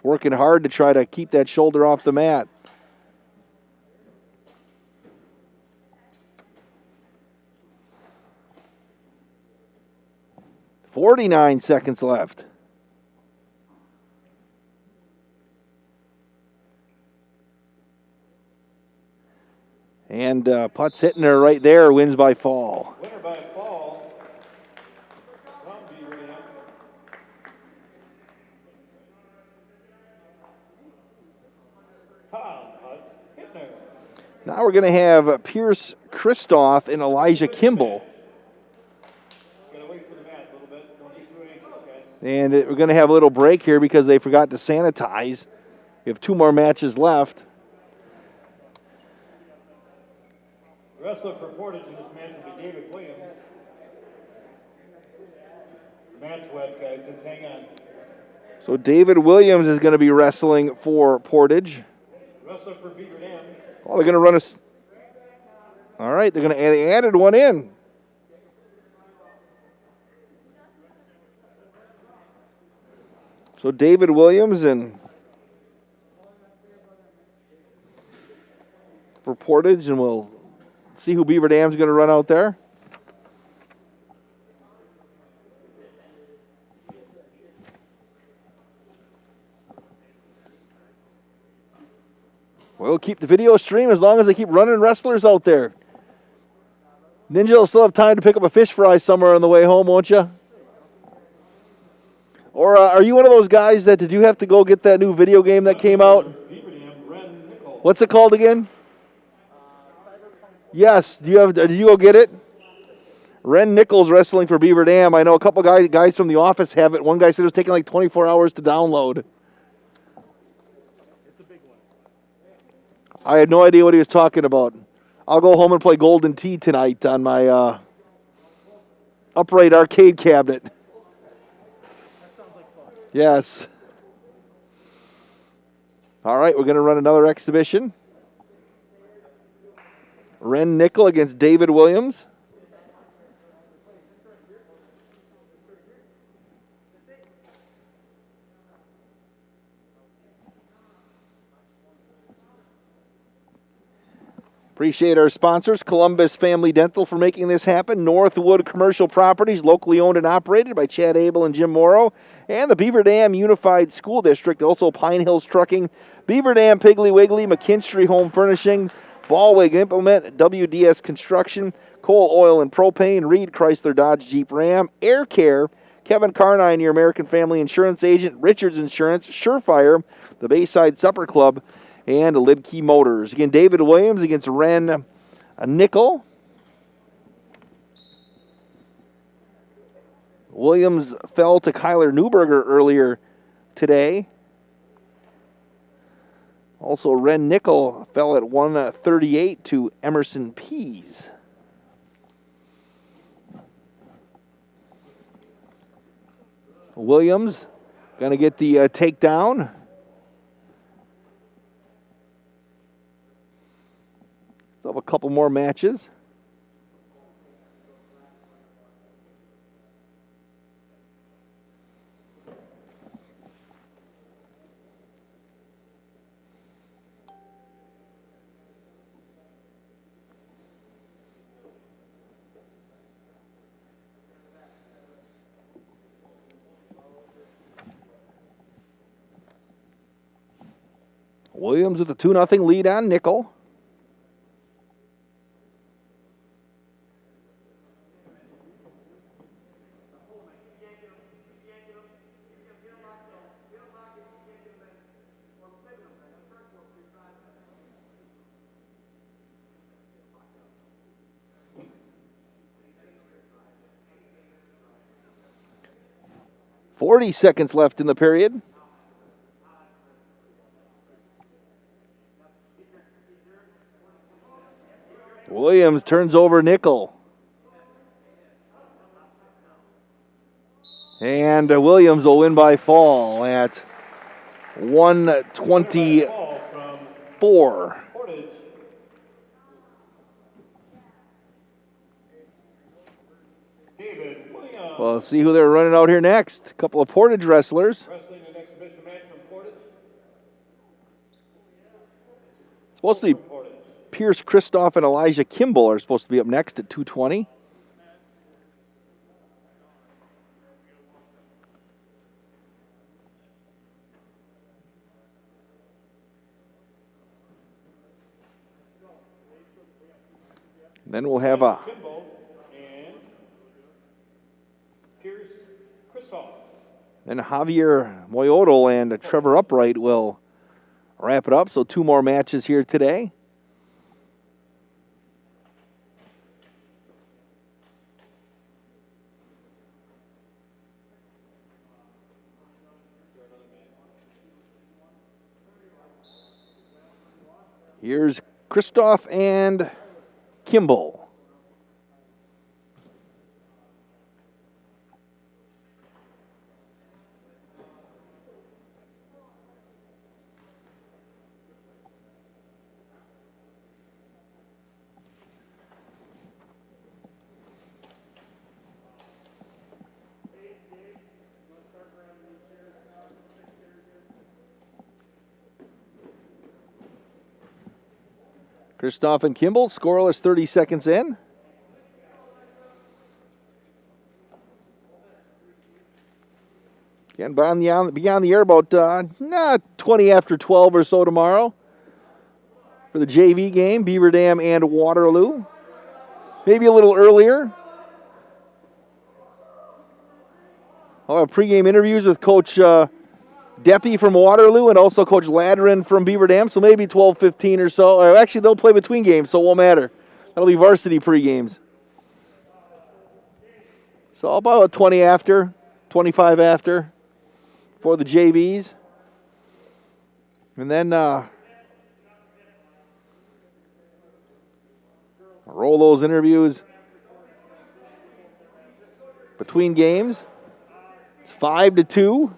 Speaker 1: working hard to try to keep that shoulder off the mat. .49 seconds left. And Putz Hittner right there wins by fall.
Speaker 22: Winner by fall from Beaver Dam. Tom Putz Hittner.
Speaker 1: Now we're going to have Pierce Christoph and Elijah Kimball. And we're going to have a little break here because they forgot to sanitize. We have 2 more matches left.
Speaker 22: The wrestler for Portage in this match will be David Williams. Mat's wet, guys. Just hang on.
Speaker 1: So David Williams is going to be wrestling for Portage.
Speaker 22: Wrestler for Beaver Dam.
Speaker 1: Oh, they're going to run a... All right, they added one in. So David Williams and for Portage, and we'll see who Beaver Dam's going to run out there. We'll keep the video stream as long as they keep running wrestlers out there. Ninja will still have time to pick up a fish fry somewhere on the way home, won't you? Or are you one of those guys that did you have to go get that new video game that came out? What's it called again? Yes. Did you go get it? Ren Nichols wrestling for Beaver Dam. I know a couple guys from the office have it. One guy said it was taking like 24 hours to download.
Speaker 22: It's a big one.
Speaker 1: I had no idea what he was talking about. I'll go home and play Golden Tee tonight on my upright arcade cabinet. Yes. All right, we're going to run another exhibition. Ren Nickel against David Williams. Appreciate our sponsors, Columbus Family Dental, for making this happen. Northwood Commercial Properties, locally owned and operated by Chad Abel and Jim Morrow. And the Beaver Dam Unified School District, also Pine Hills Trucking, Beaver Dam Piggly Wiggly, McKinstry Home Furnishings, Ballwig Implement, WDS Construction, Coal Oil and Propane, Reed Chrysler Dodge Jeep Ram, Air Care, Kevin Carnine, your American Family Insurance Agent, Richards Insurance, Surefire, the Bayside Supper Club, and Lidkey Motors. Again, David Williams against Ren Nickel. Williams fell to Kyler Newberger earlier today. Also, Ren Nickel fell at 138 to Emerson Pease. Williams going to get the takedown. Still have a couple more matches. Williams with a 2-0 lead on Nickel. .40 seconds left in the period. Williams turns over Nickel. And Williams will win by fall at 124. Well, see who they're running out here next. A couple of Portage wrestlers.
Speaker 22: Wrestling an exhibition match from Portage.
Speaker 1: It's supposed to be Pierce Christoph and Elijah Kimball are supposed to be up next at 220. Then we'll have a then Javier Moyodal and Trevor Upright will wrap it up. So 2 more matches here today. Here's Christoph and Kimball. Christoph and Kimball, scoreless 30 seconds in. Again, be on the air about 20 after 12 or so tomorrow for the JV game, Beaver Dam and Waterloo. Maybe a little earlier. I'll have pregame interviews with Coach Deppy from Waterloo and also Coach Ladrin from Beaver Dam, so maybe 12:15 or so. Or actually, they'll play between games, so it won't matter. That'll be varsity pregames. So about 20 after, 25 after for the JVs. And then roll those interviews between games. It's 5-2.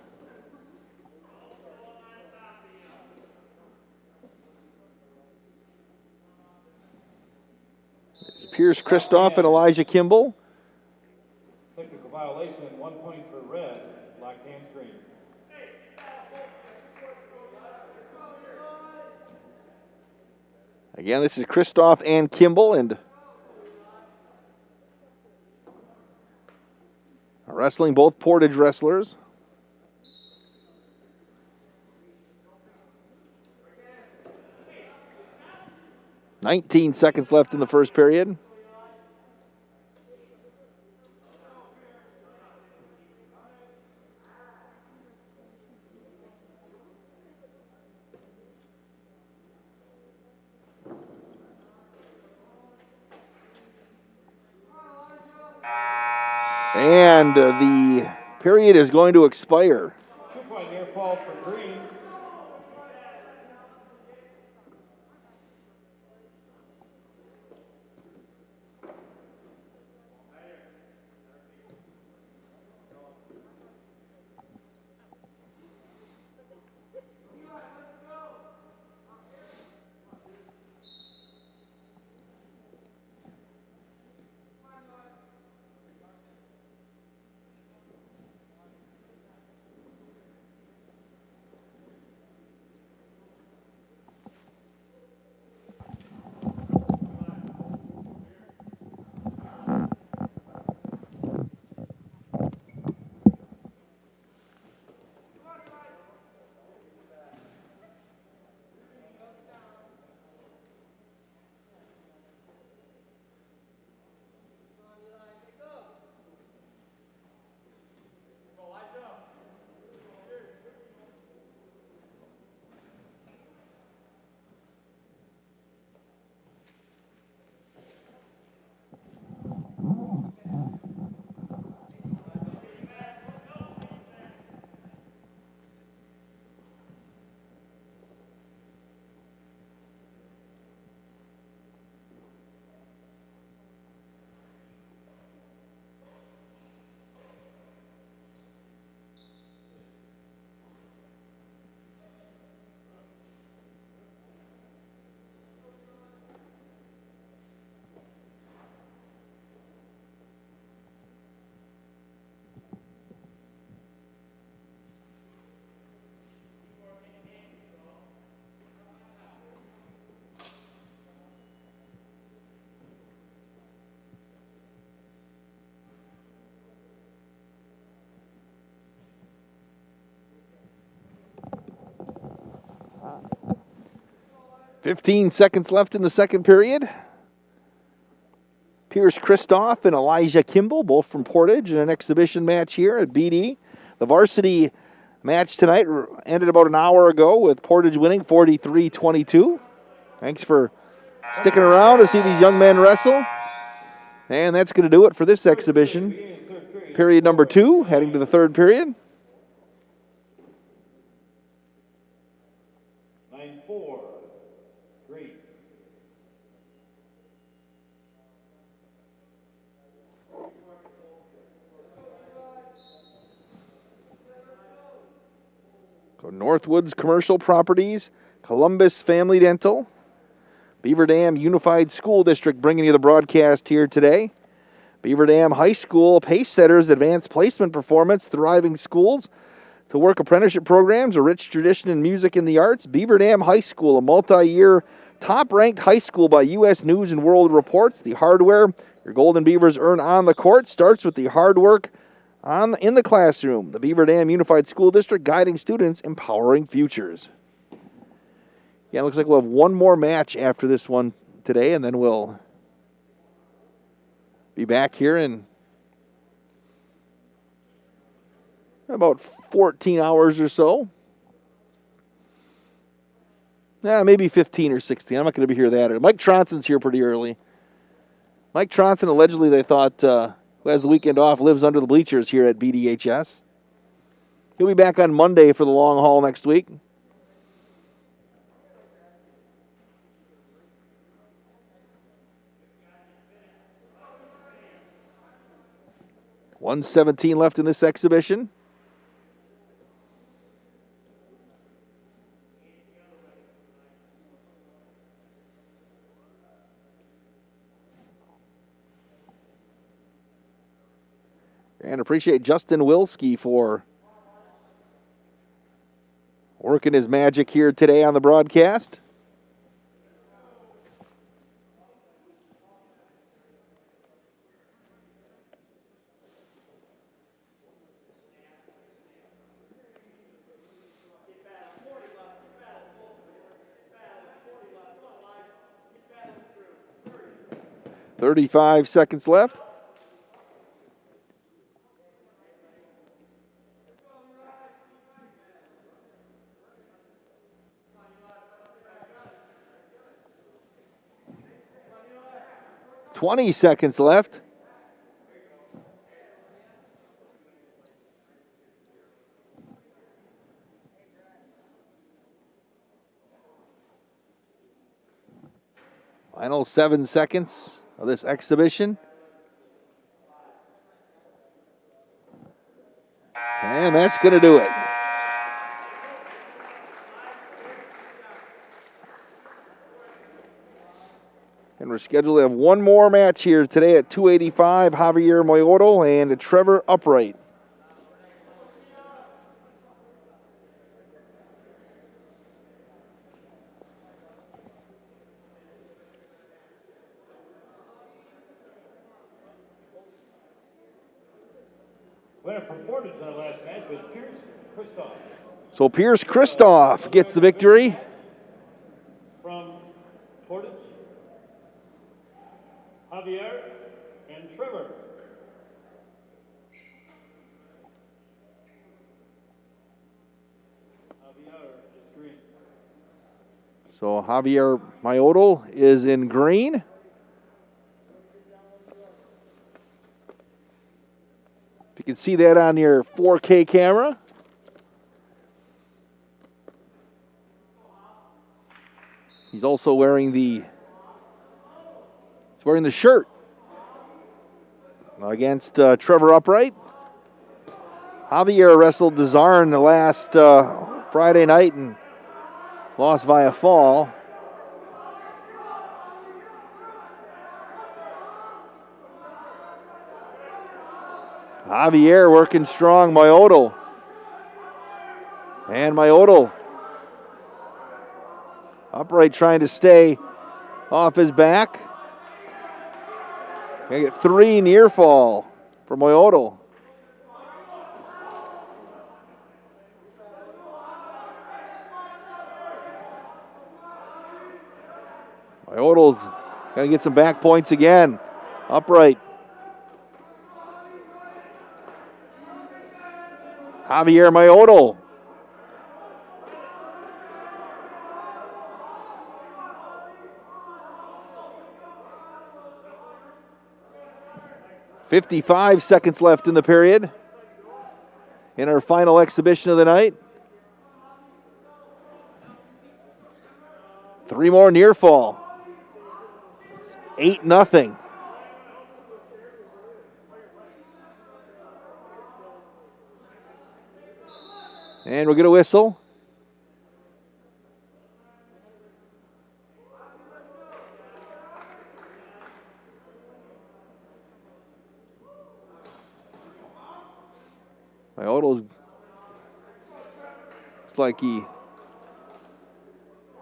Speaker 1: It's Pierce Christoph and Elijah Kimball.
Speaker 22: Technical violation, 1 point for red, black hands green.
Speaker 1: Again, this is Christoph and Kimball, and wrestling both Portage wrestlers. .19 seconds left in the first period. And the period is going to expire.
Speaker 22: 2-point near fall for green.
Speaker 1: 15 seconds left in the second period. Pierce Christoph and Elijah Kimball, both from Portage, in an exhibition match here at BD. The varsity match tonight ended about an hour ago with Portage winning 43-22. Thanks for sticking around to see these young men wrestle. And that's going to do it for this exhibition. Period number 2, heading to the third period.
Speaker 22: 9-4, great.
Speaker 1: Go Northwoods Commercial Properties, Columbus Family Dental, Beaver Dam Unified School District bringing you the broadcast here today. Beaver Dam High School Pace Setters Advanced Placement Performance, thriving schools to work apprenticeship programs, a rich tradition in music and the arts. Beaver Dam High School, a multi-year top-ranked high school by U.S. News and World Reports. The hardware your Golden Beavers earn on the court starts with the hard work in the classroom. The Beaver Dam Unified School District, guiding students, empowering futures. Yeah, it looks like we'll have one more match after this one today, and then we'll be back here in about 14 hours or so. Yeah, maybe 15 or 16. I'm not going to be here that early. Mike Tronson's here pretty early. Mike Tronson, allegedly, they thought, who has the weekend off, lives under the bleachers here at BDHS. He'll be back on Monday for the long haul next week. $1:17 left in this exhibition. And appreciate Justin Wilski for working his magic here today on the broadcast. $35 seconds left. $20 left. Final 7 seconds of this exhibition. And that's going to do it. And we're scheduled to have one more match here today at 285, Javier Moyotto and Trevor Upright.
Speaker 22: Winner from Portage in the last match was Pierce Christoph.
Speaker 1: So Pierce Christoph gets the victory.
Speaker 22: From Portage, Javier and Trevor. Javier is green.
Speaker 1: So Javier Moyotto is in green. If you can see that on your 4K camera. He's also wearing the shirt against Trevor Upright. Javier wrestled Desarn the last Friday night and lost via fall. Javier working strong, Moyotto. And Moyotto Upright trying to stay off his back. Gonna get 3 near fall for Moyotto. Myodal's going to get some back points again. Upright. Javier Myodal. .55 seconds left in the period. In our final exhibition of the night. 3 more near fall. It's 8-0. And we'll get a whistle. Myodal's looks like he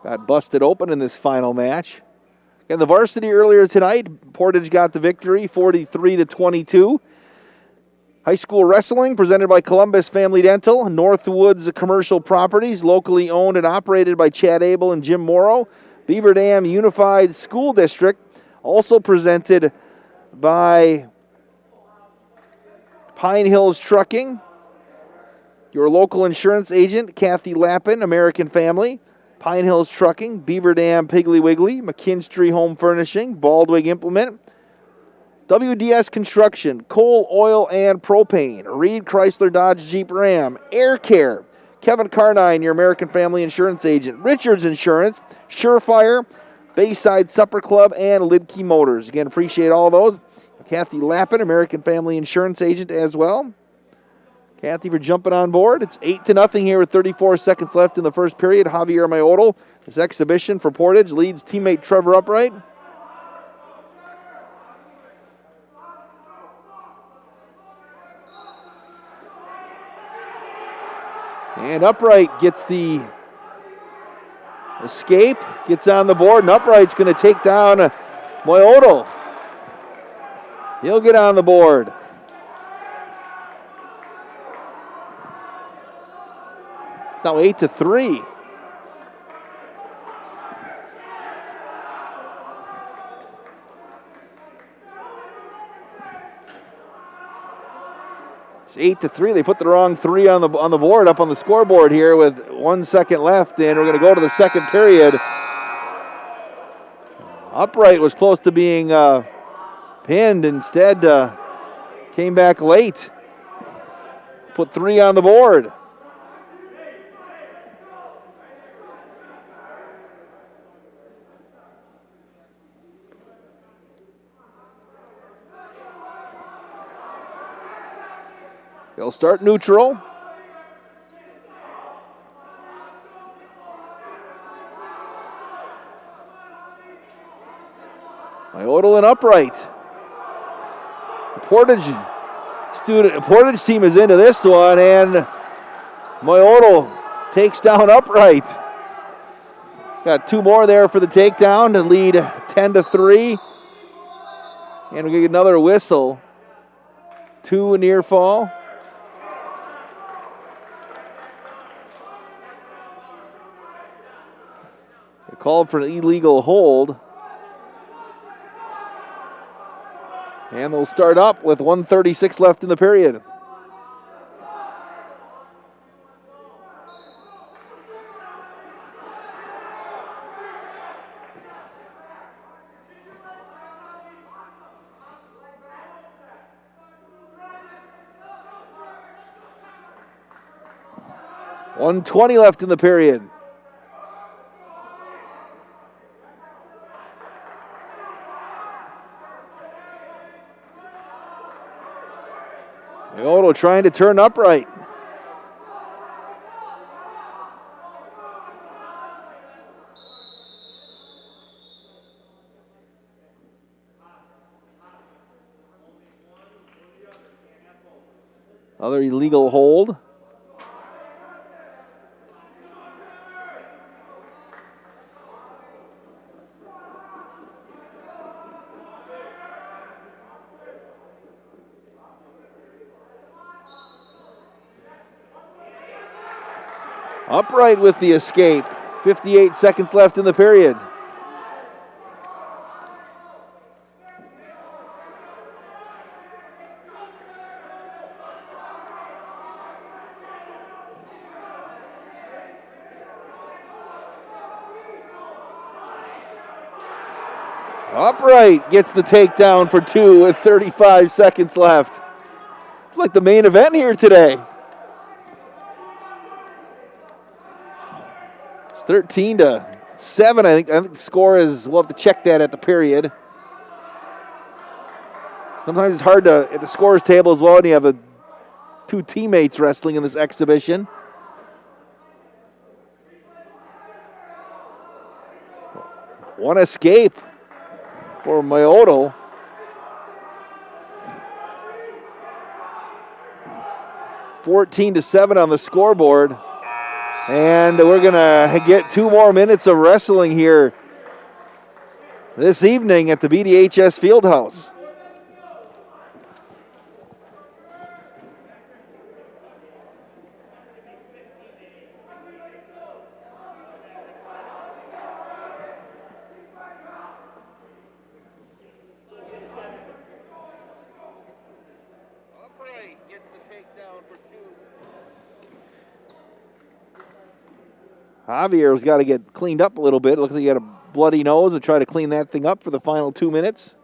Speaker 1: got busted open in this final match. And the varsity earlier tonight, Portage got the victory, 43-22. High school wrestling presented by Columbus Family Dental, Northwoods Commercial Properties, locally owned and operated by Chad Abel and Jim Morrow. Beaver Dam Unified School District, also presented by Pine Hills Trucking. Your local insurance agent, Kathy Lappin, American Family. Pine Hills Trucking, Beaver Dam Piggly Wiggly, McKinstry Home Furnishing, Baldwig Implement, WDS Construction, Coal, Oil, and Propane, Reed Chrysler Dodge Jeep Ram, Air Care, Kevin Carnine, your American Family Insurance Agent, Richards Insurance, Surefire, Bayside Supper Club, and Lidkey Motors. Again, appreciate all those. Kathy Lappin, American Family Insurance Agent as well. Kathy for jumping on board. It's 8-0 here with 34 seconds left in the first period. Javier Myodal, this exhibition for Portage, leads teammate Trevor Upright. And Upright gets the escape, gets on the board, and Upright's going to take down Myodal. He'll get on the board. It's now 8-3. It's 8-3. They put the wrong 3 on the board up on the scoreboard here with 1 second left, and we're going to go to the second period. Upright was close to being pinned. Instead, came back late. Put 3 on the board. They'll start neutral. Myodal and Upright. Portage team is into this one, and Myodal takes down Upright. Got 2 more there for the takedown to lead 10-3. And we get another whistle. 2 near fall. They called for an illegal hold. And they'll start up with 1:36 left in the period. $1:20 left in the period. Myodal trying to turn Upright. Another illegal hold. Upright with the escape. 58 seconds left in the period. Upright gets the takedown for 2 with 35 seconds left. It's like the main event here today. It's 13-7. I think the score is, we'll have to check that at the period. Sometimes it's hard to, at the scores table as well, and you have two teammates wrestling in this exhibition. One escape for Mayoto. It's 14-7 on the scoreboard. And we're going to get 2 more minutes of wrestling here this evening at the BDHS Fieldhouse. Javier's got to get cleaned up a little bit. Looks like he got a bloody nose and try to clean that thing up for the final 2 minutes.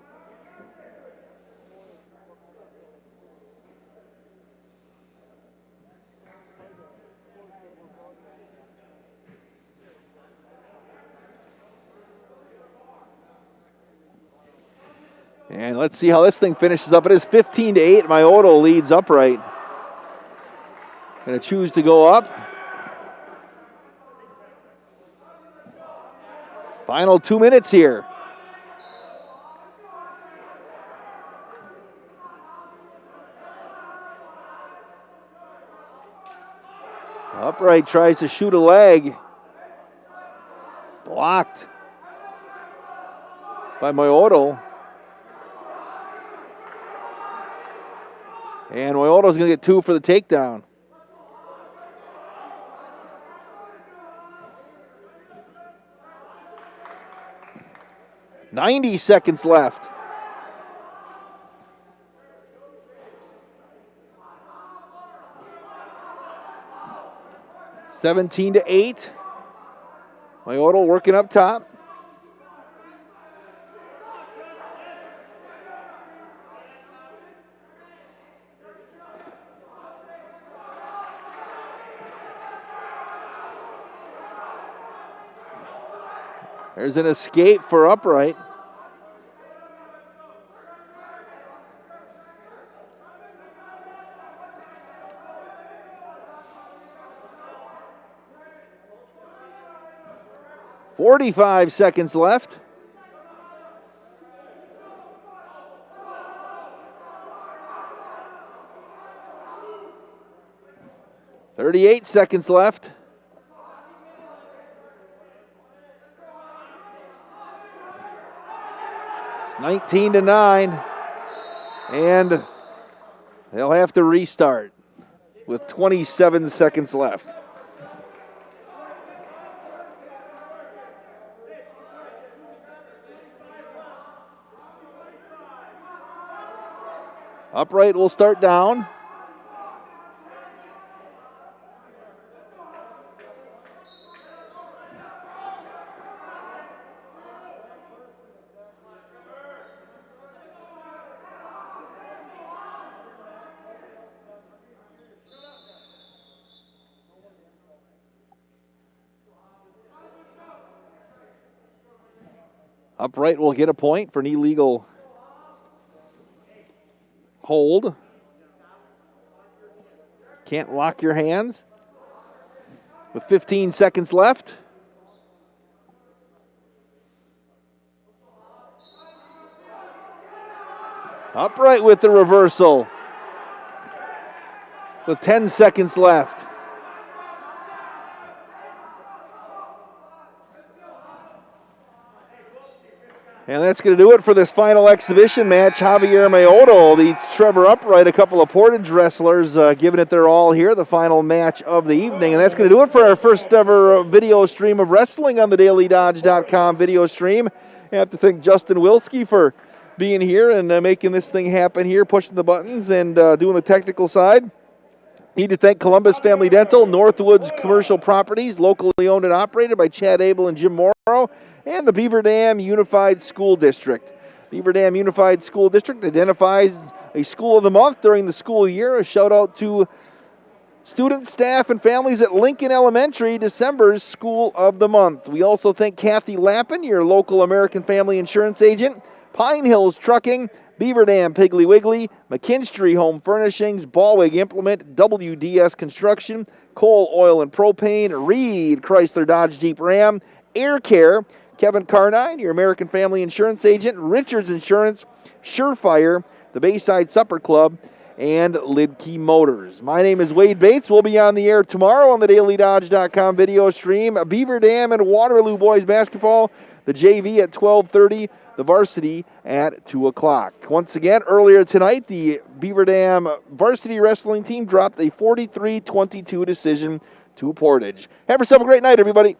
Speaker 1: And let's see how this thing finishes up. It is 15-8. Mayoto leads Upright. Going to choose to go up. Final 2 minutes here. Upright tries to shoot a leg. Blocked by Mayoto. And Mayoto's going to get 2 for the takedown. .90 seconds left. (17-8). Mayoto working up top. There's an escape for Upright. .45 seconds left. .38 seconds left. It's 19-9. And they'll have to restart with 27 seconds left. Upright will start down. Upright will get a point for an illegal hold. Can't lock your hands. With 15 seconds left. Upright with the reversal. With 10 seconds left. And that's going to do it for this final exhibition match. Javier Mayoto beats Trevor Upright, a couple of Portage wrestlers giving it their all here, the final match of the evening. And that's going to do it for our first ever video stream of wrestling on the DailyDodge.com video stream. I have to thank Justin Wilski for being here and making this thing happen here, pushing the buttons and doing the technical side. Need to thank Columbus Family Dental, Northwoods Commercial Properties, locally owned and operated by Chad Abel and Jim Morrow, and the Beaver Dam Unified School District. Beaver Dam Unified School District identifies a school of the month during the school year. A shout out to students, staff, and families at Lincoln Elementary, December's School of the Month. We also thank Kathy Lappin, your local American Family Insurance agent, Pine Hills Trucking, Beaver Dam Piggly Wiggly, McKinstry Home Furnishings, Ballwig Implement, WDS Construction, Coal, Oil, and Propane, Reed Chrysler Dodge Jeep Ram, Air Care, Kevin Carnine, your American Family Insurance agent, Richards Insurance, Surefire, the Bayside Supper Club, and Lidkey Motors. My name is Wade Bates. We'll be on the air tomorrow on the DailyDodge.com video stream. Beaver Dam and Waterloo boys basketball, the JV at 12:30, the varsity at 2 o'clock. Once again, earlier tonight, the Beaver Dam varsity wrestling team dropped a 43-22 decision to Portage. Have yourself a great night, everybody.